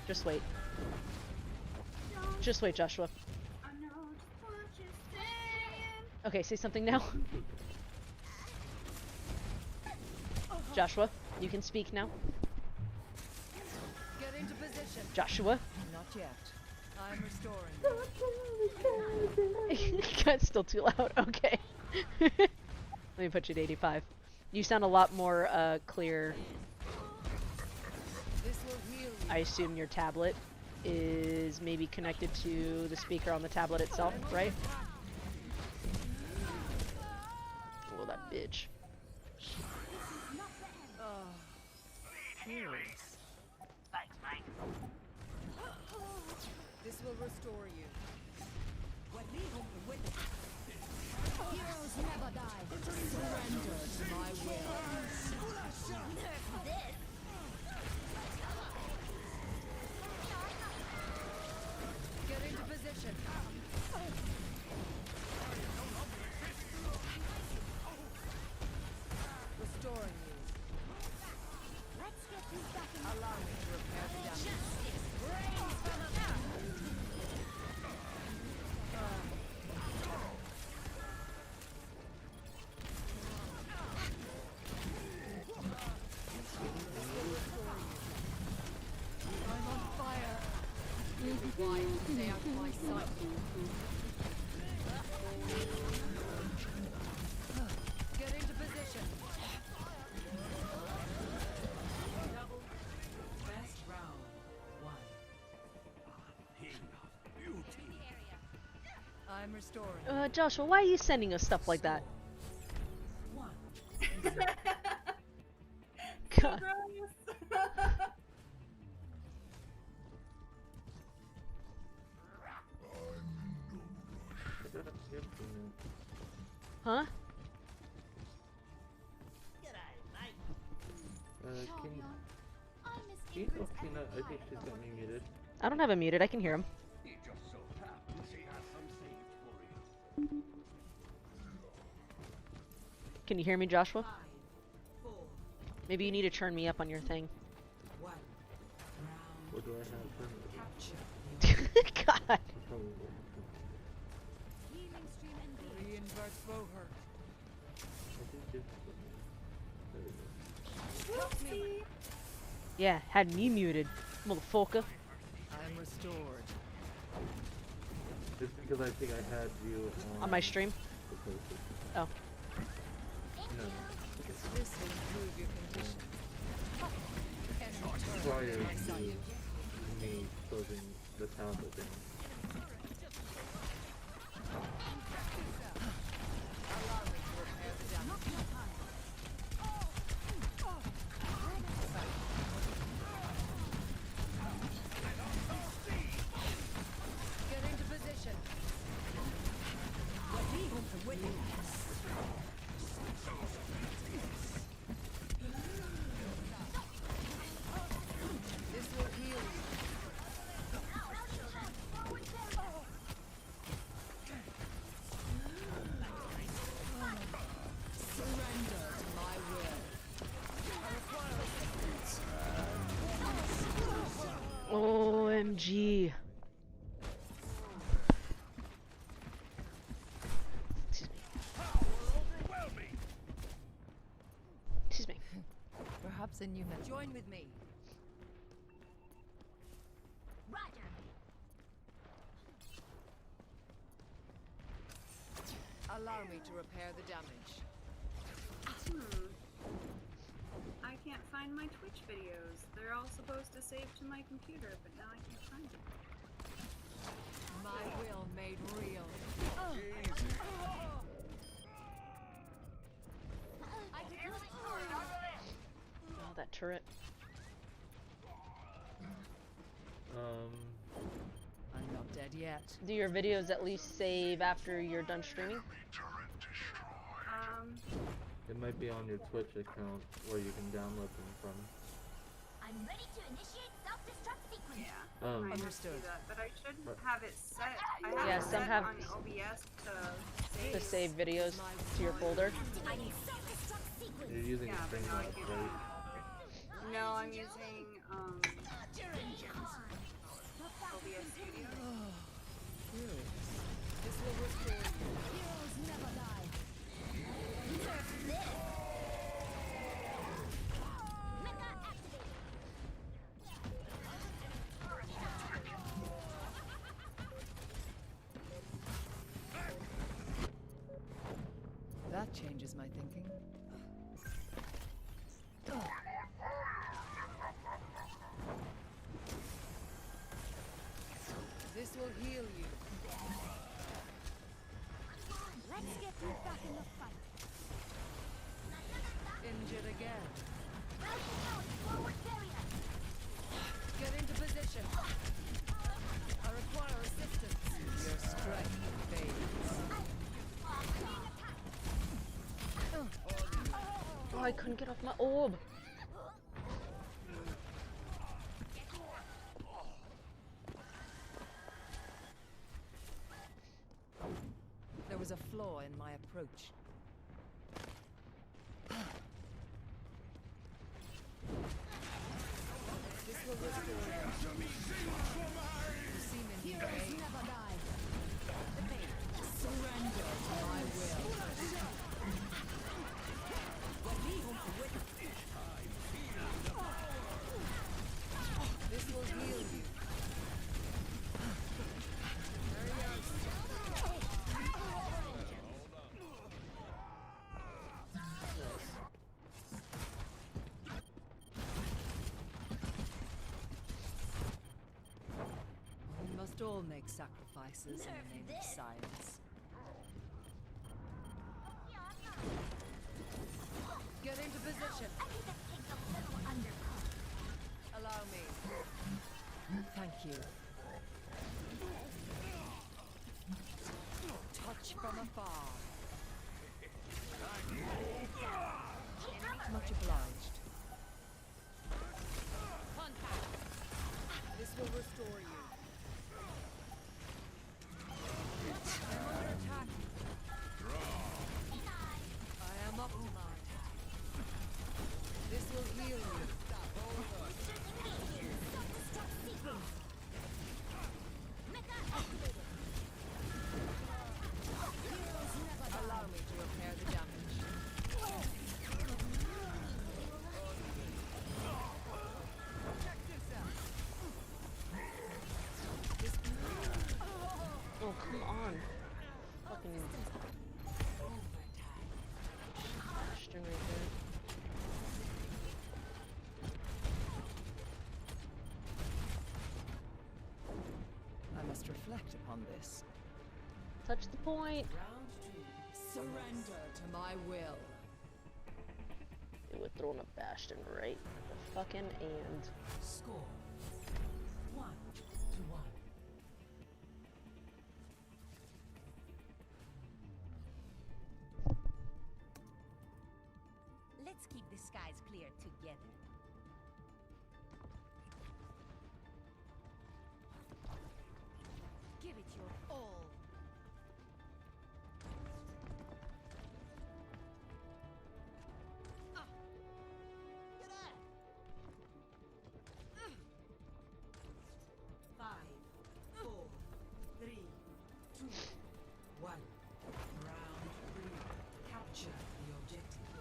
Just wait. Just wait, Joshua. I know what you're saying. Okay, say something now. Joshua, you can speak now. Get into position. Joshua. Not yet. I'm restoring. It's still too loud. Okay. Let me put you to 85. You sound a lot more clear. This will heal you. I assume your tablet is maybe connected to the speaker on the tablet itself, right? Oh, that bitch. Thanks, mate. This will restore you. Heroes never die. Surrender to my will. Get into position. Restoring you. Let's get you back Stay out of my sight. Get into position. Double. Best round. 1. I'm restoring. Joshua, why are you sending us stuff like that? 1. God. Huh? Can you talk Peanut? I think she's got me muted. I don't have him muted. I can hear him. Can you hear me, Joshua? 5, 4, Maybe you need to turn me up on your thing. 1. What do I have? Capture. God. Reinvert Boher. Yeah, had me muted, motherfucker. I'm restored. It's because I think I had you On my stream? Oh. No. This will improve your condition. Prior to me closing the tablet thing. Get into position. This will heal you. Surrender to my will. I require assistance. OMG. Excuse me. Perhaps a new man. Join with me. Allow me to repair the damage. I can't find my Twitch videos. They're all supposed to save to my computer, but now I can't find them. My will made real. Oh, that turret. I'm not dead yet. Do your videos at least save after you're done streaming? It might be on your Twitch account where you can download them from. I'm ready to initiate self-destruct sequence. Yeah, I might have to do that, but I should have it set. I have Yeah, it some set have on OBS to to save videos to your folder. I need self-destruct sequence. You're using a string but no, I box, can't. right? No, I'm using OBS Studio. This will restore you. Heroes never die. Nerf this. Mecha activated. That changes my thinking. This will heal you. Let's get you back in the fight. Injured again. Forward barrier. Get into position. I require assistance. Your strength fades. Oh, I couldn't get off my orb. There was a flaw in my approach. This will restore you. You seem in Heroes pain. never die. Surrender to my will. This will heal you. must all make sacrifices in the name of science. Get into position. Allow me. Thank you. Touch from afar. Much obliged. Contact. This will restore you. I'm under attack. I am optimized. This will heal you. Allow me to repair the damage. Oh, come on. Fucking Ashton right there. I must reflect upon this. Touch the point. Surrender to my will. They were throwing a Bastion right at the fucking end. Score 1-1. Let's keep the skies clear together. Give it your all. Five, 4, 3, 2, 1. Round 3. Capture the objective.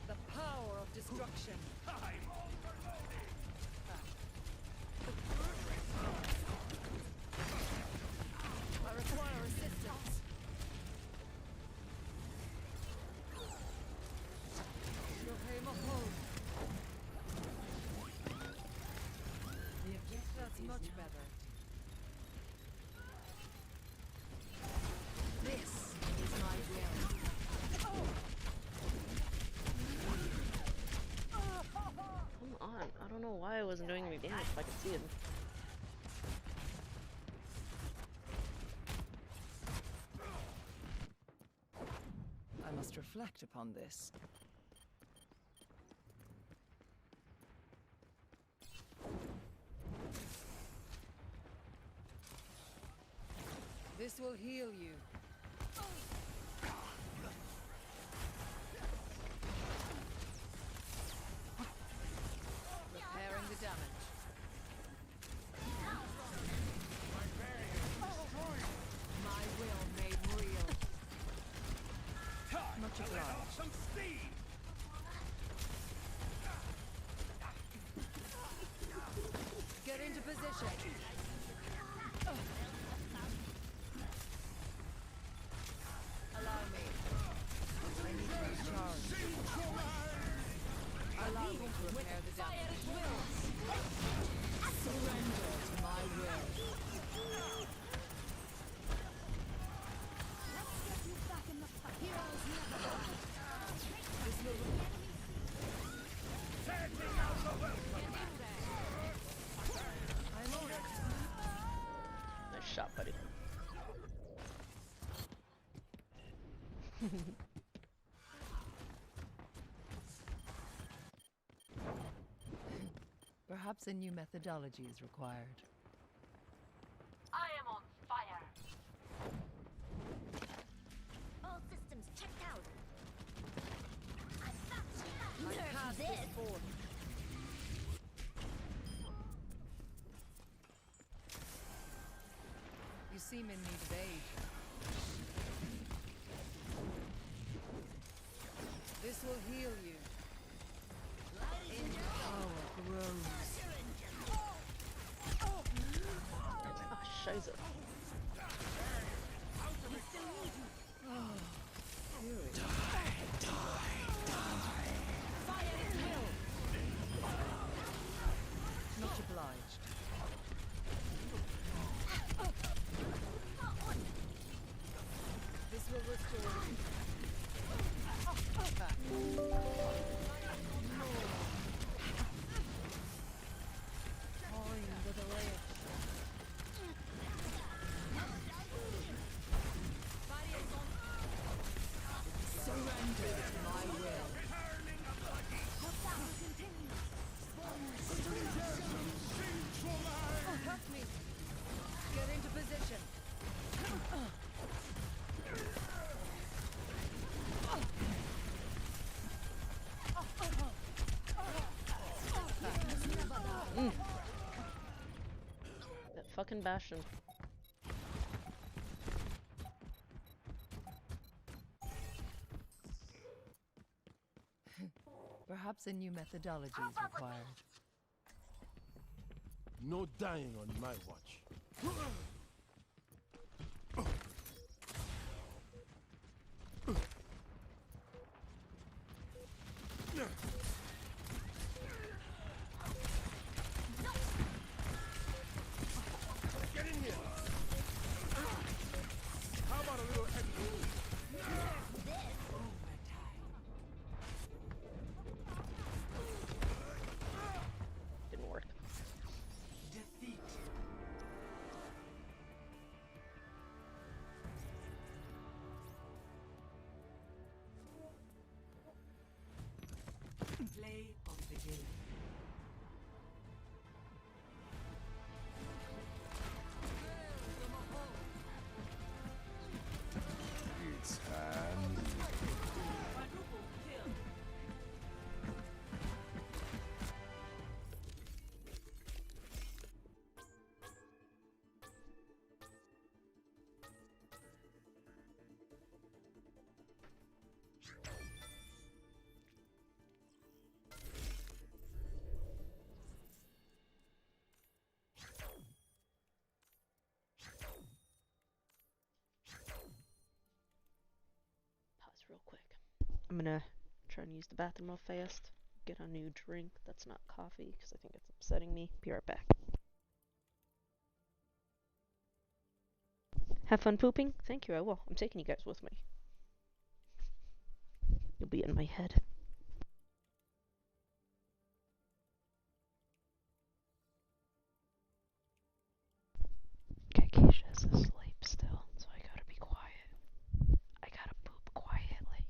The power of destruction. I require assistance. The objective That's is much now better. This is my will. Come on. I don't know why I wasn't doing any damage if I could see him. I must reflect upon this. This will heal you. Repairing the damage. My will made real. Much obliged. Some speed! Get into position. Allow me. I need to recharge. Allow me to repair the damage. Surrender to my will. This will I'm on it. Nice shot, buddy. Perhaps a new methodology is required. I am on fire. All systems checked out. I pass this forth. You seem in need of aid. This will heal you. Power grows. Oh, scheiße. Fury. Fire restored. Toying with a ray of surrender to my will. Help me. Get into position. That fucking Bastion. Perhaps a new methodology is required. No dying on my watch. Get in here! How about a little extra? Didn't work. Defeat. Play of the game. It's hand. Quadruple kill. Pause real quick. I'm gonna try and use the bathroom real fast. Get a new drink that's not coffee because I think it's upsetting me. Be right back. Have fun pooping? Thank you, I will. I'm taking you guys with me. You'll be in my head. Okay, Keisha's asleep still, so I gotta be quiet. I gotta poop quietly.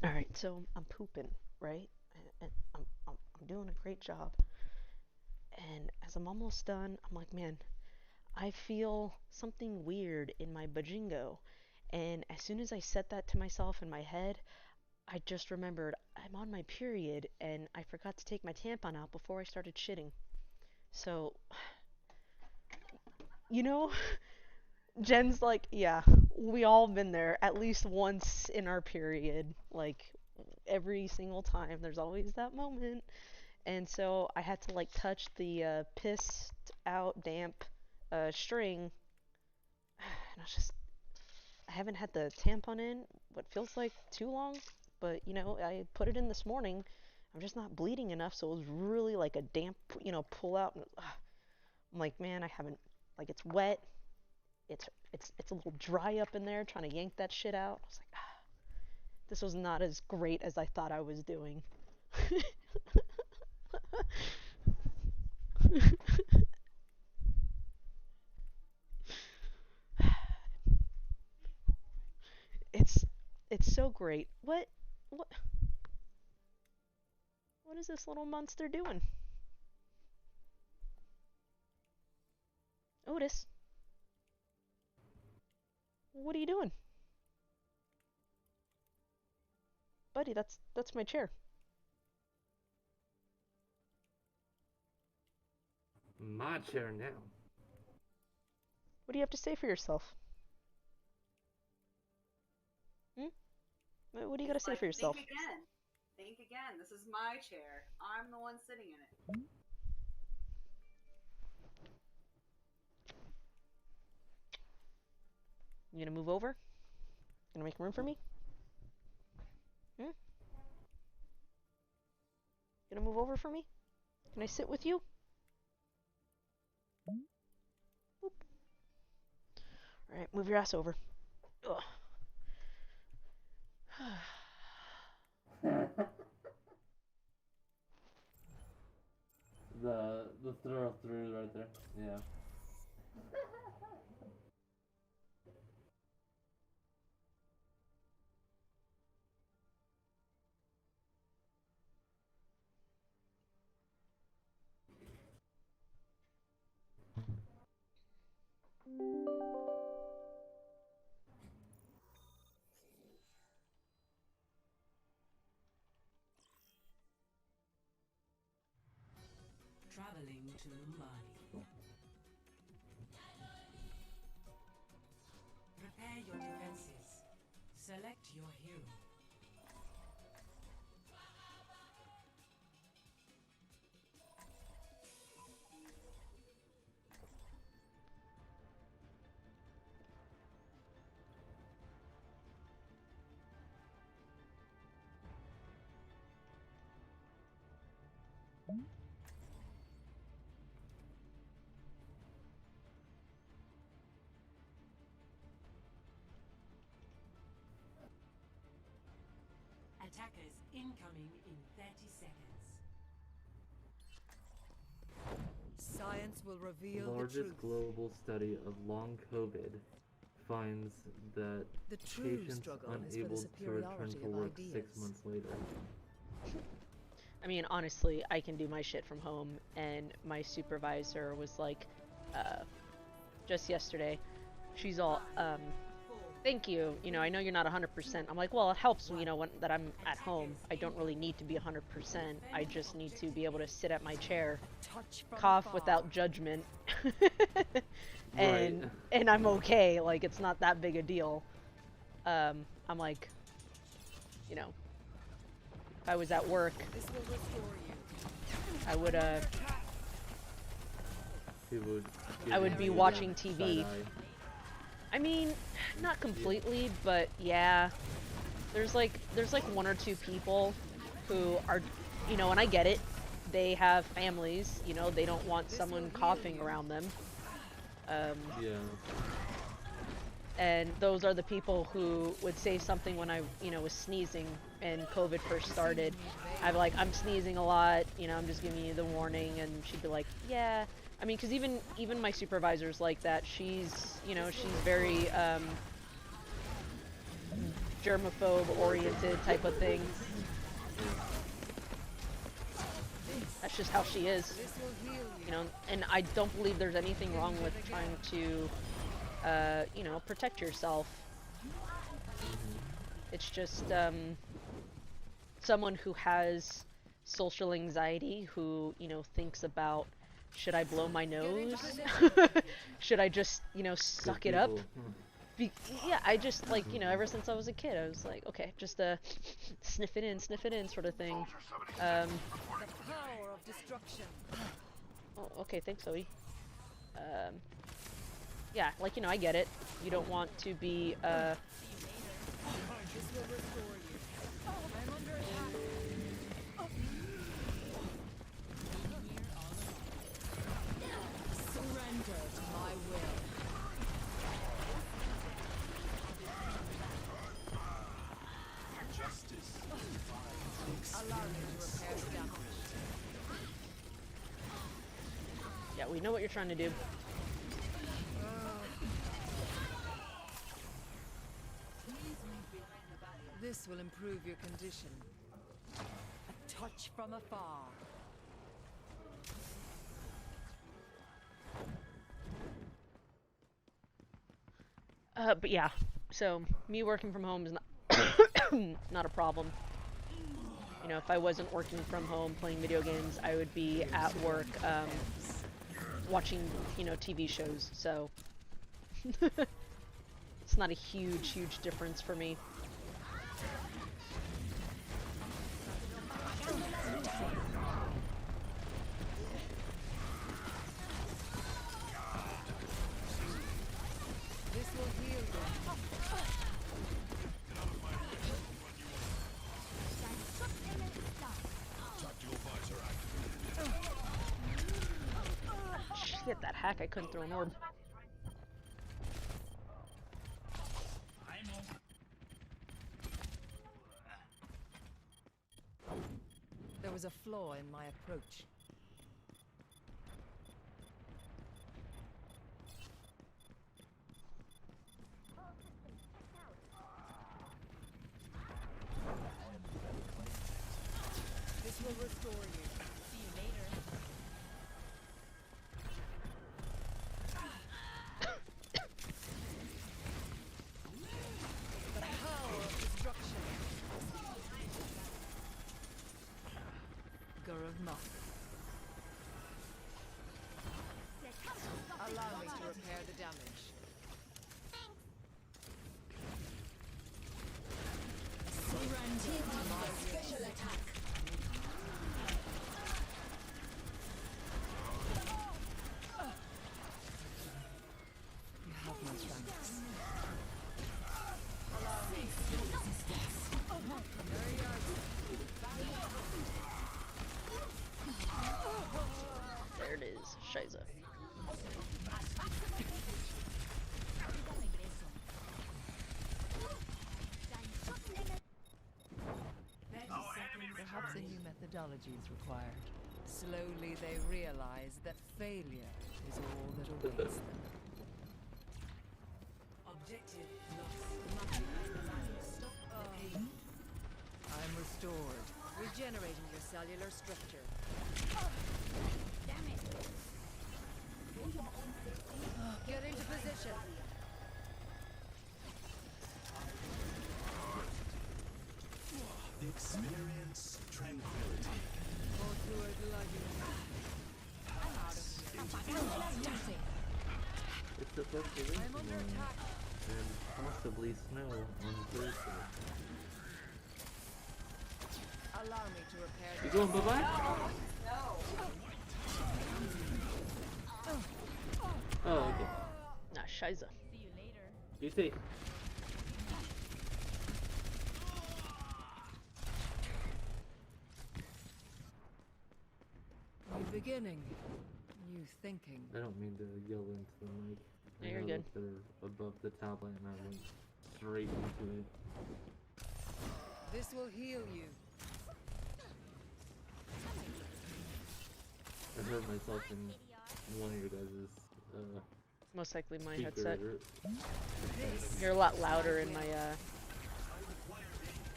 Alright, so I'm pooping, right? And I'm doing a great job. And as I'm almost done, I'm like, man, I feel something weird in my bajingo. And as soon as I said that to myself in my head, I just remembered I'm on my period and I forgot to take my tampon out before I started shitting. So, you know, Jen's like, yeah, we all been there at least once in our period. Like, every single time, there's always that moment. And so I had to like touch the pissed out damp string. And I was just, I haven't had the tampon in what feels like too long, but you know, I put it in this morning. I'm just not bleeding enough, so it was really like a damp, you know, pull out. And, I'm like, man, I haven't, like, it's wet. It's a little dry up in there, trying to yank that shit out. I was like, this was not as great as I thought I was doing. It's so great. What is this little monster doing? Otis, what are you doing? Buddy, that's my chair. My chair now. What do you have to say for yourself? What do you got to say for yourself? Think again. Think again. This is my chair. I'm the one sitting in it. You gonna move over? Gonna make room for me? Gonna move over for me? Can I sit with you? Alright, move your ass over. Ugh. the throw through right there. Yeah. Traveling to Mumbai. Prepare your defenses. Select your hero. Attackers incoming in 30 seconds. Science will reveal The the largest truth. global study of long COVID finds that The true patients struggle is for the unable to return superiority to of work ideas. 6 months later. I mean, honestly, I can do my shit from home, and my supervisor was like, just yesterday, she's all, thank you, you know, I know you're not 100%. I'm like, well, it helps, you know, that I'm at home. I don't really need to be 100%. I just need to be able to sit at my chair, cough without judgment, and I'm okay. Like, it's not that big a deal. I'm like, you know, if I was at work, I would be watching TV. I mean, not completely, but yeah. There's like one or two people who are, you know, and I get it. They have families, you know, they don't want someone coughing around them. Yeah. And those are the people who would say something when I, you know, was sneezing and COVID first started. I'd be like, I'm sneezing a lot, you know, I'm just giving you the warning, and she'd be like, yeah. I mean, because even my supervisor's like that. She's, you know, she's very, germaphobe-oriented type of thing. That's just how she is. You know, and I don't believe there's anything wrong with trying to, you know, protect yourself. It's just, someone who has social anxiety, who, you know, thinks about, should I blow my nose? Should I just, you know, suck it up? Yeah, I just, like, you know, ever since I was a kid, I was like, okay, just, sniff it in, sort of thing. The power of destruction. Oh, okay, thanks, Odie. Yeah, like, you know, I get it. You don't want to be, This will restore you. I'm under attack. Surrender to my will. Justice. Allow me to repair the damage. yeah, we know what you're trying to do. This will improve your condition. A touch from afar. But yeah, so me working from home is not not a problem. You know, if I wasn't working from home playing video games, I would be at work watching, you know, TV shows, so it's not a huge difference for me. This will heal you. Shit, that hack, I couldn't throw an orb. There was a flaw in my approach. This will restore you. See you later. The power of destruction. Garov. Allow me to repair the damage. Surrender to my special attack. You have my thanks. Allow me to resistance. There you are. There it is, Shiza. Perhaps a new methodology is required. Slowly they realize that failure is all that awaits them. Objective lost. I'm restored, regenerating your cellular structure. Damn it. Get into position. Experience tranquility. It's supposed to rain tomorrow, and possibly snow on Thursday. Allow me to repair You going bye-bye? Oh, okay. Nah, Shiza. See you later. You see. New beginning. New thinking. I don't mean to yell into the mic. Yeah, I you're know good. that they're above the tablet and I went straight into it. This will heal you. I heard myself in one of your guys' Most likely my speaker headset. or- You're a lot louder in my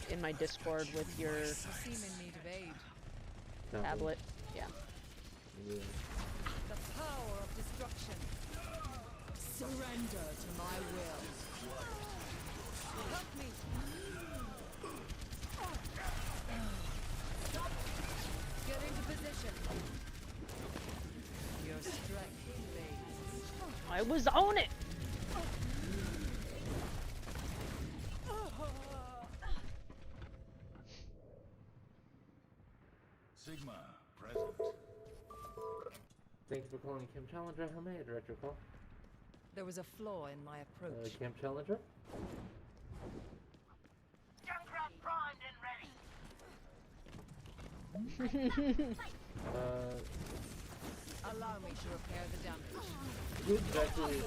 in my Discord with your You seem in need of aid. tablet. Yeah. Yeah. The power of destruction. Surrender to my will. Help me. Get into position. Your strength fades. I was on it. Sigma, present. Thank you for calling Camp Challenger. How may I direct your call? There was a flaw in my approach. Camp Challenger? Junkrat primed and ready. Allow me to repair the damage. Who exactly,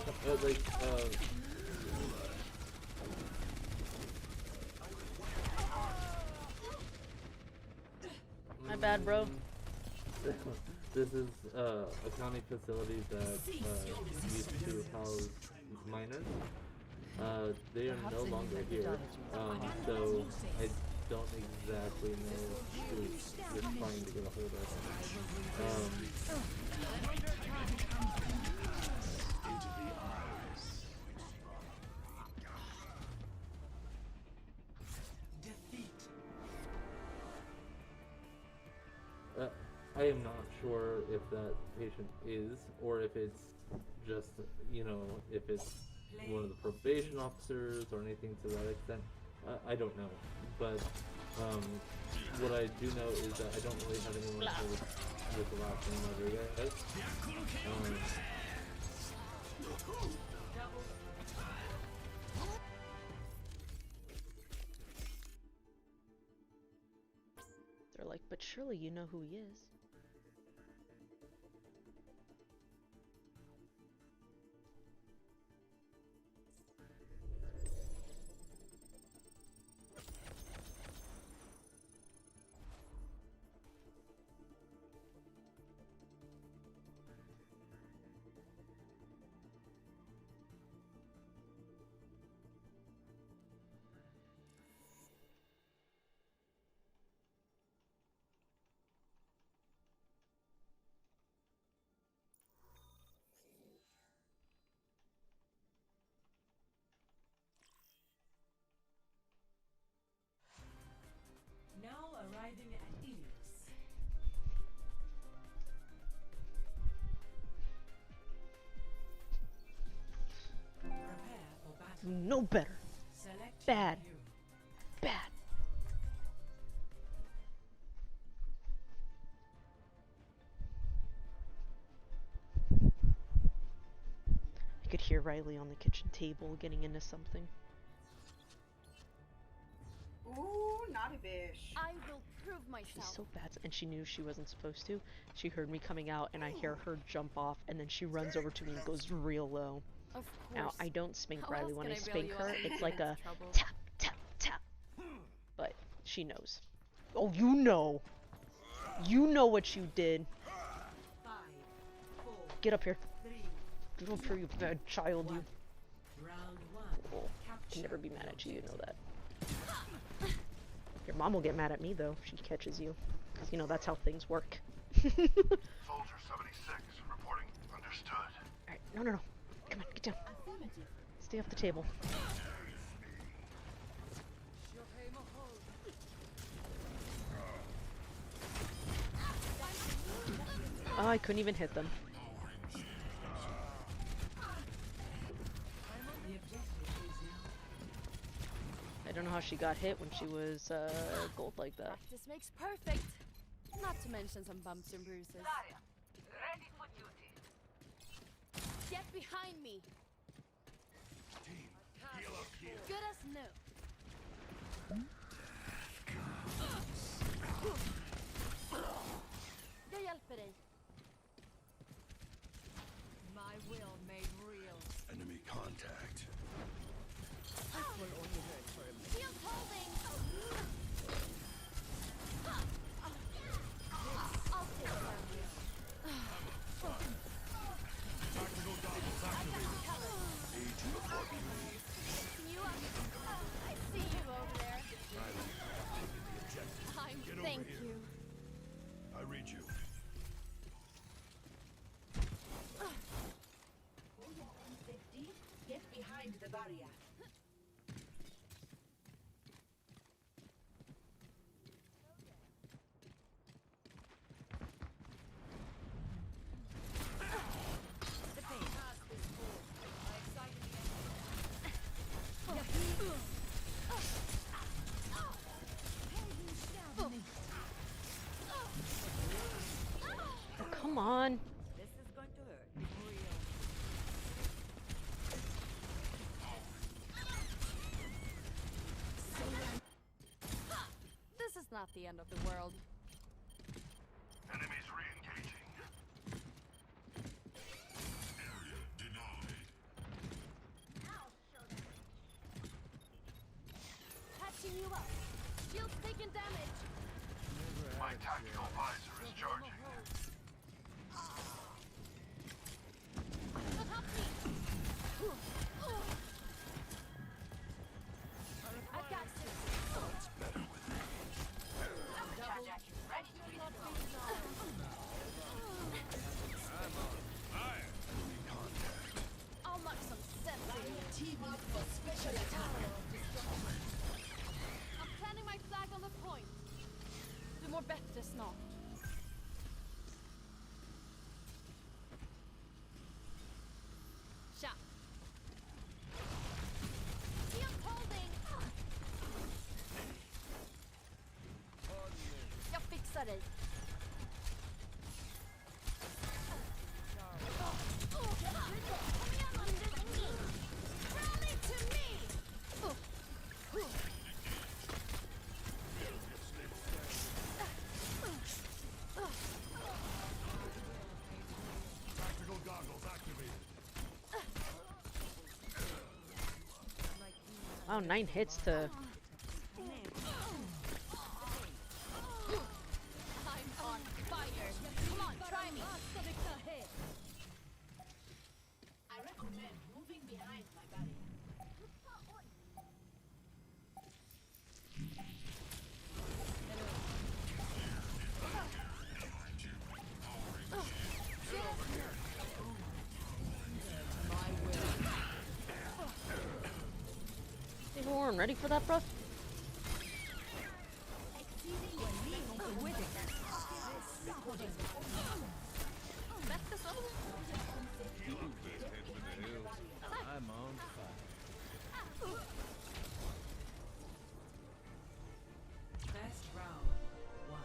My bad, bro. This is a county facility that used to house minors. They are no longer here, so I don't exactly know who you're trying to get a hold of. I am not sure if that patient is, or if it's just, you know, if it's one of the probation officers or anything to that extent. I don't know, but what I do know is that I don't really have anyone with the last name Rodriguez. They're like, but surely you know who he is. Now arriving at Ilios. Prepare for battle. No better. Select Bad. your hero. Bad. I could hear Riley on the kitchen table getting into something. Ooh, naughty bish. I will prove She's myself. so bad, and she knew she wasn't supposed to. She heard me coming out, and I hear her jump off, and then she runs over to me and goes real low. Of course. Now, I don't spank How Riley else when can I I bail spank you her. out It's of like a trouble? tap, tap, tap. But she knows. Oh, you know. You know what you did. 5, 4, Get up here. 3, Get up here, you bad child, you. round 1. Oh, I can never be mad at you, you know that. Your mom will get mad at me, though, if she catches you. Because, you know, that's how things work. Soldier 76, reporting. Understood. Alright, no, no, no. Come on, get down. Stay off the table. Oh, I couldn't even hit them. I don't know how she got hit when she was gold like that. Practice makes perfect. Not to mention some bumps and bruises. Zarya, ready for duty. Get behind me. Heal up here. Good as new. Jag hjälper dig. My will made real. Enemy contact. This will only hurt for a minute. Shield holding. I'll take care of you. Tactical goggles activated. Aid to the plug. Picking you up. I see you over there. barrier. The pain. I excited the enemy. Oh, come on. This is going to hurt. This is not the end of the world. Enemies re-engaging. Area denied. Patching you up. Shield's taking damage. My tactical visor is charging. Look up me. I've got this. I'll knock some sense in you. I'm planting my flag on the point. Du mår bättre snart. Tja. Shield holding. Jag fixar dig. Kom igen, Nandin. Rally to me. Tactical goggles activated. Wow, 9 hits to. I'm on fire. Come on, try me. I recommend moving behind my barrier. Think we weren't ready for that, bruh? I'm on fire. Best round. 1.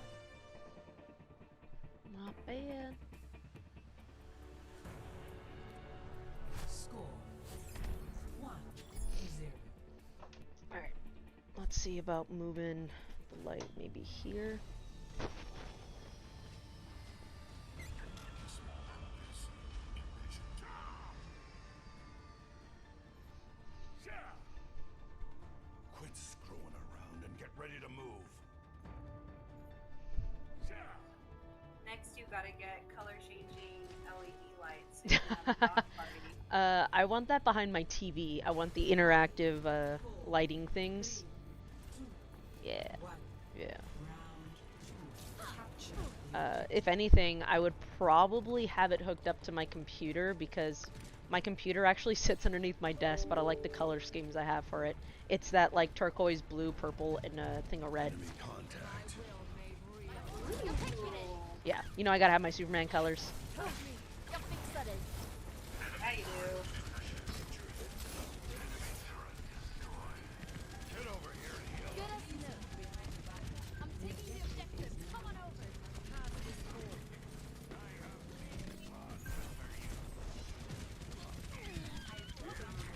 Not bad. Score. 1-0. Alright. Let's see about moving the light maybe here. Quit screwing around and get ready to move. Next, you gotta get color changing LED lights. So you can have a dog party. I want that behind my TV. I want the interactive lighting things. Yeah. Yeah. If anything, I would probably have it hooked up to my computer because my computer actually sits underneath my desk, but I like the color schemes I have for it. It's that like turquoise, blue, purple, and a thing of red. Yeah, you know I gotta have my Superman colors. Jag fixar dig. Yeah, you do. Get over here and heal. Good as new. I'm taking the objective. Come on over.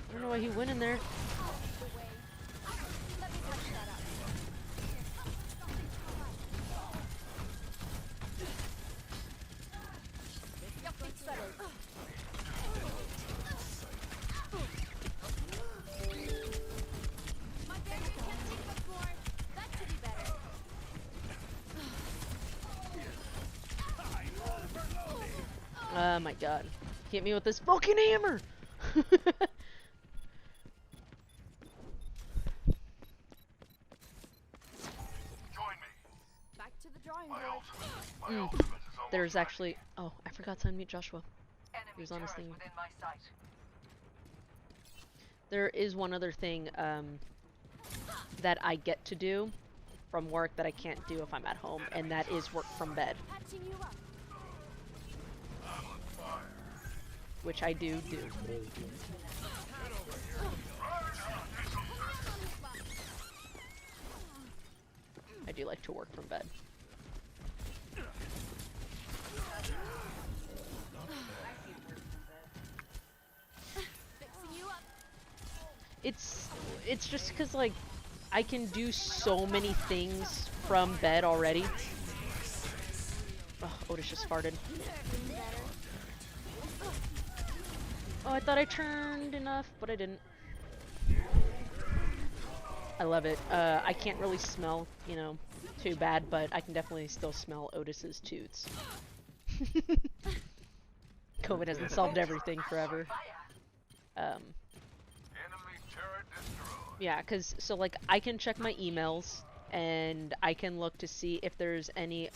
I don't know why he went in there. Let me touch that up. Jag fixar dig. My barrier can't take much more. That should be better. Oh my god. Hit me with this fucking hammer! Back to the drawing board. There's actually... Oh, I forgot to unmute Joshua. He was on his thing. Within my sight. There is one other thing that I get to do from work that I can't do if I'm at home, and that is work from bed. Which I do. I do like to work from bed. It's just because, like, I can do so many things from bed already. Oh, Otis just farted. Oh, I thought I turned enough, but I didn't. I love it. I can't really smell, you know, too bad, but I can definitely still smell Otis's toots. COVID hasn't solved everything forever. Yeah, so, like, I can check my emails, and I can look to see if there's any,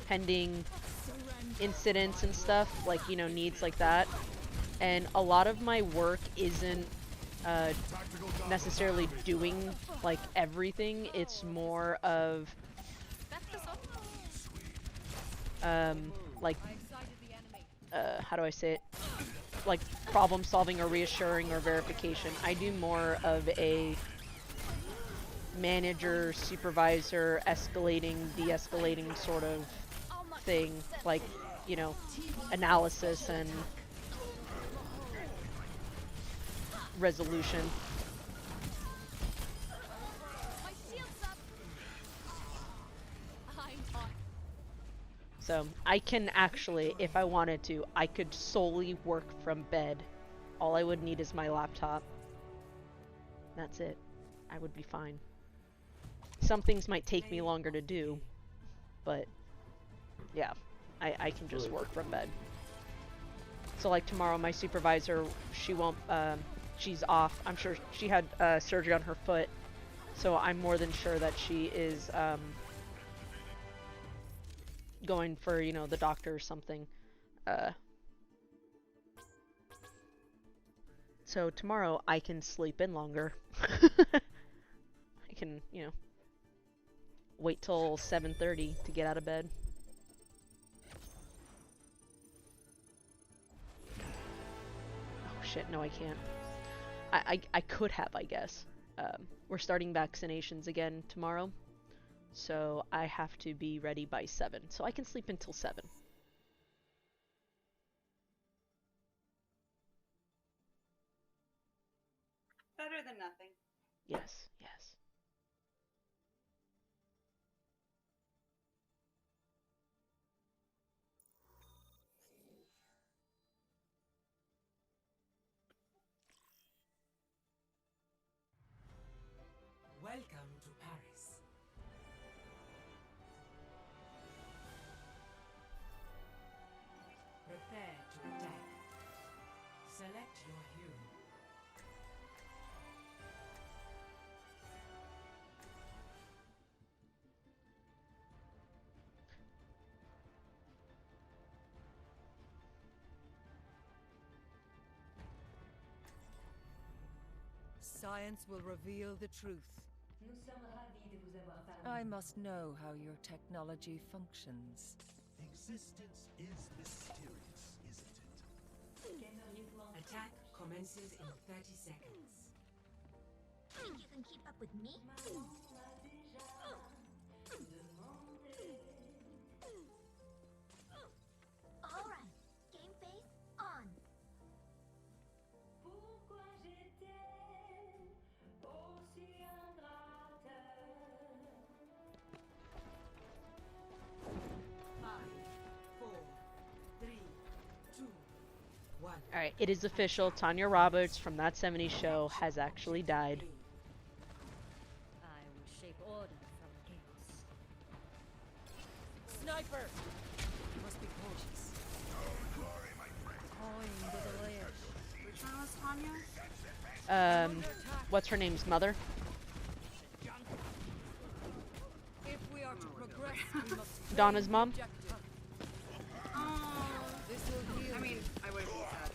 pending incidents and stuff, like, you know, needs like that. And a lot of my work isn't, necessarily doing, like, everything. It's more of, like, how do I say it? Like, problem solving or reassuring or verification. I do more of a manager, supervisor, escalating, de-escalating sort of thing, like, you know, analysis and resolution. So, I can actually, if I wanted to, I could solely work from bed. All I would need is my laptop. That's it. I would be fine. Some things might take me longer to do, but yeah, I can just work from bed. So, like, tomorrow, my supervisor, she won't, she's off. I'm sure she had surgery on her foot, so I'm more than sure that she is going for, you know, the doctor or something. So tomorrow I can sleep in longer. I can, you know, wait till 7:30 to get out of bed. Oh shit, no I can't. I could have, I guess. We're starting vaccinations again tomorrow. So I have to be ready by 7. So I can sleep until 7. Better than nothing. Yes, yes. Welcome to Paris. Prepare to attack. Select your hero. Science will reveal the truth. I must know how your technology functions. Existence is mysterious, isn't it? Attack commences in 30 seconds. Think you can keep up with me? Alright, game face on. Alright, it is official. Tanya Roberts from That 70s Show has actually died. I will shape order from chaos. Sniper! You must be cautious. Coin to the ledge. Which one was Tanya? What's her name's mother? If we are to progress, we must Donna's mom? Oh, this will heal. I mean, I would have been sad,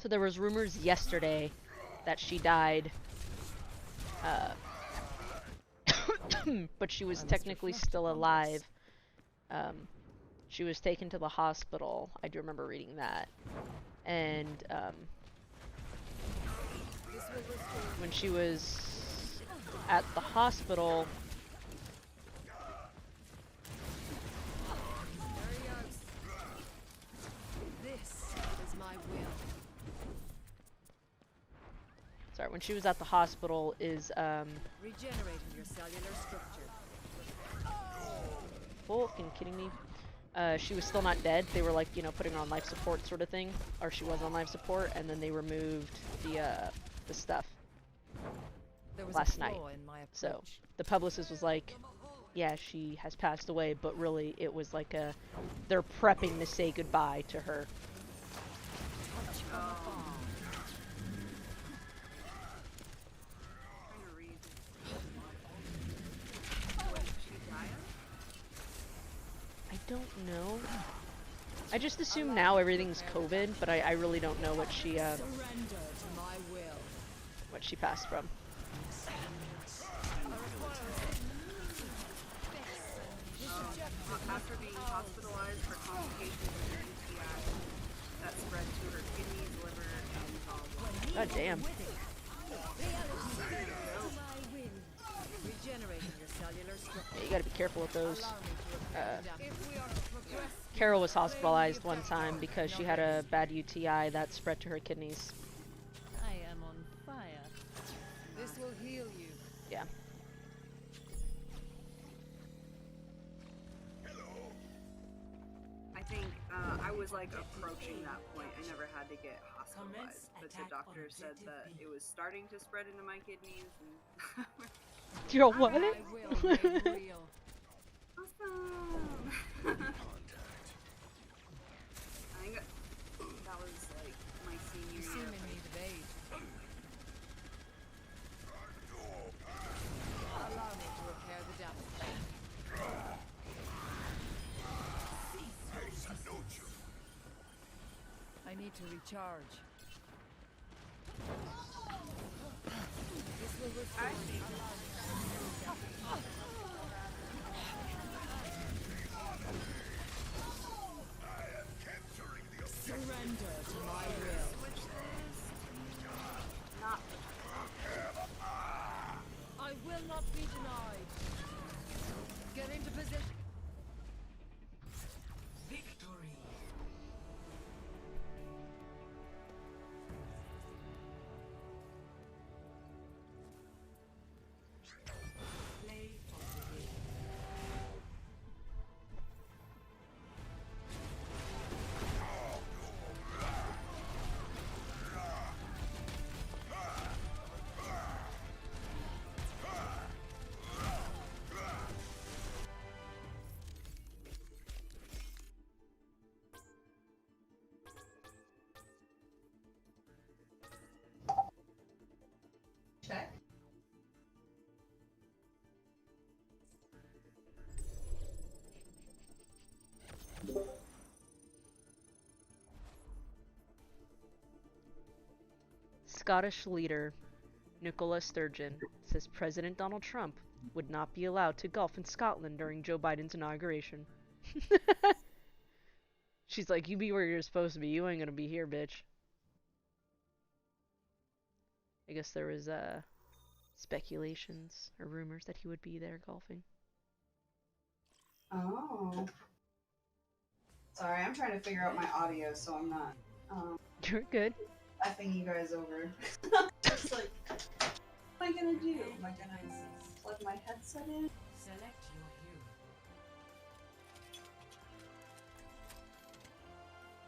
So there was rumors yesterday that she died, but she was technically still alive. She was taken to the hospital. I do remember reading that. And when she was at the hospital, sorry, when she was at the hospital is Regenerating your cellular structure. fucking kidding me? She was still not dead. They were like, you know, putting her on life support sort of thing, or she was on life support, and then they removed the stuff last night. So the publicist was like, yeah, she has passed away, but really it was like they're prepping to say goodbye to her. I don't know. I just assume now everything's COVID, but I really don't know what she passed from. After being hospitalized for complications of her UTI that spread to her kidneys, liver, and gallbladder. God damn. Yeah, you gotta be careful with those. Carol was hospitalized one time because she had a bad UTI that spread to her kidneys. I am on fire. This will heal you. Yeah. I think I was like approaching that point. I never had to get hospitalized, but the doctor said that it was starting to spread into my kidneys. And You're what? I think that was like my senior year. Allow me to repair the damage. I need to recharge. This will restore me. Surrender to my will. I will not be denied. Get into position. Victory. Play of the game. Check. Scottish leader Nicola Sturgeon says President Donald Trump would not be allowed to golf in Scotland during Joe Biden's inauguration. She's like, you be where you're supposed to be. You ain't gonna be here, bitch. I guess there was speculations or rumors that he would be there golfing. Oh. Sorry, I'm trying to figure out my audio, so I'm not. You're good. Effing you guys over. Just like, what am I gonna do? Am I gonna plug my headset in? Select your hero.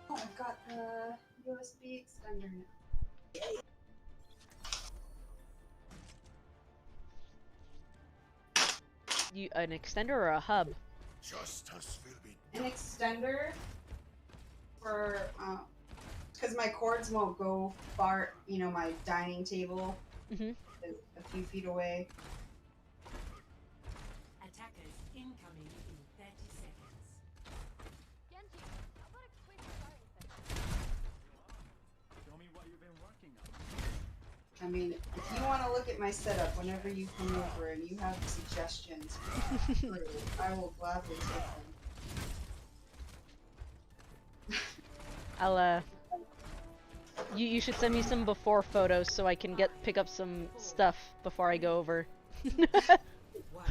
Oh, I've got the USB extender now. You an extender or a hub? Justice will be An extender for because my cords won't go far. You know, my dining table is a few feet away. Attackers incoming in 30 seconds. Genji, how about explain the starting thing? Show me what you I mean, if you want to look at my setup whenever you come over and you have suggestions, I will gladly take them. I'll you should send me some before photos so I can pick up some stuff before I go over. I'm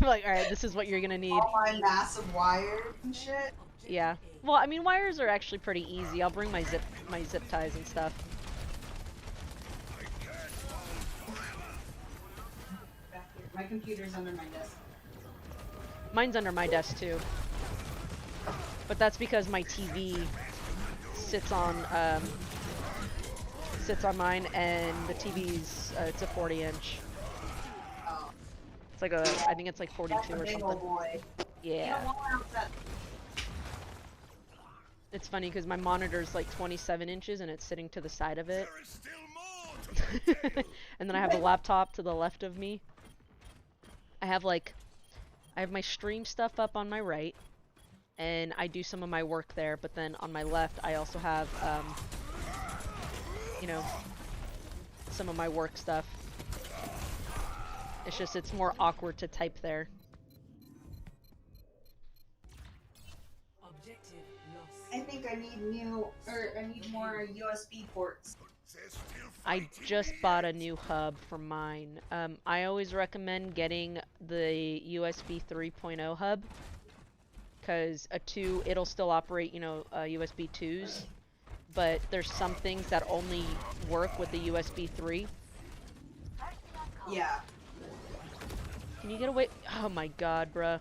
like, alright, this is what you're gonna need. All my massive wires and shit. Yeah. Well, I mean, wires are actually pretty easy. I'll bring my zip ties and stuff. Back here. My computer's under my desk. Mine's under my desk too. But that's because my TV sits on mine, and the TV's it's a 40-inch. Oh. It's like I think it's like 42 or something. Old boy. Yeah. It's funny because my monitor's like 27 inches and it's sitting to the side of it. And then I have the laptop to the left of me. I have my stream stuff up on my right, and I do some of my work there, but then on my left I also have you know, some of my work stuff. It's just it's more awkward to type there. I think I need more USB ports. I just bought a new hub for mine. I always recommend getting the USB 3.0 hub, because a 2, it'll still operate, you know, USB 2s, but there's some things that only work with the USB 3. Yeah. Can you get away? Oh my god, bruh.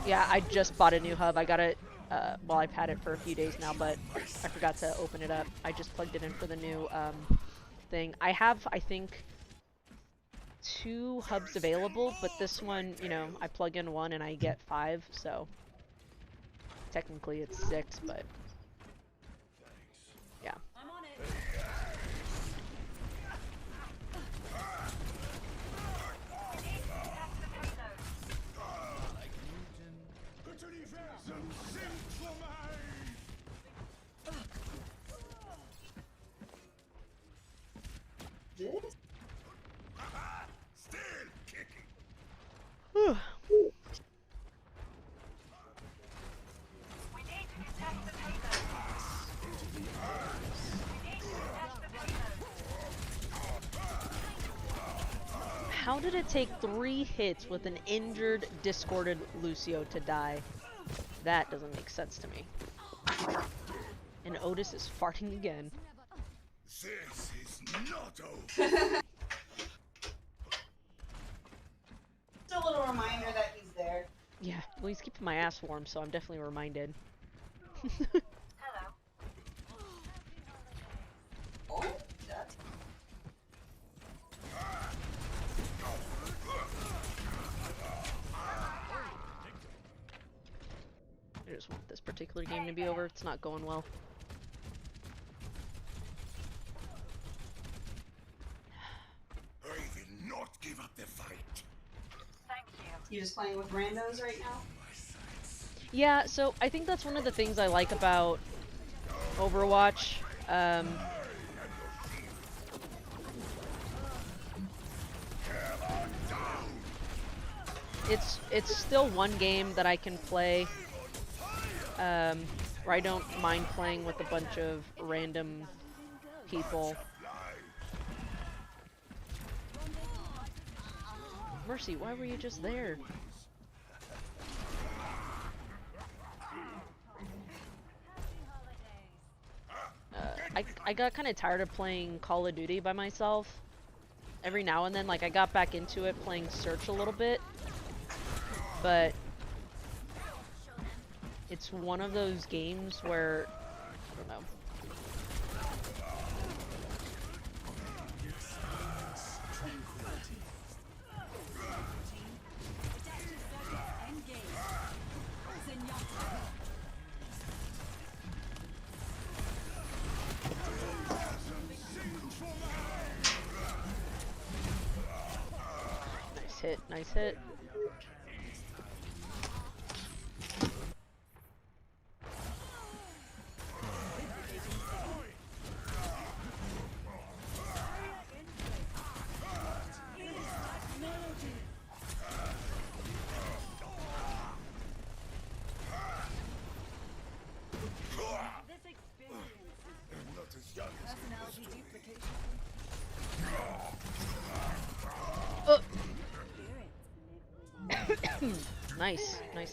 Yeah, I just bought a new hub. I got it, well, I've had it for a few days now, but I forgot to open it up. I just plugged it in for the new thing. I have, I think, 2 hubs available, but this one, you know, I plug in 1 and I get 5, so technically it's 6, but yeah. I'm on it. This? Still kicking. Whew. We need to detect the payload. We need to detect the payload. How did it take 3 hits with an injured, discorded Lucio to die? That doesn't make sense to me. And Otis is farting again. This is not over. Just a little reminder that he's there. Yeah, well, he's keeping my ass warm, so I'm definitely reminded. Hello. Oh, that's... I just want this particular game to be over. It's not going well. I will not give up the fight. Thank you. You just playing with randos right now? Yeah, so I think that's one of the things I like about Overwatch. It's still one game that I can play, where I don't mind playing with a bunch of random people. Mercy, why were you just there? I got kind of tired of playing Call of Duty by myself. Every now and then, like, I got back into it playing Search a little bit, but it's one of those games where, I don't know. hit. Nice hit.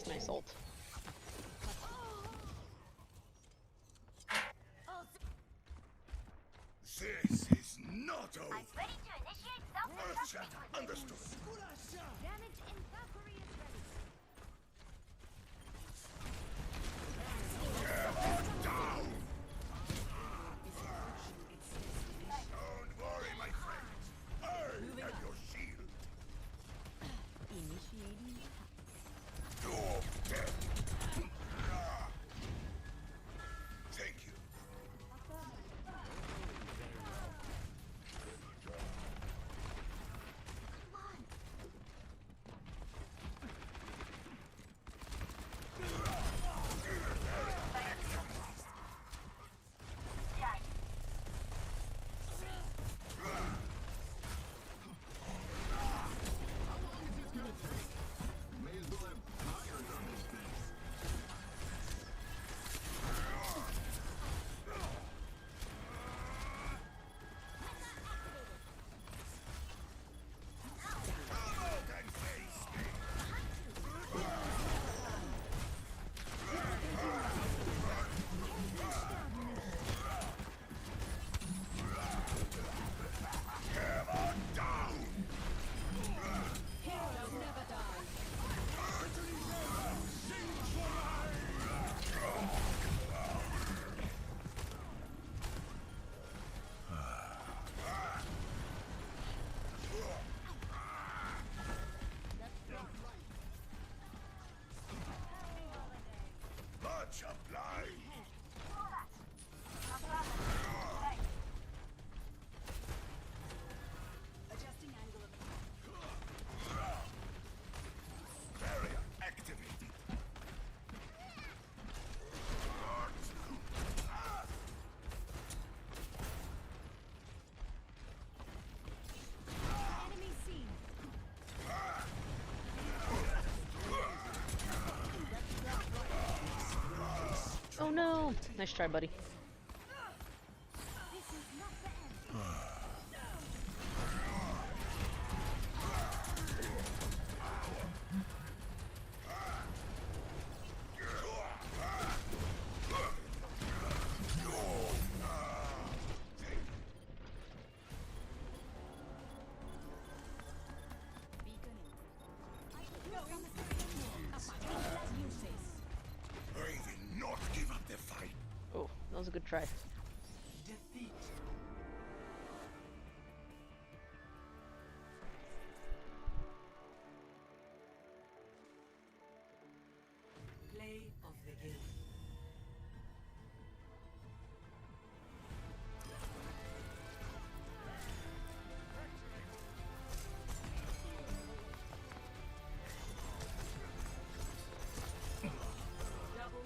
Nice ult. This is not over. I'm ready to initiate self-destruct sequence. Understood. Damage in Valkyrie is ready. Down. Don't worry, my friends. I have your shield. Initiating. You're dead. Thank you. Much obliged. Adjusting angle of attack. Barrier activated. Enemy seen. Oh no! Nice try, buddy. This is not the end. I will not give up the fight. Oh, that was a good try. Defeat. Play of the game. Double.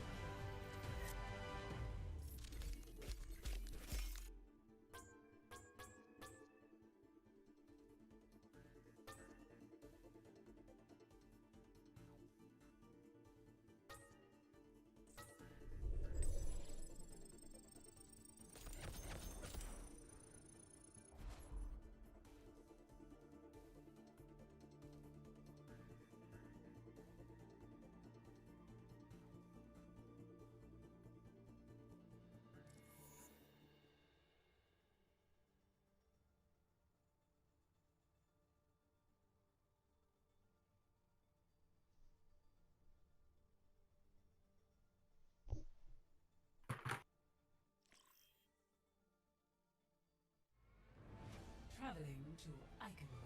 Traveling to Eichenwald.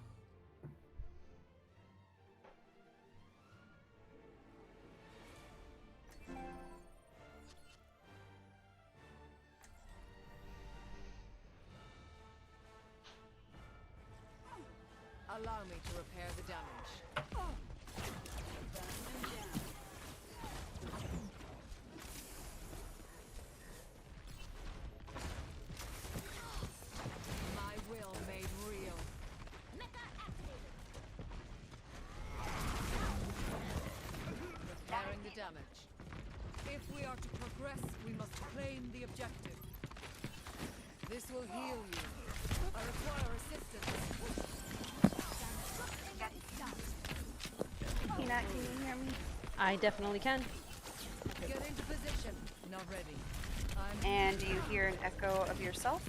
Allow me to repair the damage. My will made real. Repairing the damage. If we are to progress, we must claim the objective. This will heal you. I require assistance. Peanut, can you hear me? I definitely can. Get into position. Not ready. And do you hear an echo of yourself?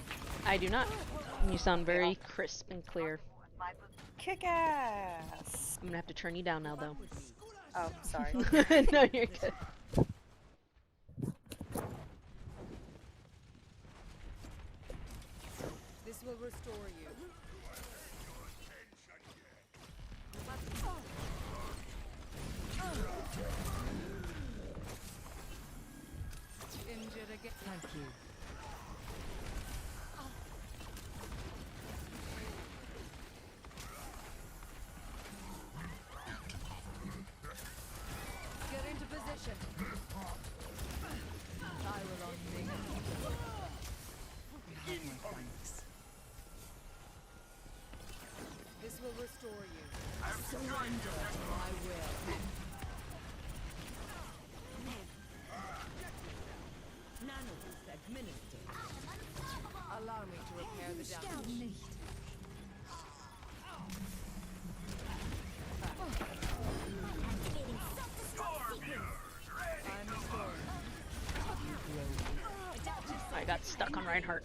I do not. You sound very crisp and clear. Kick ass! I'm gonna have to turn you down now, though. Oh, sorry. No, you're good. This will restore you. Injured again. Thank you. Get into position. I will unmake you. This will restore you. Surrender to my will. Nanoboost administered. Allow me to repair the damage. I got stuck on Reinhardt.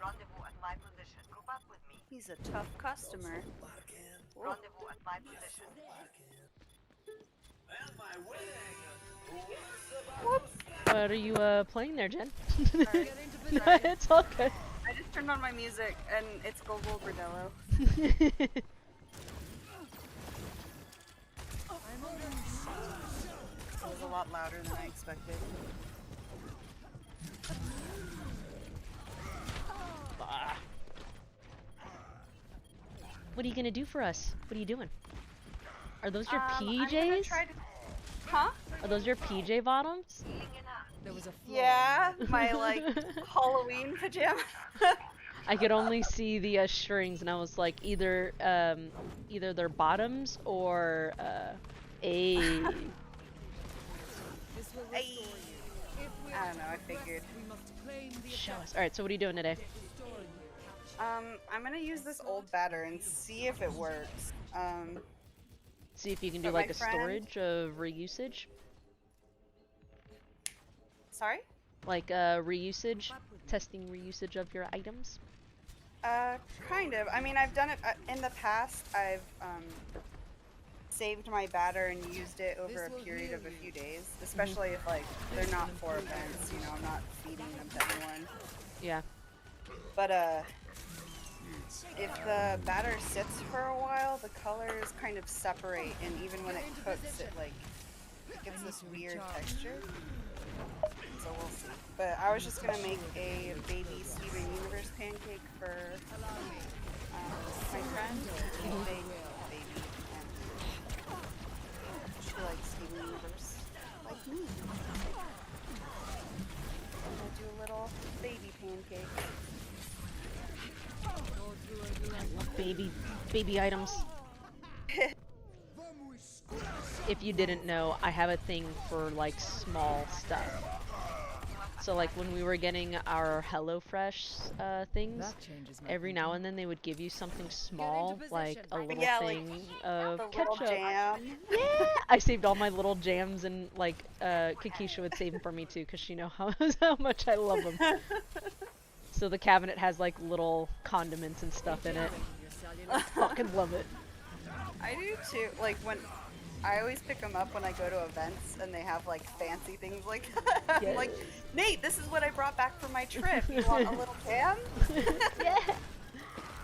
Rendezvous at my position. Group up with me. He's a tough customer. Rendezvous at my position. Whoops. What are you playing there, Jen? Sorry. No, it's all good. I just turned on my music and it's Gogo Bordello. It was a lot louder than I expected. What are you gonna do for us? What are you doing? Are those your I'm gonna PJs? try to... Huh? Are those your PJ bottoms? There was a Yeah, my like Halloween pajama. I could only see the strings, and I was like, either they're bottoms or a. I don't know. I figured. Show us. All right. So what are you doing today? I'm gonna use this old batter and see if it works. See if you can do but like my a friend- storage of reusage. Sorry? Like reusage, testing reusage of your items. Kind of. I mean, I've done it in the past. I've saved my batter and used it over a period of a few days, especially if like they're not for events. You know, I'm not feeding them to anyone. Yeah. But if the batter sits for a while, the colors kind of separate, and even when it cooks, it like it gives this weird texture. So we'll see. But I was just gonna make a baby Steven Universe pancake for my friend. She's a baby, and she likes Steven Universe like me. I'm gonna do a little baby pancake. I love baby items. If you didn't know, I have a thing for like small stuff. So like when we were getting our HelloFresh things, every now and then they would give you something small, like a little thing of the ketchup. little jam. Yeah, I saved all my little jams, and like Kakisha would save them for me too, because she knows how much I love them. So the cabinet has like little condiments and stuff in it. I fucking love it. I do too. Like when I always pick them up when I go to events and they have like fancy things like that. I'm like, Nate, this is what I brought back from my trip. You want a little jam? Yeah.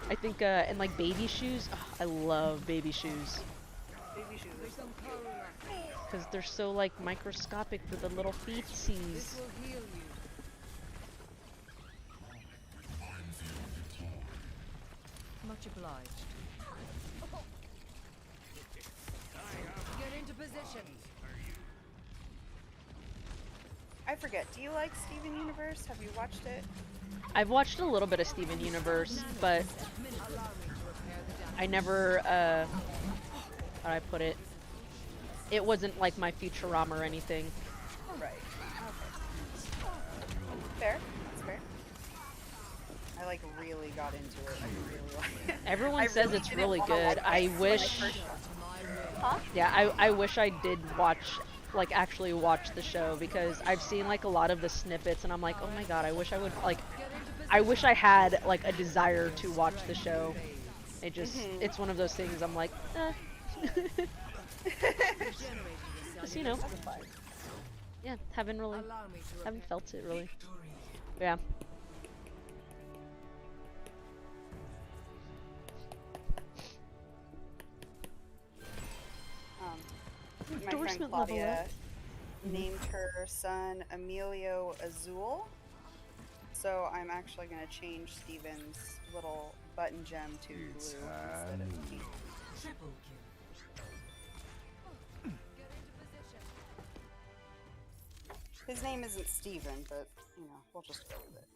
I think and like baby shoes. Oh, I love baby shoes. Baby shoes are so cute. Because they're so like microscopic with the little feetsies. Much obliged. Get into position. I forget. Do you like Steven Universe? Have you watched it? I've watched a little bit of Steven Universe, but I never, how do I put it? It wasn't like my Futurama or anything. Right. Okay. Fair. That's fair. I like really got into it. I really like it. Everyone says really it's didn't really wanna good. watch I it when wish. first- Huh? Yeah, I wish I did watch, like, actually watch the show, because I've seen like a lot of the snippets and I'm like, oh my god, I wish I would, like, I wish I had like a desire to watch the show. It just, it's one of those things I'm like, just, you know, yeah, haven't felt it really. Yeah. My friend Claudia named her son Emilio Azul, so I'm actually going to change Steven's little button gem to blue instead of pink. Triple kill. His name isn't Steven, but, you know, we'll just go with it.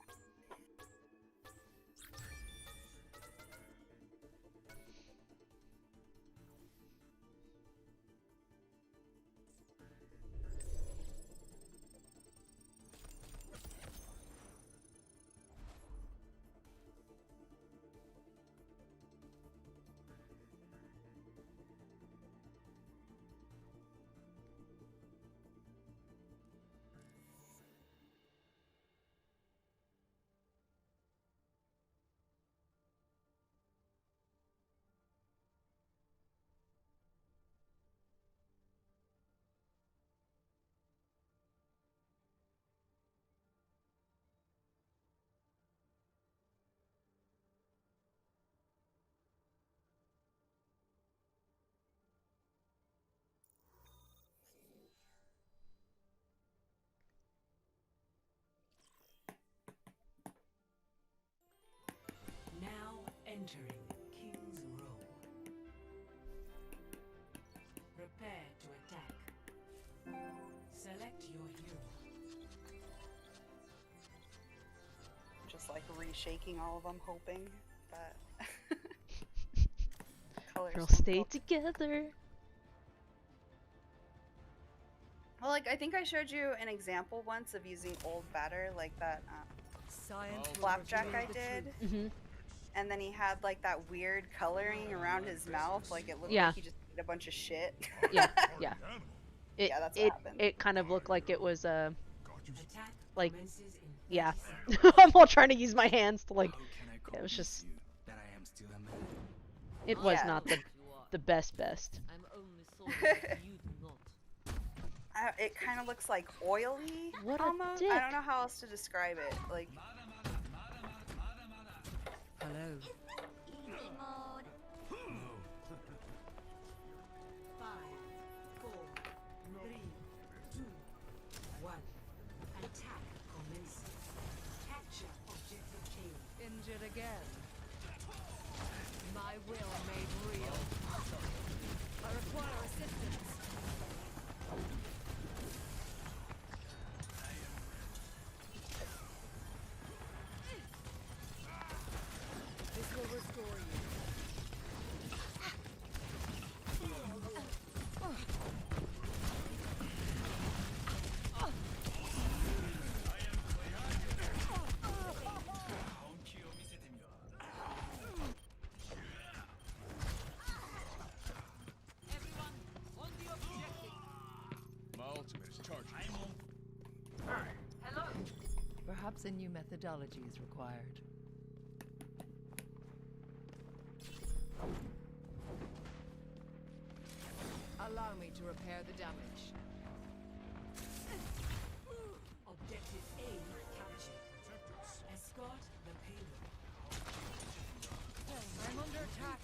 Now entering King's Row. Prepare to attack. Select your hero. Just like reshaking all of them, hoping that colors We'll don't stay go. together. Well, like, I think I showed you an example once of using old batter, like that flapjack I did. And then he had like that weird coloring around his mouth, like it looked like he just ate a bunch of shit. Yeah. Yeah, that's what happened. It kind of looked like it was like, Commences in yeah. I'm all trying to use my hands to like. It was just. It was not the best. I'm only sorry that you do not. It kind of looks like oily. What a almost. dick. I don't know how else to describe it. Like. Hello. Easy mode. 5, 4, 3, 2, 1. Attack commences. Capture objective A. Injured again. My will made real. I require assistance. This will restore you. Everyone, on the objective. My ultimate is charging. Hello. Perhaps a new methodology is required. Allow me to repair the damage. Objective A captured. Escort the payload. I'm under attack.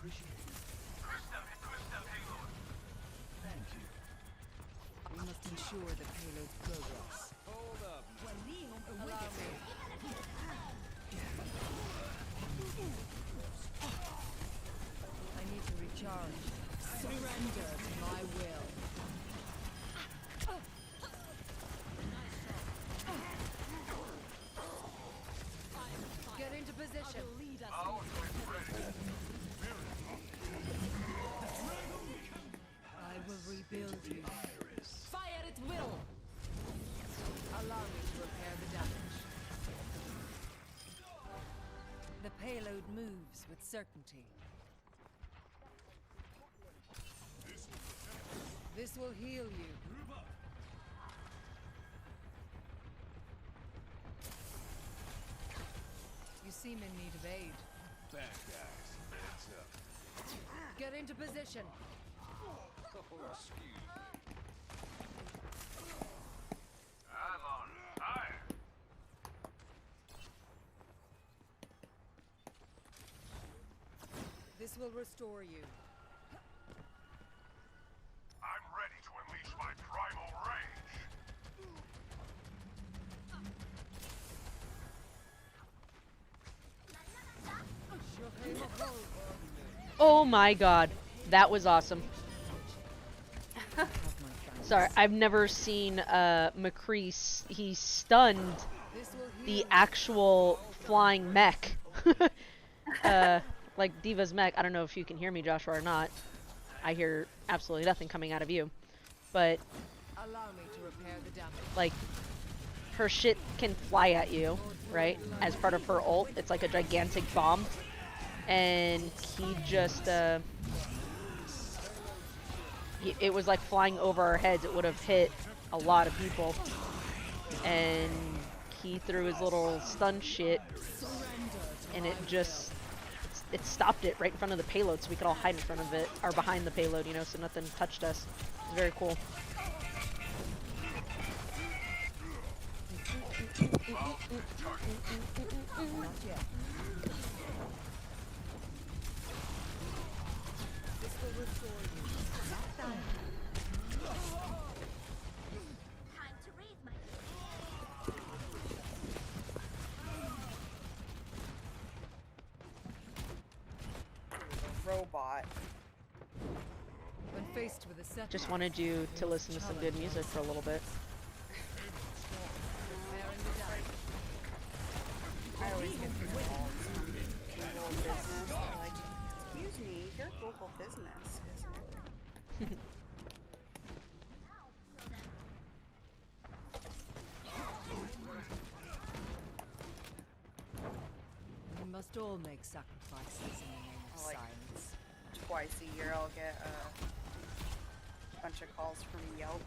We must ensure the payload's progress. Hold up. Allow me. recharge. Surrender to my will. Get into position. I will rebuild you. Fire at will. Allow me to repair the damage. The payload moves with certainty. This will heal you. You seem in need of aid. Bad guys. Heads up. Get into position. Excuse me. I'm on fire. This will restore you. I'm ready to unleash my primal rage. Oh my god. That was awesome. Sorry, I've never seen McCree. He stunned the actual flying mech. Like Diva's mech. I don't know if you can hear me, Joshua, or not. I hear absolutely nothing coming out of you. But, like, her shit can fly at you, right? As part of her ult. It's like a gigantic bomb. And he just, it was like flying over our heads. It would have hit a lot of people. And he threw his little stun shit. And it just, it stopped it right in front of the payload so we could all hide in front of it, or behind the payload, you know, so nothing touched us. It was very cool. Not yet. This will restore you. Time to raise my Robot. When faced with a set, Just wanted you to listen to some good music for a little bit. I always get people all Google business. They're like, excuse me, you're Google business, isn't it? we must all make sacrifices in the name of Like, science. twice a year I'll get a bunch of calls from Yelp.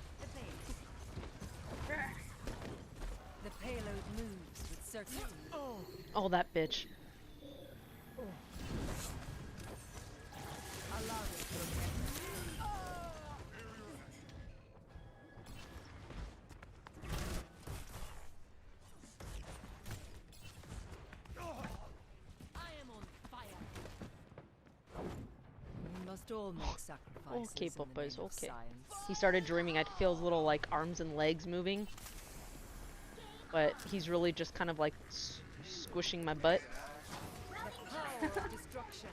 The payload moves with certainty. Oh, that bitch. Allow me to repair. I am on fire. We must all make sacrifices Okay, in the Popeyes, name of okay. science. He started dreaming. I could feel his little, like, arms and legs moving. But he's really just kind of, like, squishing my butt. The power of destruction.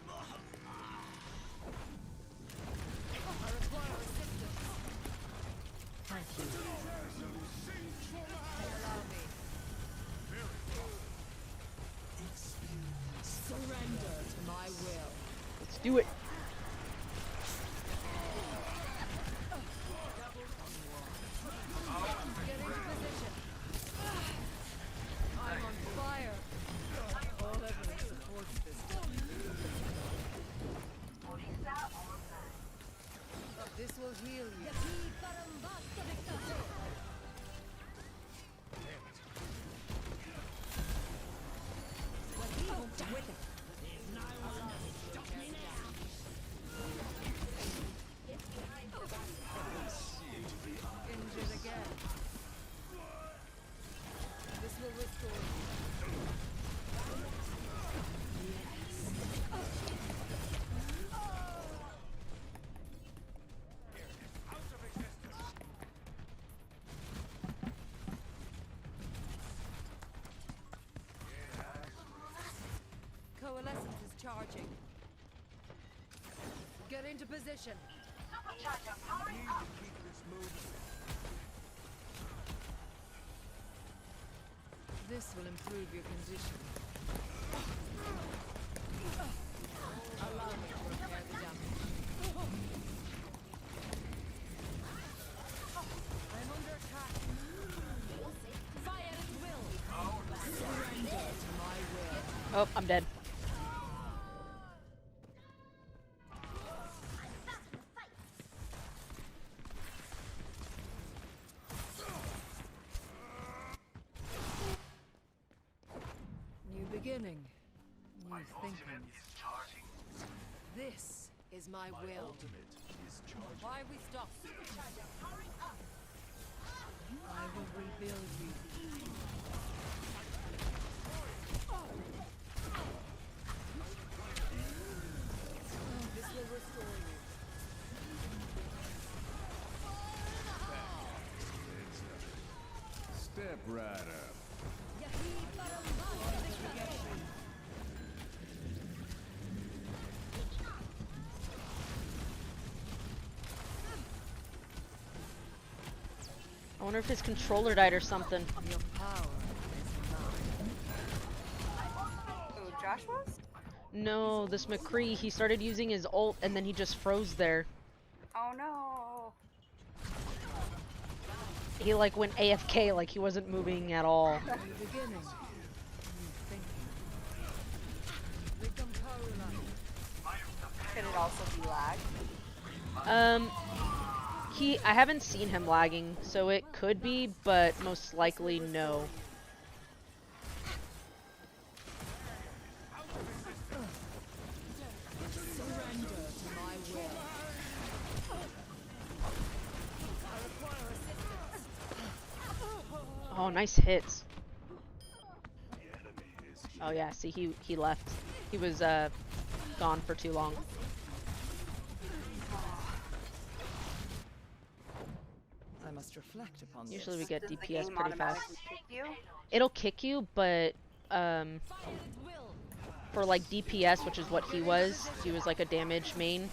I require assistance. Thank you. Allow me. Surrender to my will. Let's do it. Get into position. I'm on fire. All evidence supports this. This will heal you. Injured again. This will restore you. Coalescence is charging. Get into position. Supercharger powering up. Keep this moving. This will improve your condition. Allow me to repair the damage. I'm under attack. Fire at will. Surrender to my will. Oh, I'm dead. New beginning. New thinking. This is my will. Why we stop? I will rebuild you. This will restore you. Step right up. I wonder if his controller died or something. Your power is mine. Oh, Josh was? No, this McCree, he started using his ult and then he just froze there. Oh no. He like went AFK, like he wasn't moving at all. New beginning. New thinking. Become Could it also be lag? I haven't seen him lagging, so it could be, but most likely no. Surrender to my will. I require assistance. Oh, nice hits. Oh yeah, see he left. He was gone for too long. I must reflect upon Usually we this. get Does the DPS game pretty fast. automatically kick you? It'll kick you, but for like DPS, which is what he was like a damage main,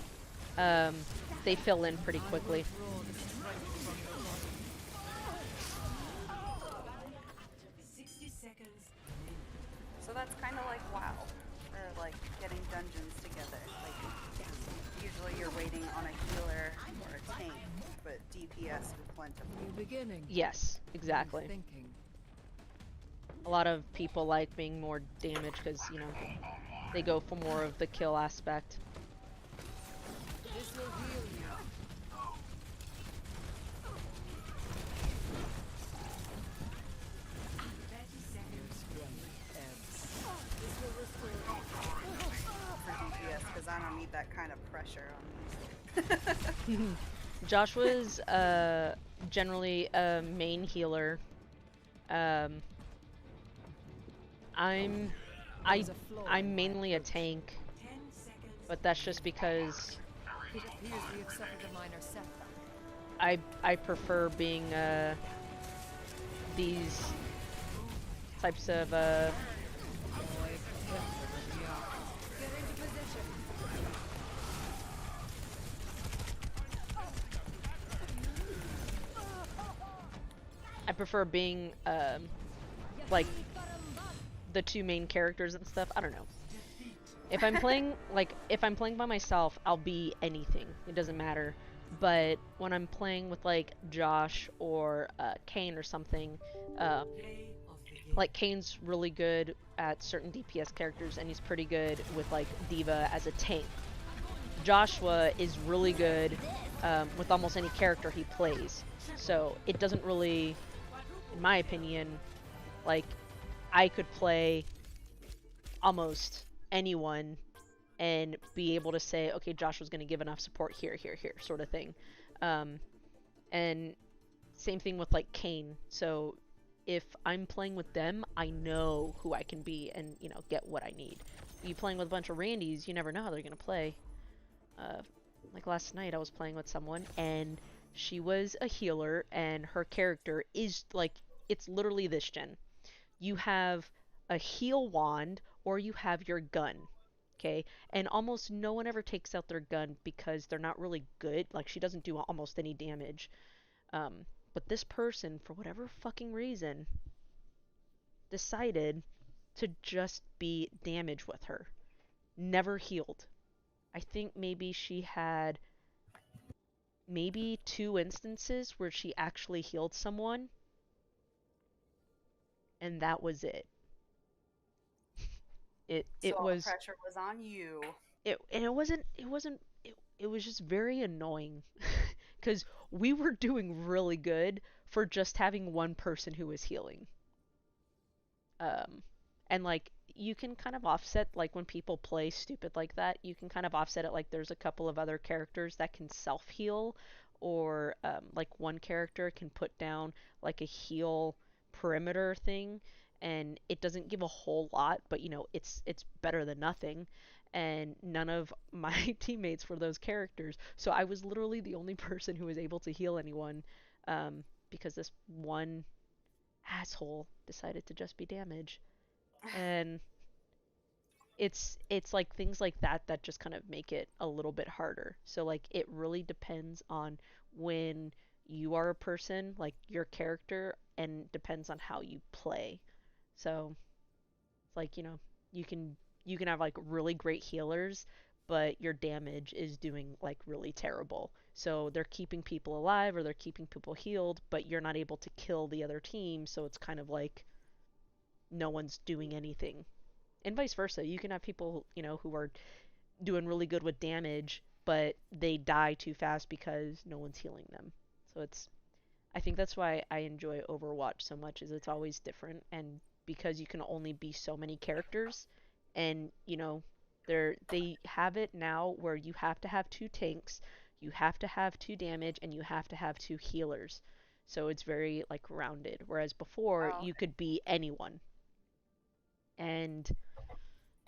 they fill in pretty quickly. So that's kind of like WoW, or like getting dungeons together. Like usually you're waiting on a healer or a tank, but DPS with plentiful. New beginning. Yes, exactly. New thinking. A lot of people like being more damage because, you know, they go for more of the kill aspect. This will heal you. For DPS, because I don't need that kind of pressure on me. Joshua's generally a main healer. I'm mainly a tank, but that's just because It appears we have suffered a minor setback. I prefer being these types of Get into position. I prefer being like the two main characters and stuff. I don't know. If I'm playing by myself, I'll be anything. It doesn't matter. But when I'm playing with like Josh or Kane or something, like Kane's really good at certain DPS characters, and he's pretty good with like Diva as a tank. Joshua is really good with almost any character he plays. So it doesn't really, in my opinion, like I could play almost anyone and be able to say, okay, Joshua's going to give enough support here, here, here, sort of thing. And same thing with like Kane. So if I'm playing with them, I know who I can be and, you know, get what I need. You playing with a bunch of Randys, you never know how they're going to play. Like last night I was playing with someone and she was a healer and her character is like, it's literally this gen. You have a heal wand or you have your gun. Okay, and almost no one ever takes out their gun because they're not really good. Like, she doesn't do almost any damage. But this person, for whatever fucking reason, decided to just be damage with her. Never healed. I think maybe she had maybe 2 instances where she actually healed someone, and that was it. So all the Was pressure was on you. it was just very annoying because we were doing really good for just having one person who was healing. And like you can kind of offset, like when people play stupid like that, you can kind of offset it, like there's a couple of other characters that can self heal, or like one character can put down like a heal perimeter thing, and it doesn't give a whole lot, but you know it's better than nothing. And none of my teammates were those characters, so I was literally the only person who was able to heal anyone, because this one asshole decided to just be damage. And it's like things like that that just kind of make it a little bit harder. So like it really depends on when you are a person, like your character, and depends on how you play. So it's like, you know, you can you can have like really great healers, but your damage is doing like really terrible. So they're keeping people alive or they're keeping people healed, but you're not able to kill the other team, so it's kind of like no one's doing anything. And vice versa. You can have people, you know, who are doing really good with damage, but they die too fast because no one's healing them. So I think that's why I enjoy Overwatch so much, is it's always different, and because you can only be so many characters, and you know, they have it now where you have to have 2 tanks, you have to have 2 damage, and you have to have 2 healers. So it's very like rounded, whereas before you could be anyone. And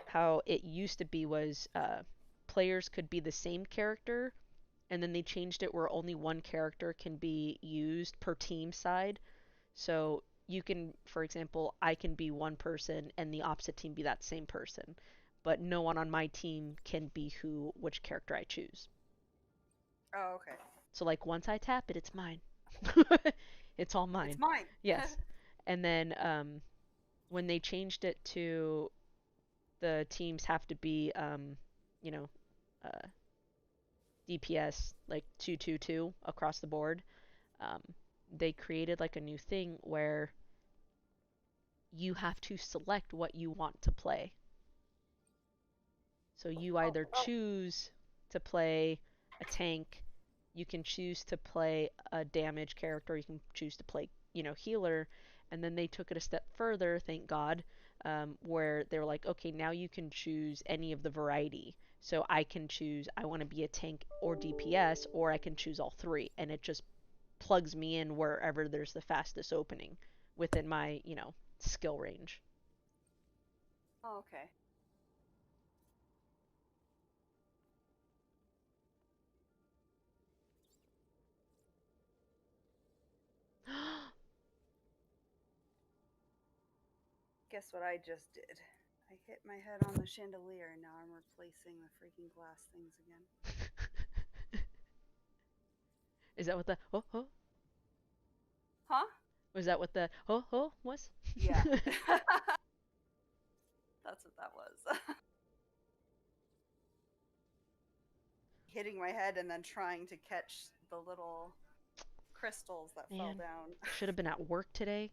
how it used to be was players could be the same character, and then they changed it where only one character can be used per team side. So you can, for example, I can be one person and the opposite team be that same person, but no one on my team can be which character I choose. Oh, okay. So like once I tap it, it's mine. It's all mine. It's mine. Yes. And then when they changed it to the teams have to be, you know, DPS like 222 across the board. Um, they created like a new thing where you have to select what you want to play. So you either choose to play a tank, you can choose to play a damage character, you can choose to play, you know, healer, and then they took it a step further, thank God, where they were like, okay, now you can choose any of the variety. So I can choose, I want to be a tank or DPS, or I can choose all 3, and it just plugs me in wherever there's the fastest opening within my, you know, skill range. Oh, okay. Guess what I just did? I hit my head on the chandelier and now I'm replacing the freaking glass things again. Is that what the oh? Huh? Was that what the oh was? Yeah. That's what that was. Hitting my head and then trying to catch the little crystals that fell down. Should have been at work today.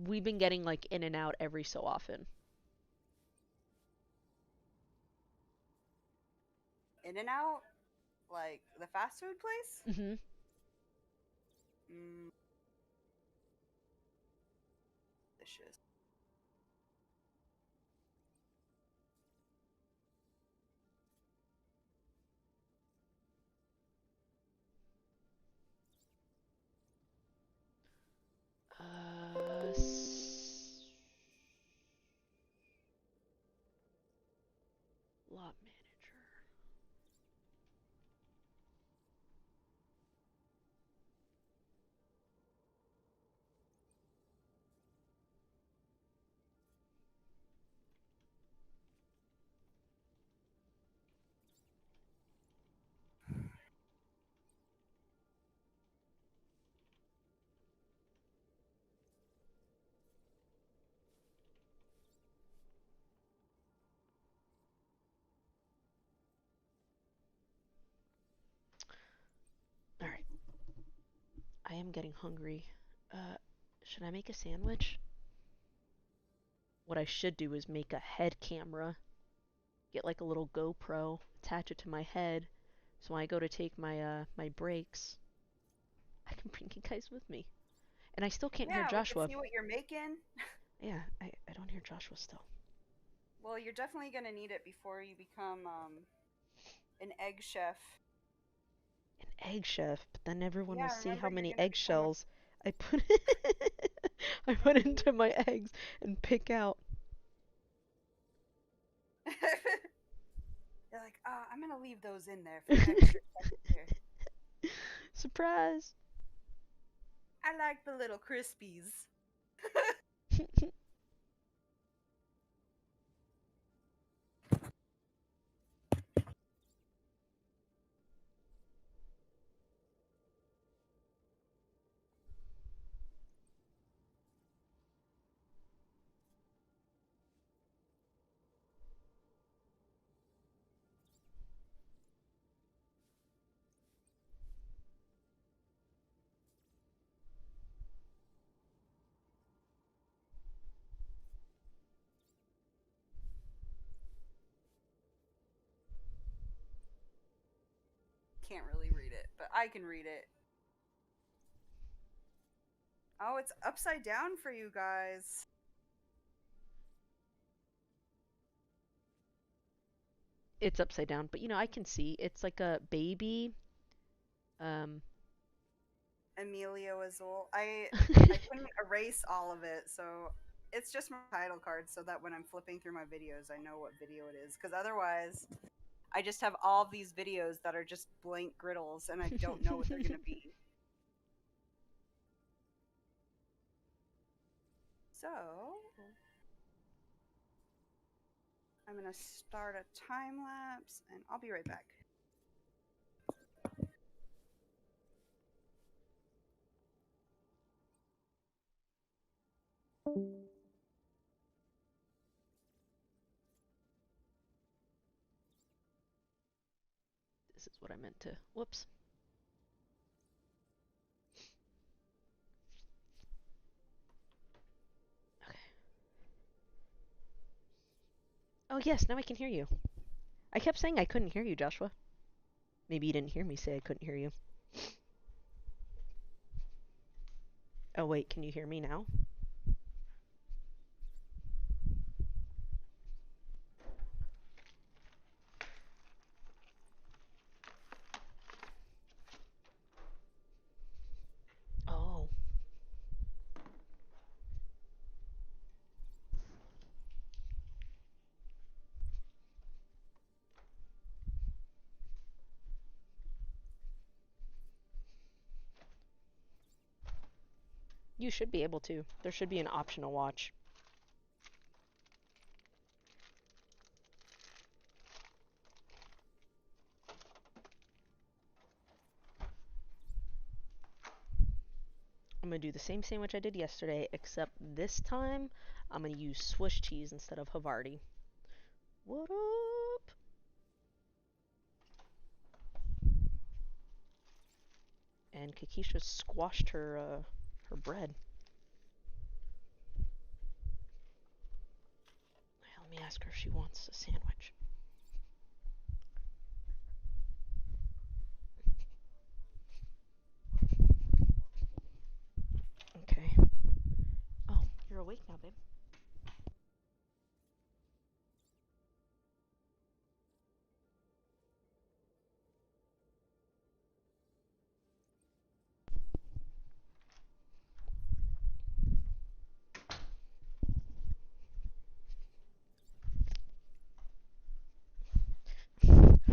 We've been getting like in and out every so often. In and out? Like the fast food place? Mm-hmm. Delicious. Lot manager. am getting hungry. Should I make a sandwich? What I should do is make a head camera. Get like a little GoPro, attach it to my head, so when I go to take my my breaks, I can bring you guys with me. And I still can't hear Yeah, we Joshua. can see what you're making. Yeah, I don't hear Joshua still. Well, you're definitely gonna need it before you become an egg chef. An egg chef, but then everyone will Yeah, see remember how you're many gonna become eggshells I put I put into my eggs and pick out. They're like, I'm gonna leave those in there for extra texture. Surprise! I like the little crispies. Can't really read it, but I can read it. Oh, it's upside down for you guys. It's upside down, but you know, I can see. It's like a baby. Emilio Azul. I couldn't erase all of it, so it's just my title card so that when I'm flipping through my videos, I know what video it is. Because otherwise, I just have all of these videos that are just blank griddles, and I don't know what they're going to be. So, I'm going to start a time lapse, and I'll be right back. This is what I meant to. Whoops. Okay. Oh yes, now I can hear you. I kept saying I couldn't hear you, Joshua. Maybe you didn't hear me say I couldn't hear you. Oh wait, can you hear me now? Oh. You should be able to. There should be an option to watch. I'm gonna do the same sandwich I did yesterday, except this time I'm gonna use Swiss cheese instead of Havarti. What up? And Kakisha squashed her her bread. Let me ask her if she wants a sandwich. Okay. Oh, you're awake now, babe.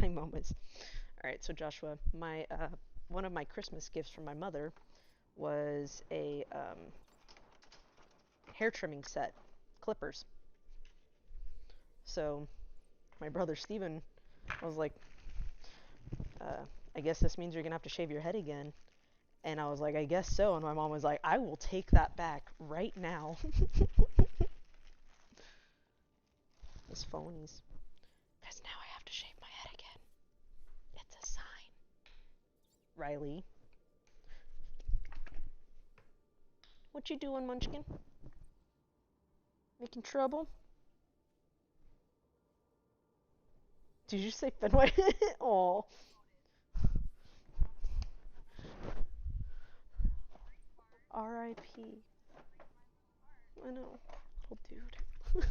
My moments. Alright, so Joshua, my one of my Christmas gifts from my mother was a hair trimming set, clippers. So my brother Steven was like, I guess this means you're gonna have to shave your head again. And I was like, I guess so. And my mom was like, I will take that back right now. Those phonies. Because now I have to shave my head again. It's a sign. Riley. What you doing, Munchkin? Making trouble? Did you say Fenway? Aw. R.I.P. I know. Little dude.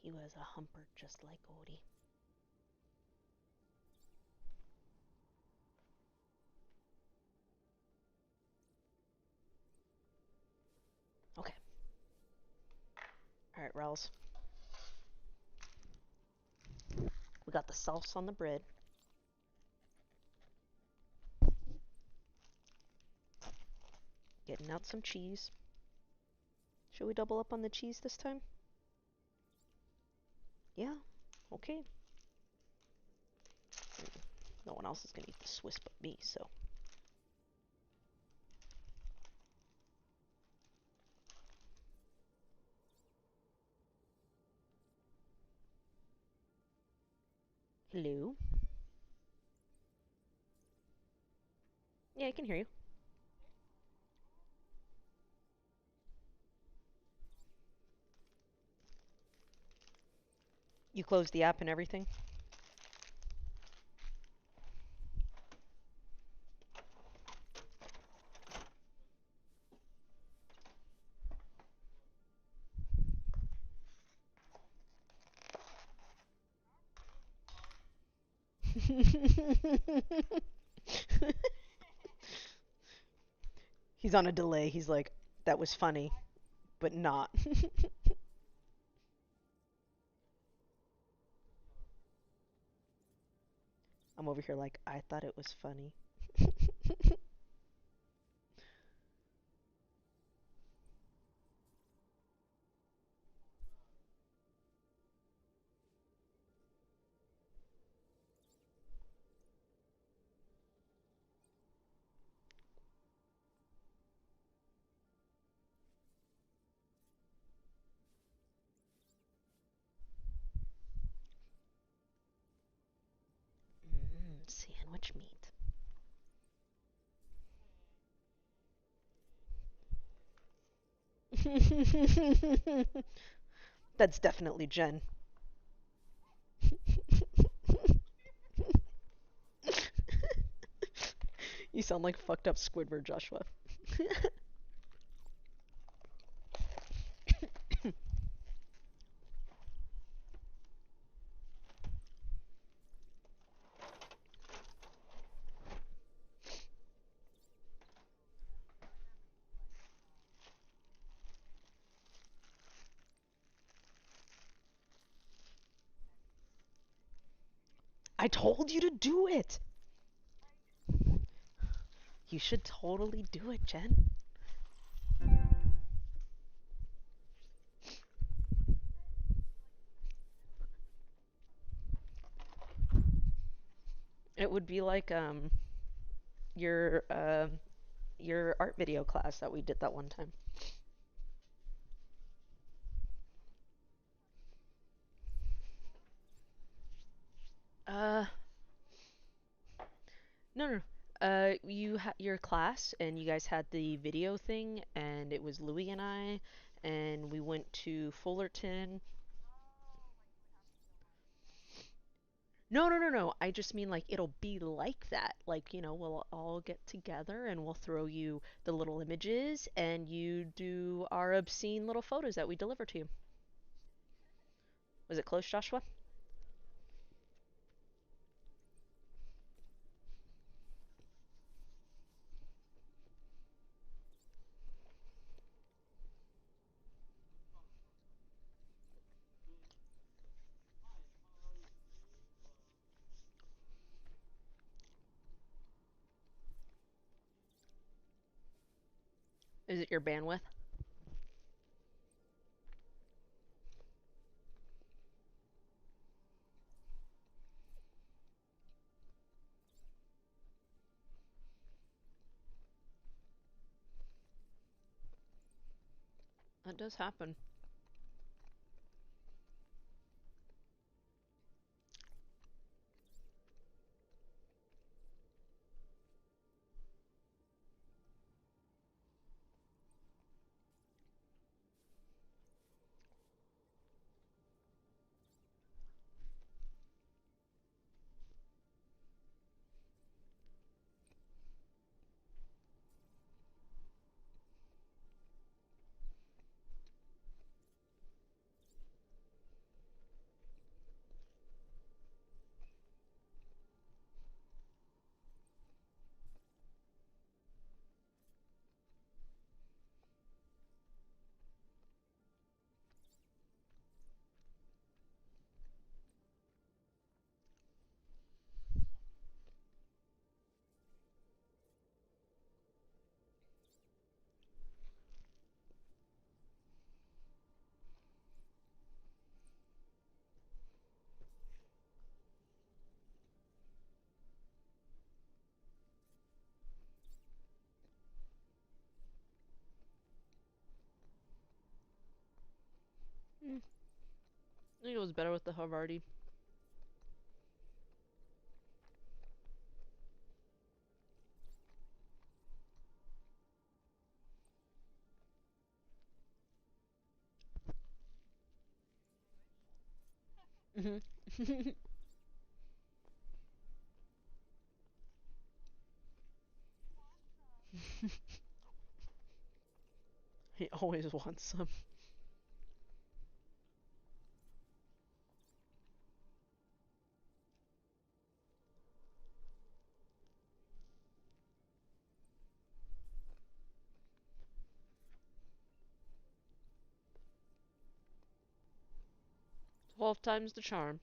He was a humper just like Odie. Okay. Alright, Rels. We got the sauce on the bread. Getting out some cheese. Should we double up on the cheese this time? Yeah, okay. No one else is gonna eat the Swiss but me, so. Hello? Yeah, I can hear you. You closed the app and everything? He's on a delay. He's like, that was funny, but not. I'm over here like, I thought it was funny. Sandwich meat. That's definitely Jen. You sound like fucked up Squidward, Joshua. I told you to do it! You should totally do it, Jen. It would be like your art video class that we did that one time. Uh, no, no. You had your class, and you guys had the video thing, and it was Louis and I, and we went to Fullerton. No, no, no, no. I just mean like it'll be like that. Like, we'll all get together and we'll throw you the little images, and you do our obscene little photos that we deliver to you. Was it close, Joshua? Is it your bandwidth? That does happen. I think it was better with the Havarti. Mhm. He always wants some. Twelve times the charm.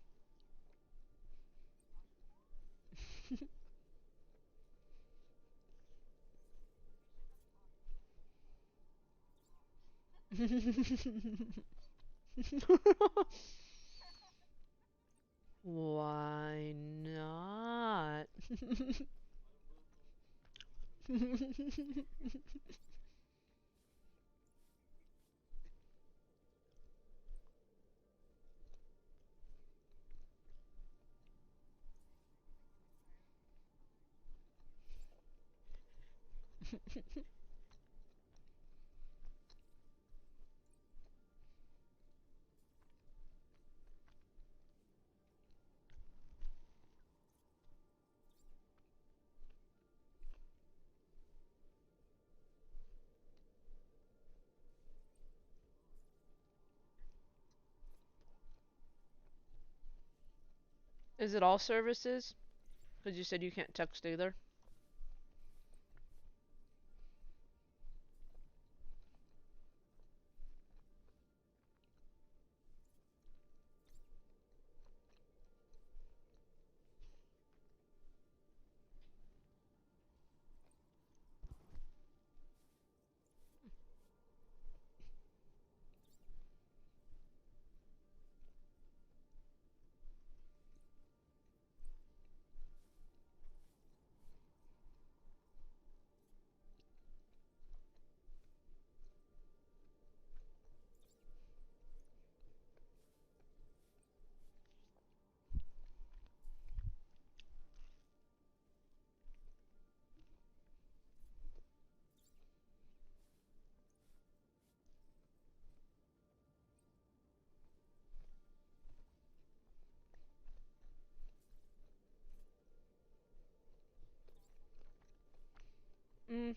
Why not? Is it all services? Because you said you can't text either. Mm,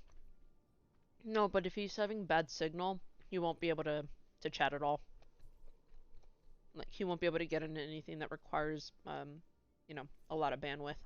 no, but if he's having bad signal, he won't be able to chat at all. Like, he won't be able to get into anything that requires, you know, a lot of bandwidth.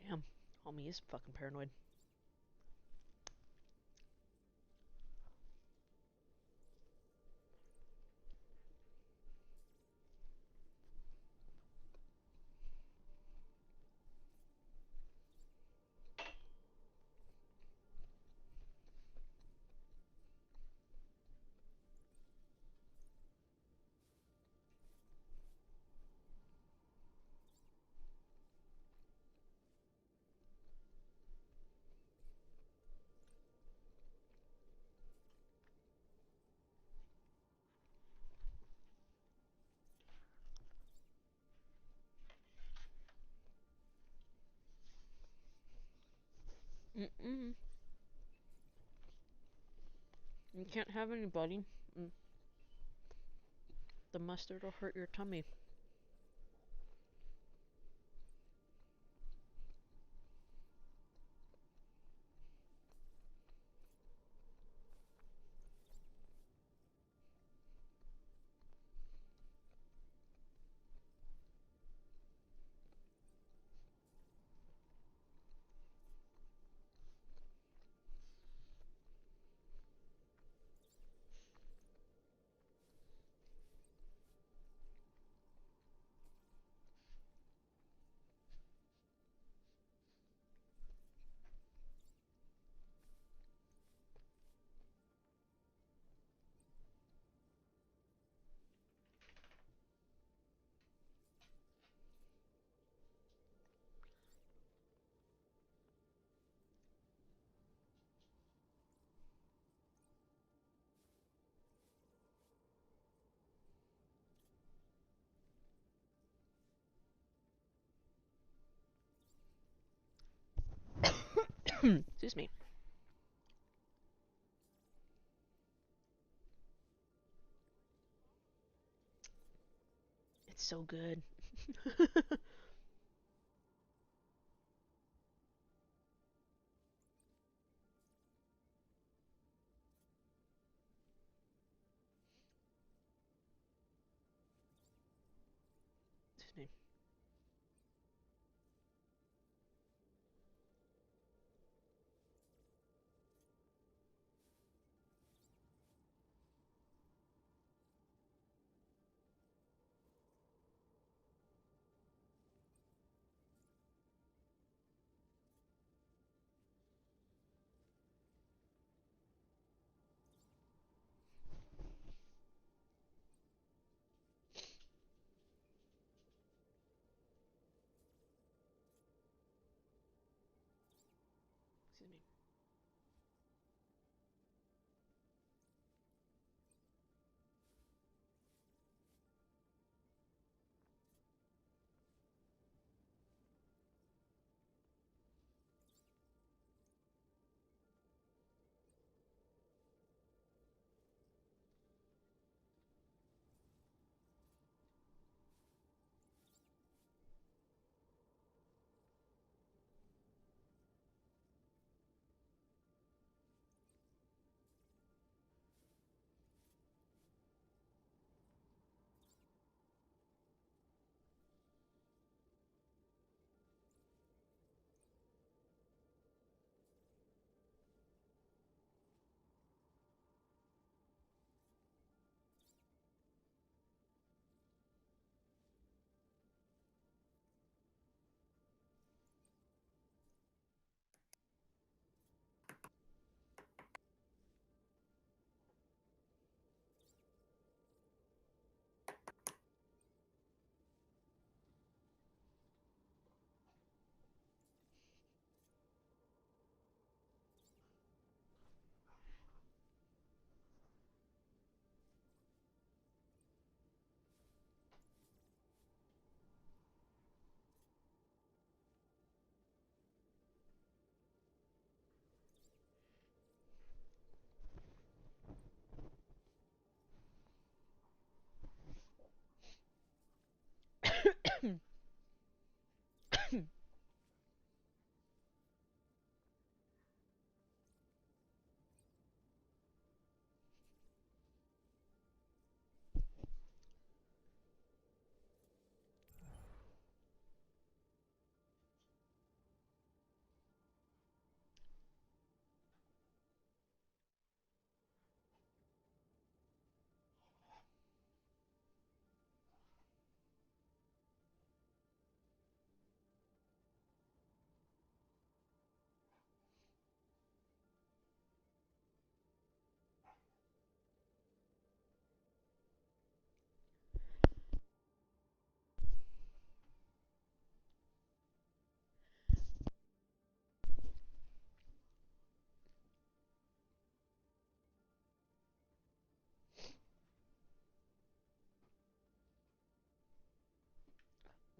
Damn, homie is fucking paranoid. Mm-mm. You can't have anybody. The mustard will hurt your tummy. Excuse me. It's so good. Excuse me.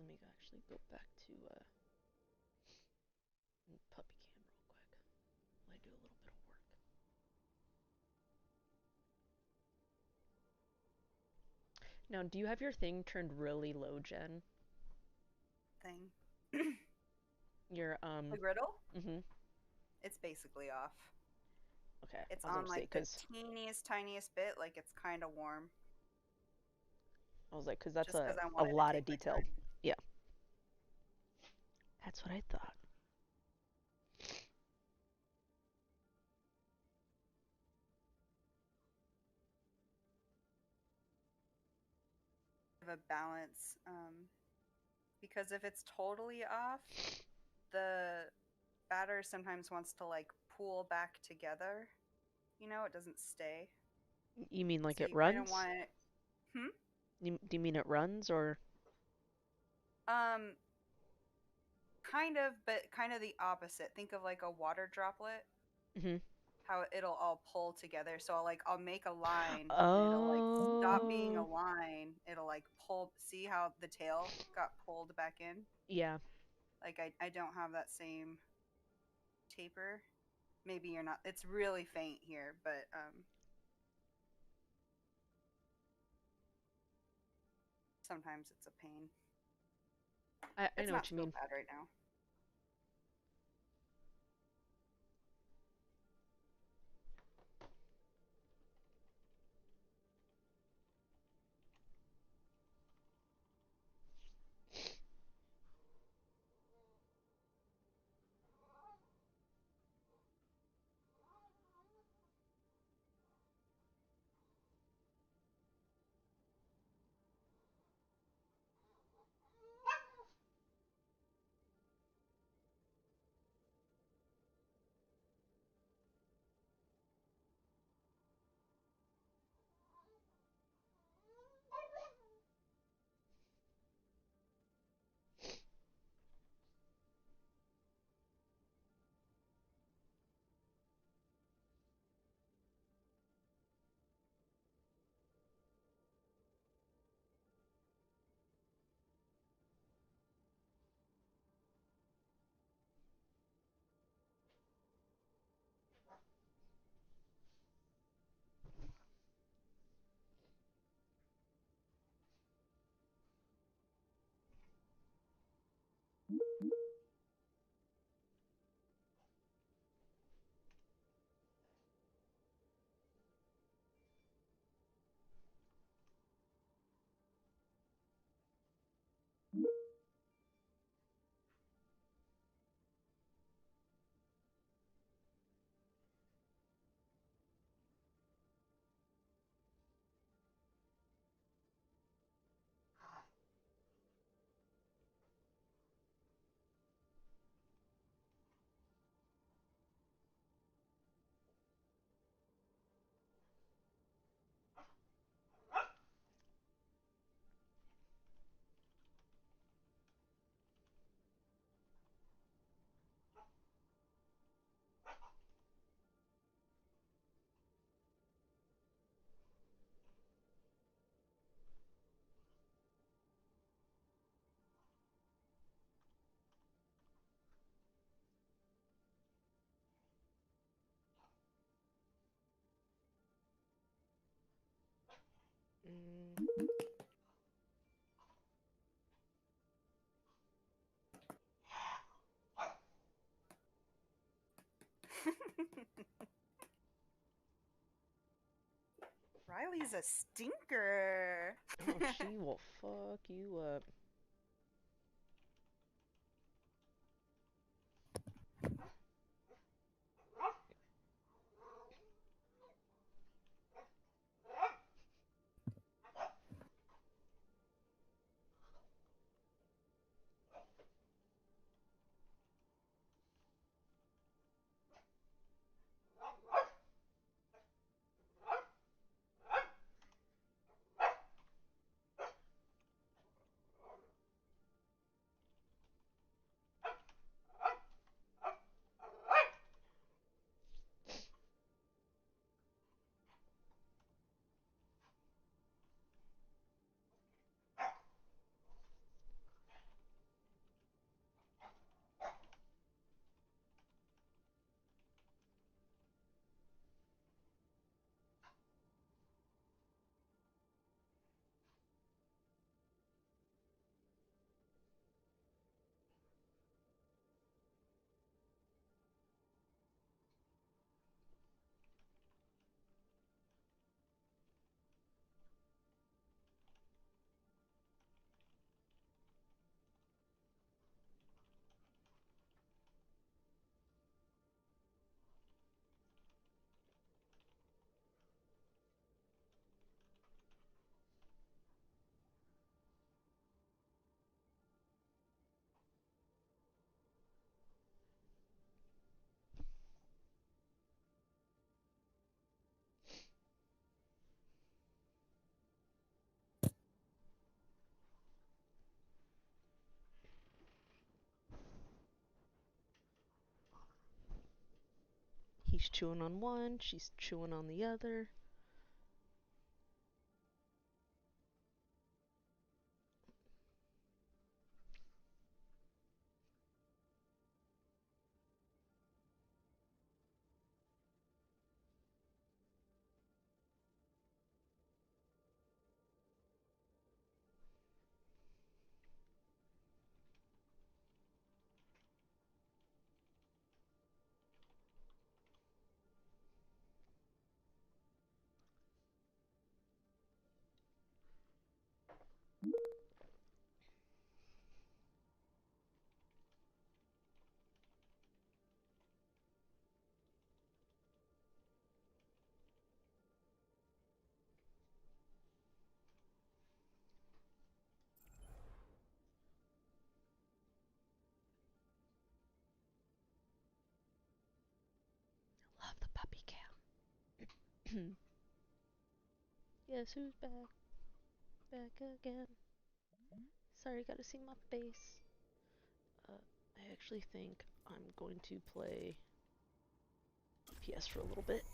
Let me actually go back to puppy cam real quick while I do a little bit of work. Now, do you have your thing turned really low, Jen? Thing. Your The griddle? Mhm. It's basically off. Okay. It's I was on gonna say, like the 'cause tiniest bit, like it's kind of warm. I was like, 'cause that's Just 'cause I a wanted to lot take of my detail. time. Yeah. That's what I thought. A balance, because if it's totally off, the batter sometimes wants to like pool back together. You know, it doesn't stay. You mean like So it you kind of runs? want it. Do you mean it runs or? Kind of, but kind of the opposite. Think of like a water droplet. Mhm. How it'll all pull together. So I'll make a line and it'll like stop being a Oh. line. It'll like pull. See how the tail got pulled back in? Yeah. Like I don't have that same taper. Maybe you're not. It's really faint here, but sometimes it's a pain. I It's know not what you so mean. bad right now. Riley's a stinker. Oh, she will fuck you up. He's chewing on one, she's chewing on the other. Love the puppy cam. Guess who's back? Back again. Sorry, gotta see my face. I actually think I'm going to play PS for a little bit.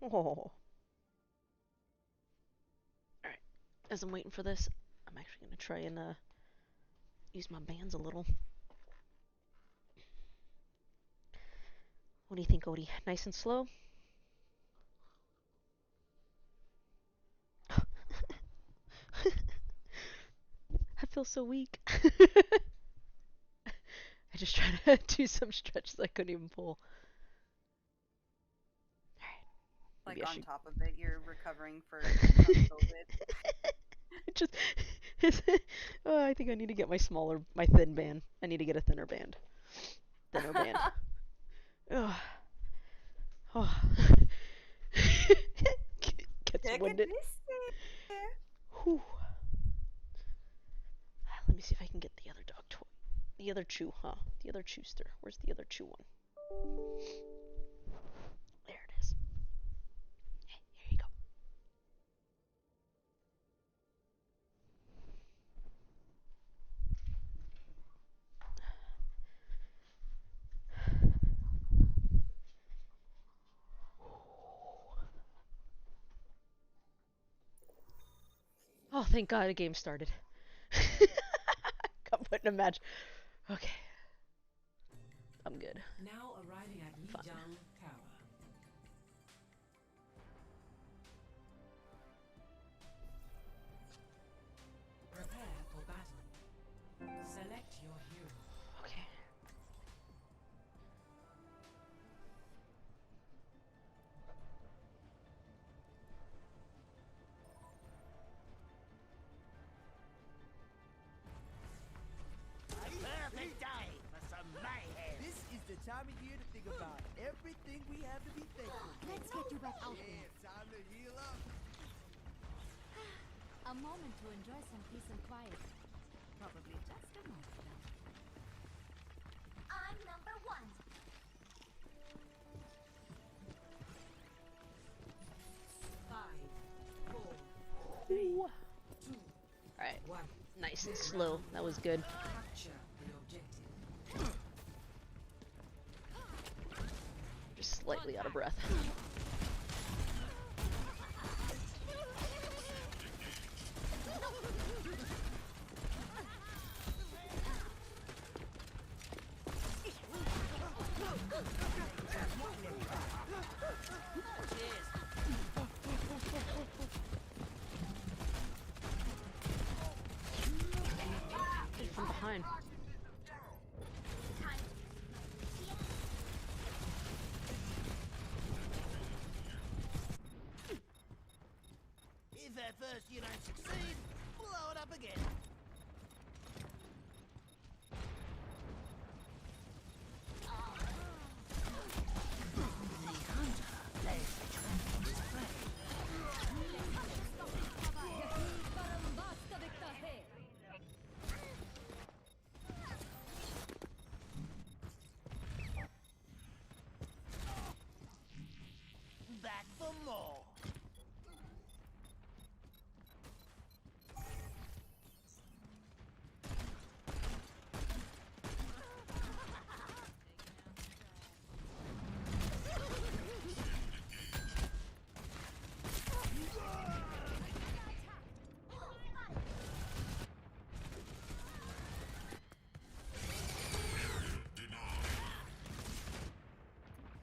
Oh. Alright, as I'm waiting for this, I'm actually gonna try and use my bands a little. What do you think, Odie? Nice and slow? I feel so weak. I just tried to do some stretches I couldn't even pull. Like Maybe I on should... top of it, you're recovering from COVID. Just, oh, I think I need to get my thin band. I need to get a thinner band. Thinner band. Oh. Oh. Gets winded. Whew. Let me see if I can get the other dog toy. The other chew, huh? The other chewster. Where's the other chew one? There it is. Hey, here you go. Oh, thank God the game started. Got put in a match. Okay. I'm good. Now arriving at Lijiang Tower. Prepare for battle. Select your hero. Okay. Perfect day for some mayhem. This is the time of year to think about everything we have to be thankful for. Let's get you back out there. Yeah, time to heal up. A moment to enjoy some peace and quiet. Probably just a moment now. I'm number one. Five, four, Ooh. two, Alright. one. Nice and slow. That was good. Capture the objective. Just slightly out of breath. From behind. If at first you don't succeed, blow it up again. The hunter lays the trap for his prey. Back for more.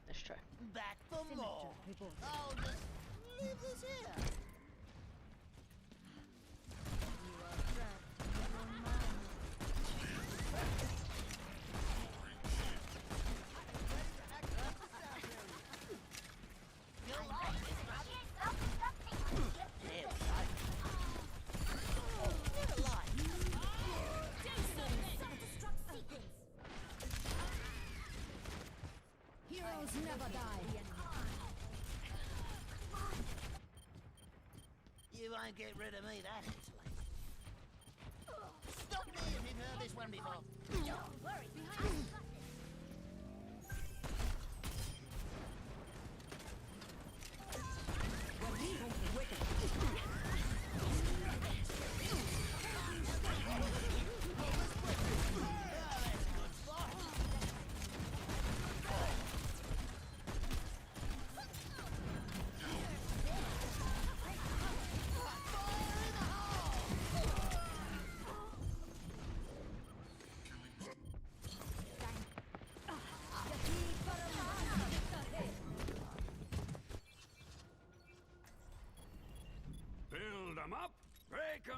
Let's try. Back for more. I'll just leave this here. Heroes never die. You won't get rid of me that easily. Stop me if you've heard this one before. Don't worry, behind you.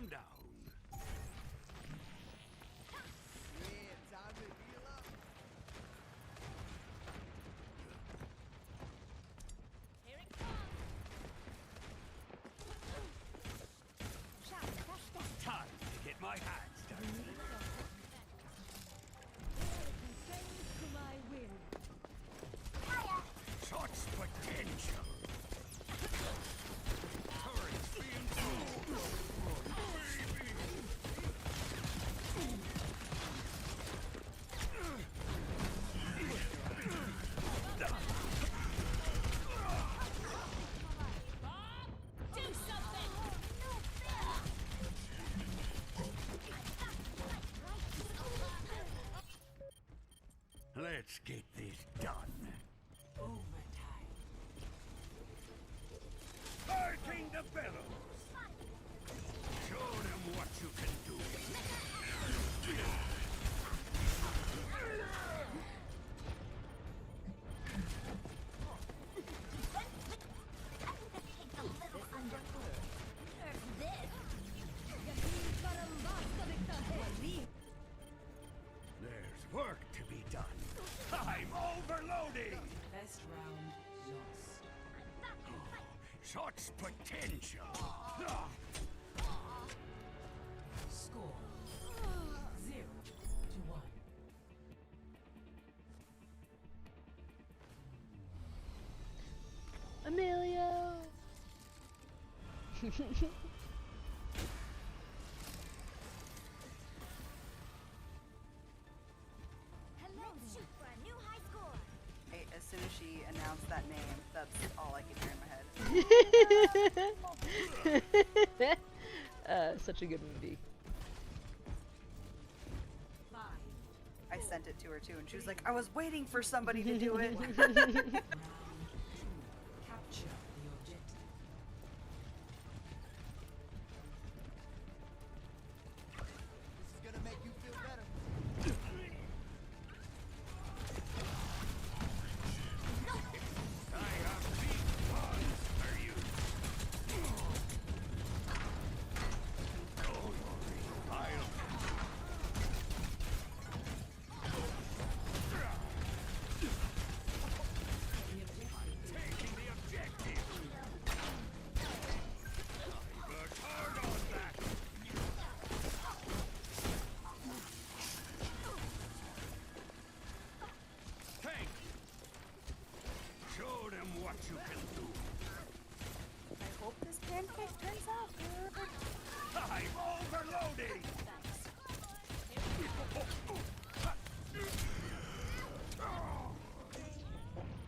Calm down. Yeah, time to heal up. Here it comes. Time to get my hands dirty. To my will. Such potential. Turrets being sold. Do something. Let's get this done. Overtime. Hurricane the bellows. Show them what you can do. There's work to be done. I'm overloading. Best round lost. Such potential. Score 0-1. Emilio! Let's shoot for a new high score. As soon as she announced that name, that's all I could hear in my head. Such a good movie. I sent it to her too, and she was like, I was waiting for somebody to do it. Capture the objective. This is gonna make you feel better. I have big ones for you. Don't worry, I'll taking the objective. I worked hard on that. Tank. Show them what you can do. I hope this pancake turns out good. I'm overloading.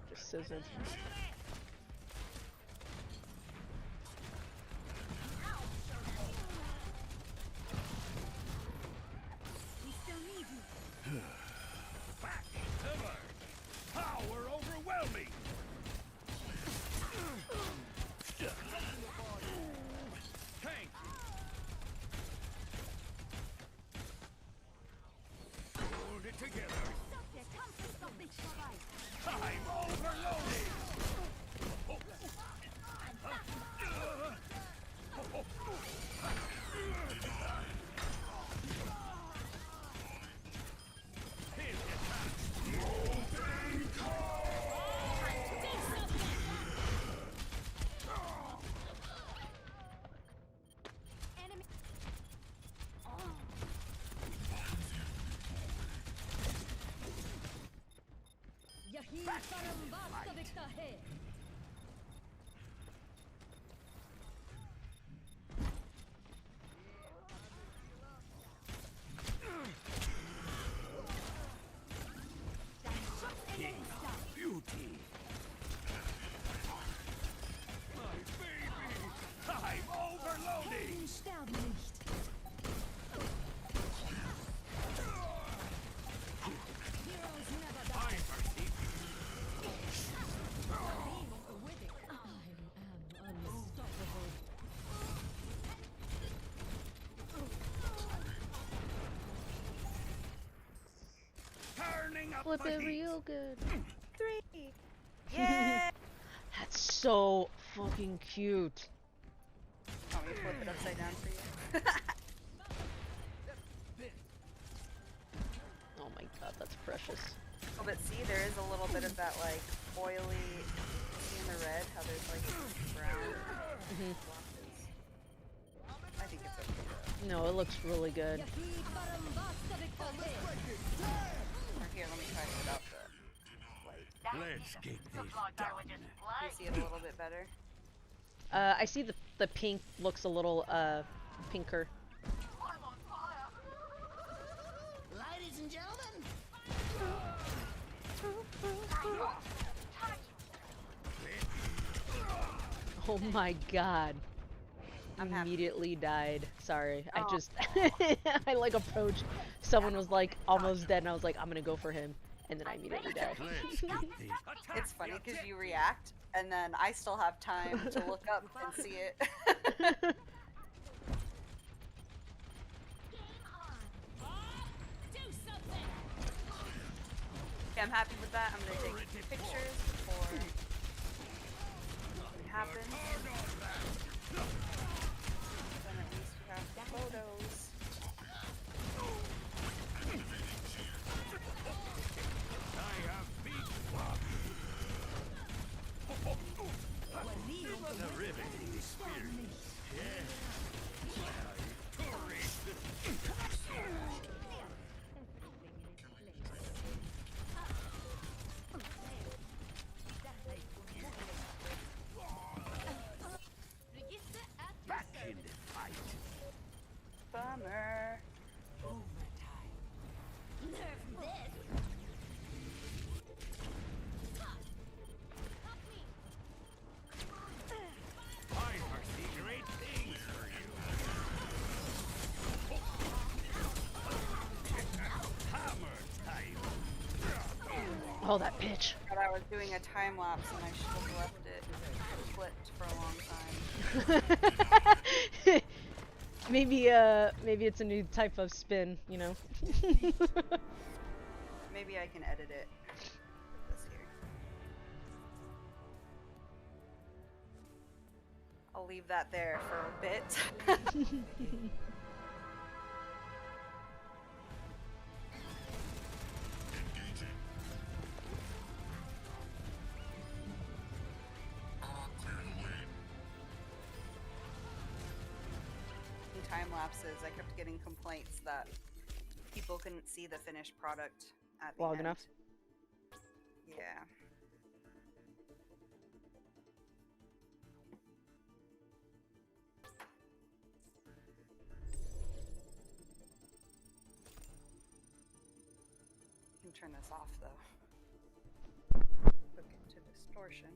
Just sizzled. We still need you. Back to earth. Power overwhelming. Tank. Hold it together. There comes something right. I'm overloading. Enemy. Yahi Karambasta Viktahe. King of beauty. My baby. I'm overloading. Sterben nicht. Heroes never die. I perceive. I am unstoppable. Turning up Flip the it heat. real good. 3. Yeah. That's so fucking cute. Want me flip it upside down for you? Oh my god, that's precious. Oh, but see, there is a little bit of that, like, oily, see in the red, how there's, like, brown blotches. I think it's okay, though. No, it looks really good. Or here, let me try it without the light. Let's get this done. Do you see it a little bit better? I see the pink looks a little, pinker. Ladies and gentlemen. Oh my god. Immediately died. Sorry. I just I like approached. Someone was like almost dead and I was like, I'm gonna go for him. And then I immediately died. It's funny because you react and then I still have time to look up and see it. Okay, I'm happy with that. I'm gonna take pictures before it happens. Then at least we have photos. I have beat the riveting experience. Yeah. Back in the fight. Bummer. I foresee great things for you. Hammer time. Oh, that pitch. But I was doing a time lapse and I should have left it flipped for a long time. Maybe it's a new type of spin, you know? Maybe I can edit it. Put this here. I'll leave that there for a bit. In time lapses, I kept getting complaints that people couldn't see the finished product at the Long end. enough? Yeah. I can turn this off though. Hook it to distortion.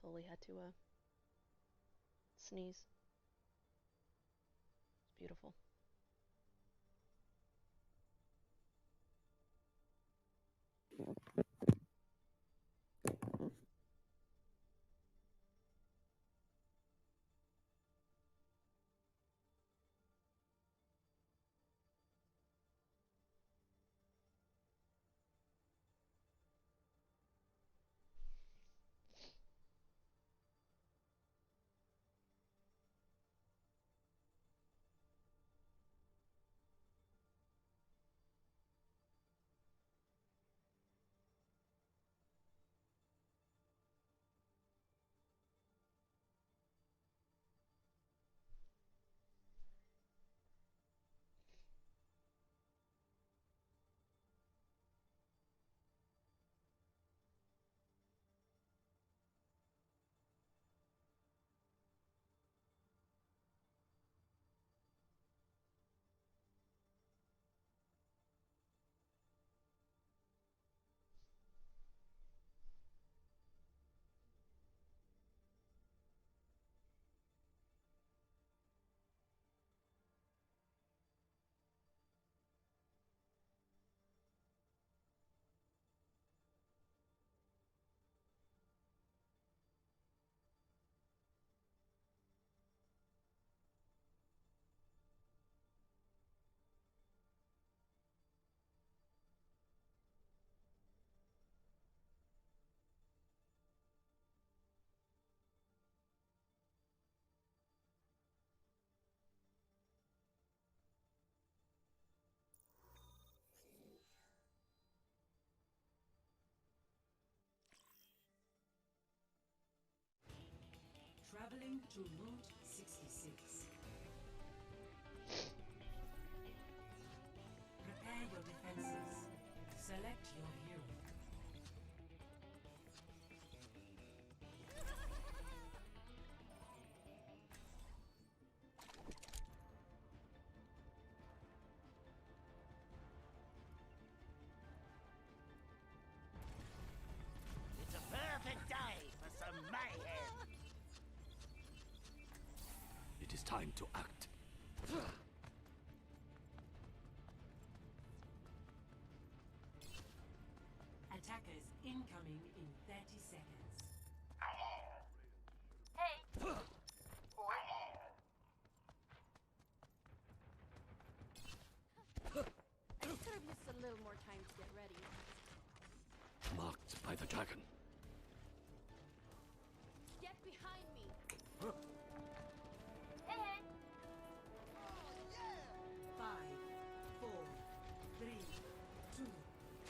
Totally had to sneeze. It's beautiful. Traveling to Route 66. Prepare your defenses. Select your hero. It's a perfect day for some mayhem. It is time to act. Attackers incoming in 30 seconds. Hey! I just could have used a little more time to get ready. Marked by the dragon. Get behind me! Hey, hey! 5, 4, 3, 2,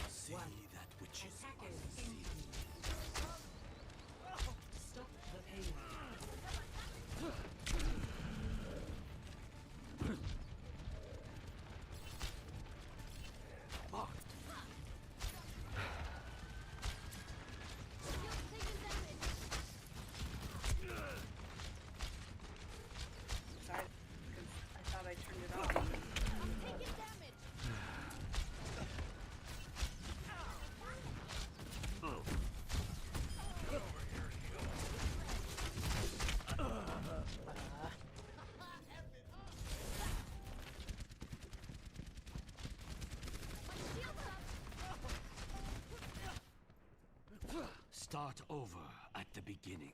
See 1. that which is Attackers unseen. incoming. Stop the pain. Marked. You're taking damage! Sorry, because I thought I turned it off. I'm taking damage! Start over at the beginning.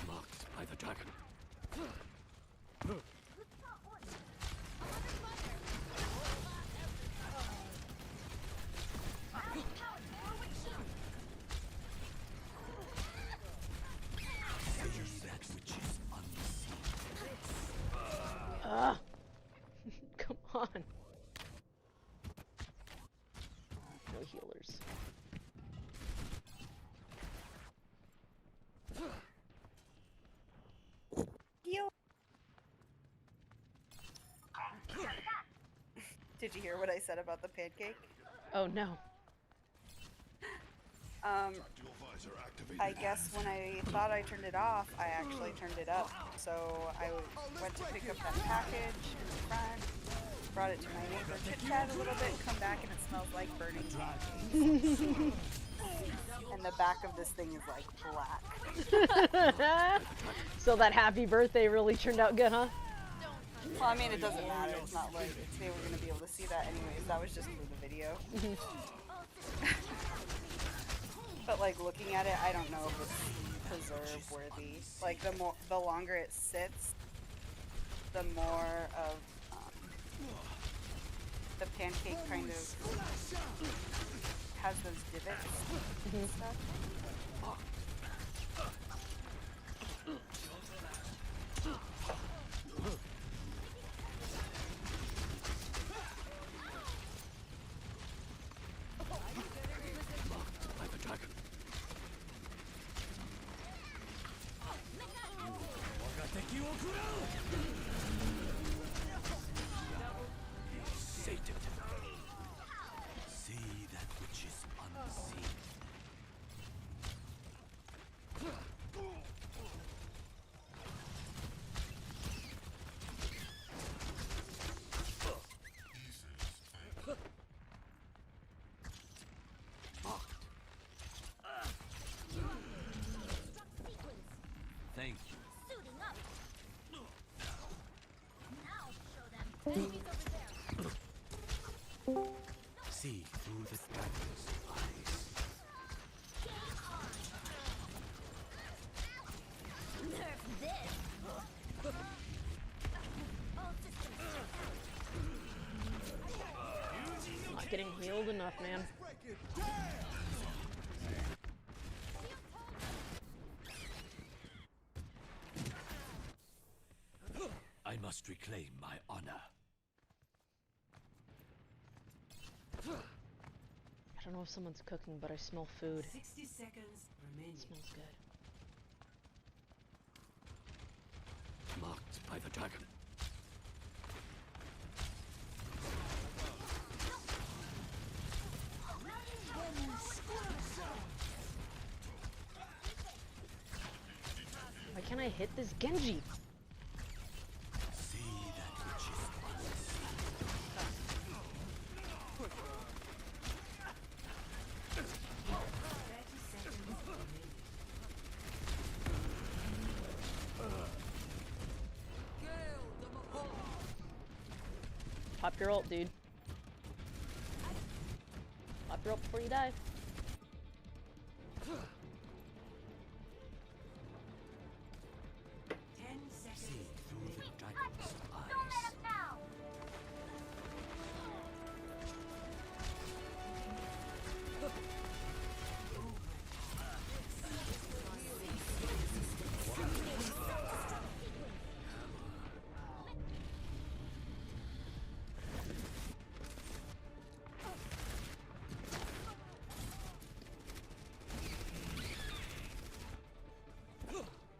Marked by the dragon. See that which is unseen. Come on. No healers. Heal. Did you hear what I said about the pancake? Oh no. I guess when I thought I turned it off, I actually turned it up. So I went to pick up that package in the front, brought it to my neighbor, chit-chat a little bit, come back and it smells like burning dragon. And the back of this thing is like black. So that happy birthday really turned out good, huh? Well, I mean, it doesn't matter. It's not like they were going to be able to see that anyways. That was just for the video. But like looking at it, I don't know if it's preserve worthy. Like the longer it sits, the more of the pancake kind of has those divots and stuff. Satan. See that which is unseen. Thank you. Suiting up. Now show them. Enemies over there. See through the dragon's eyes. Nerf this. All systems. Not getting healed enough, man. I must reclaim my honor. I don't know if someone's cooking, but I smell food. 60 seconds remaining. It smells good. Marked by the dragon. Why can't I hit this Genji? See that which is Pop your ult, dude. Pop your ult before you die. 10 seconds. See through the dragon's eyes. Don't let him now.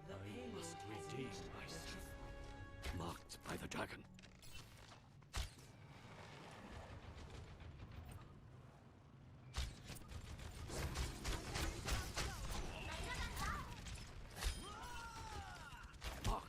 I must redeem myself. Marked by the dragon. Marked.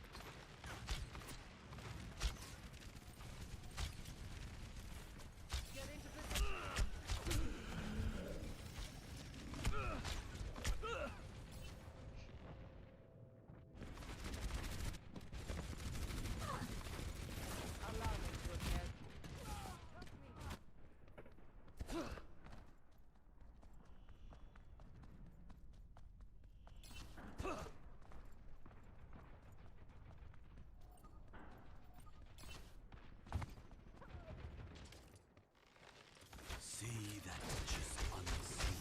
See that which is unseen.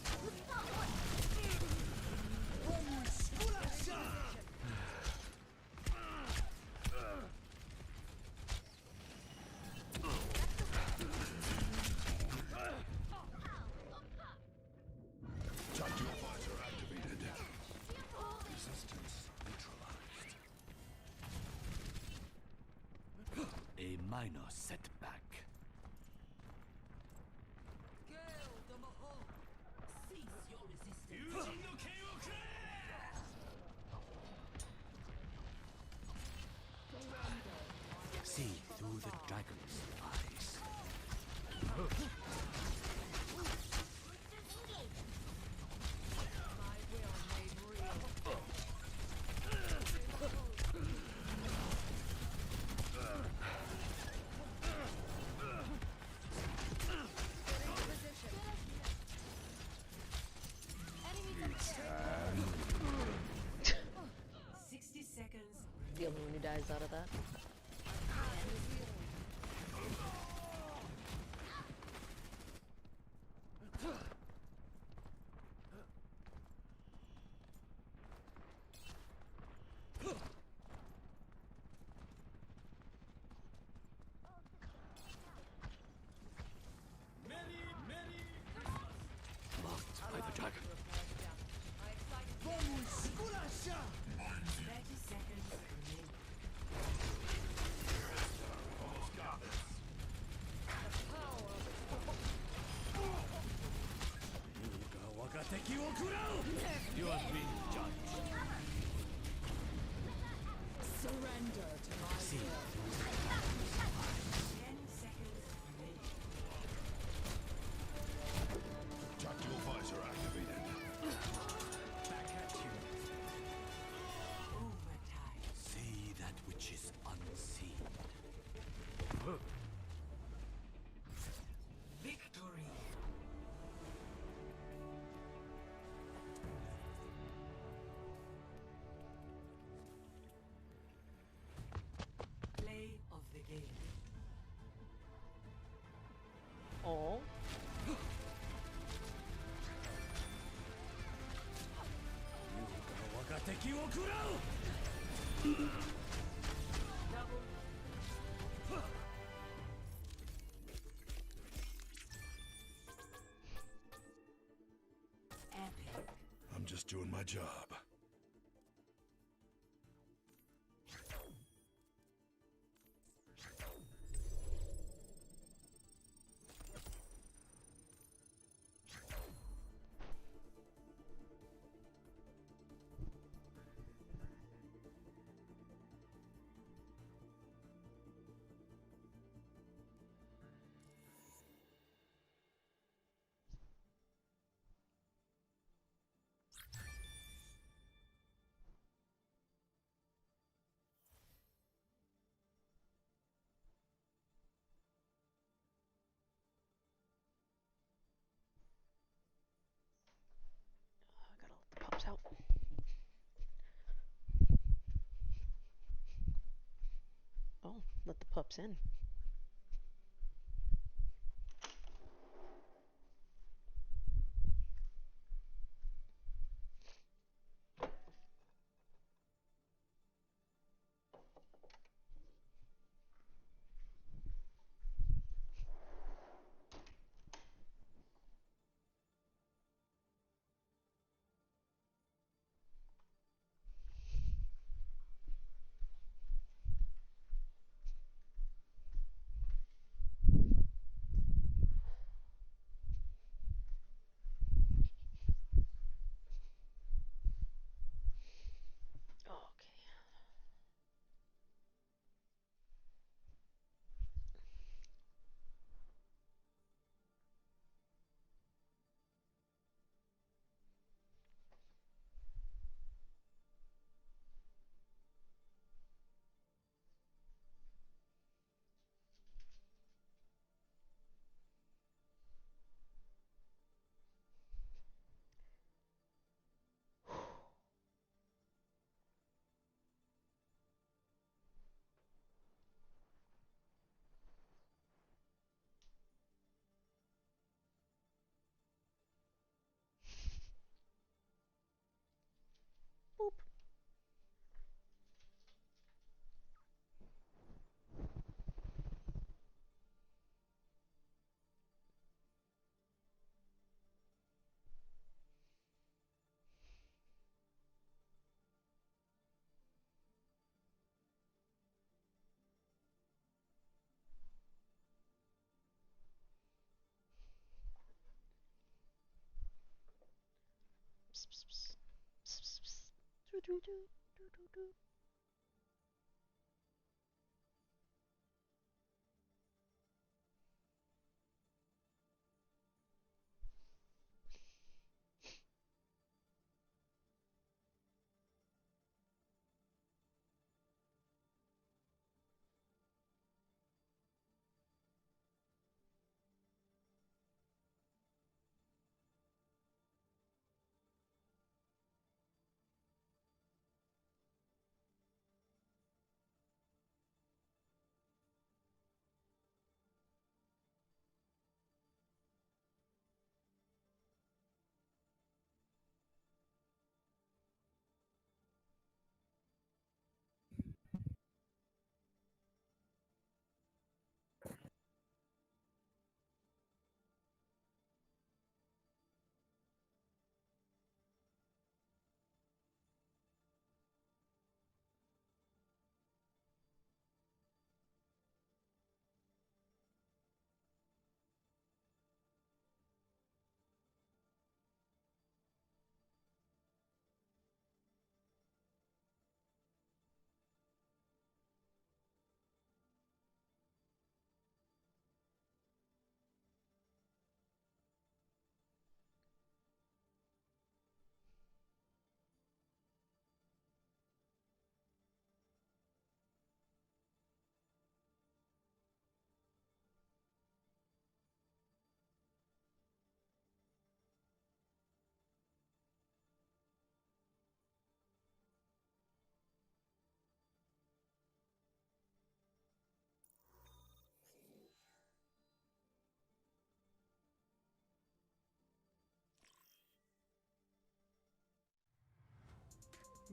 Tactical visor activated. Resistance neutralized. A minor setback. Cease your See through the dragon's eyes. The only one who dies out of that. Marked by the dragon. 30 seconds remaining. You have been judged. Surrender to my See will. through the dragon's eyes. 10 seconds remaining. Tactical visor activated. Back at you. Overtime. See that which is unseen. Victory. Play of the game. Oh. Epic. I'm just doing my job. I gotta let the pups out. Oh, let the pups in.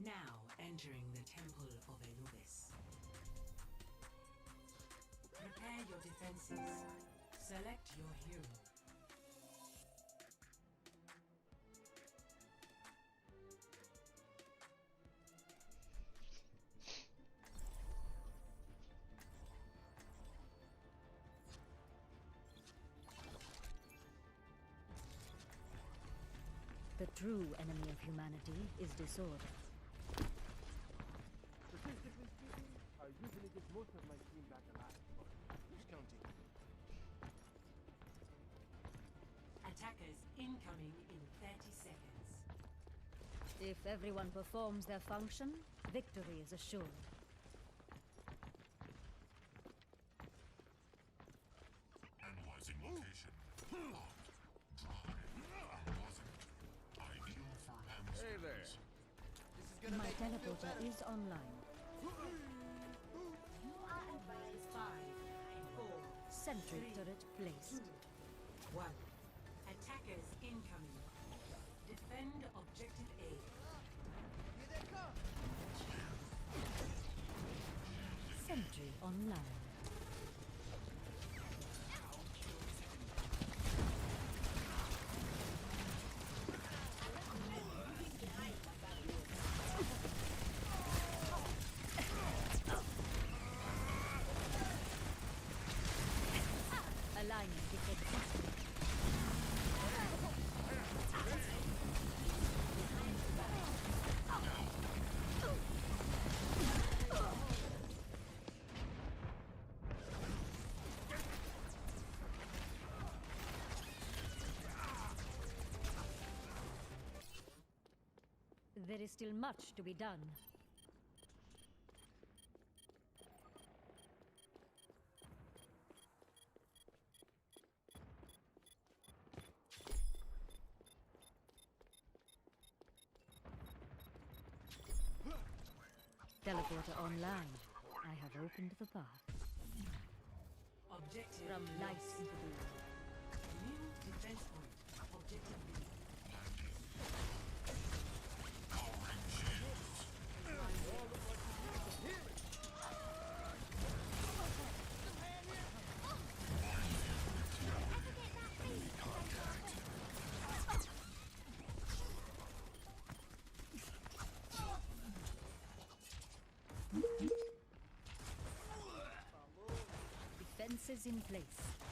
Now entering the Temple of Anubis. Prepare your defenses. Select your hero. The true enemy of humanity is disorder. Statistically speaking, I usually get most of my team back alive. Who's counting? Attackers incoming in 30 seconds. If everyone performs their function, victory is assured. Analyzing location. Hot, dry, unpleasant. Ideal for hamsters. Hey there. My teleporter is online. You are advised 5, 4, Sentry 3, turret placed. 2, 1. Attackers incoming. Defend objective A. Here they come! Sentry online. Aligning detected. There is still much to be done. Teleporter online. I have opened the path. Objective From light into blue. New defense point. Objective B. Defenses in place.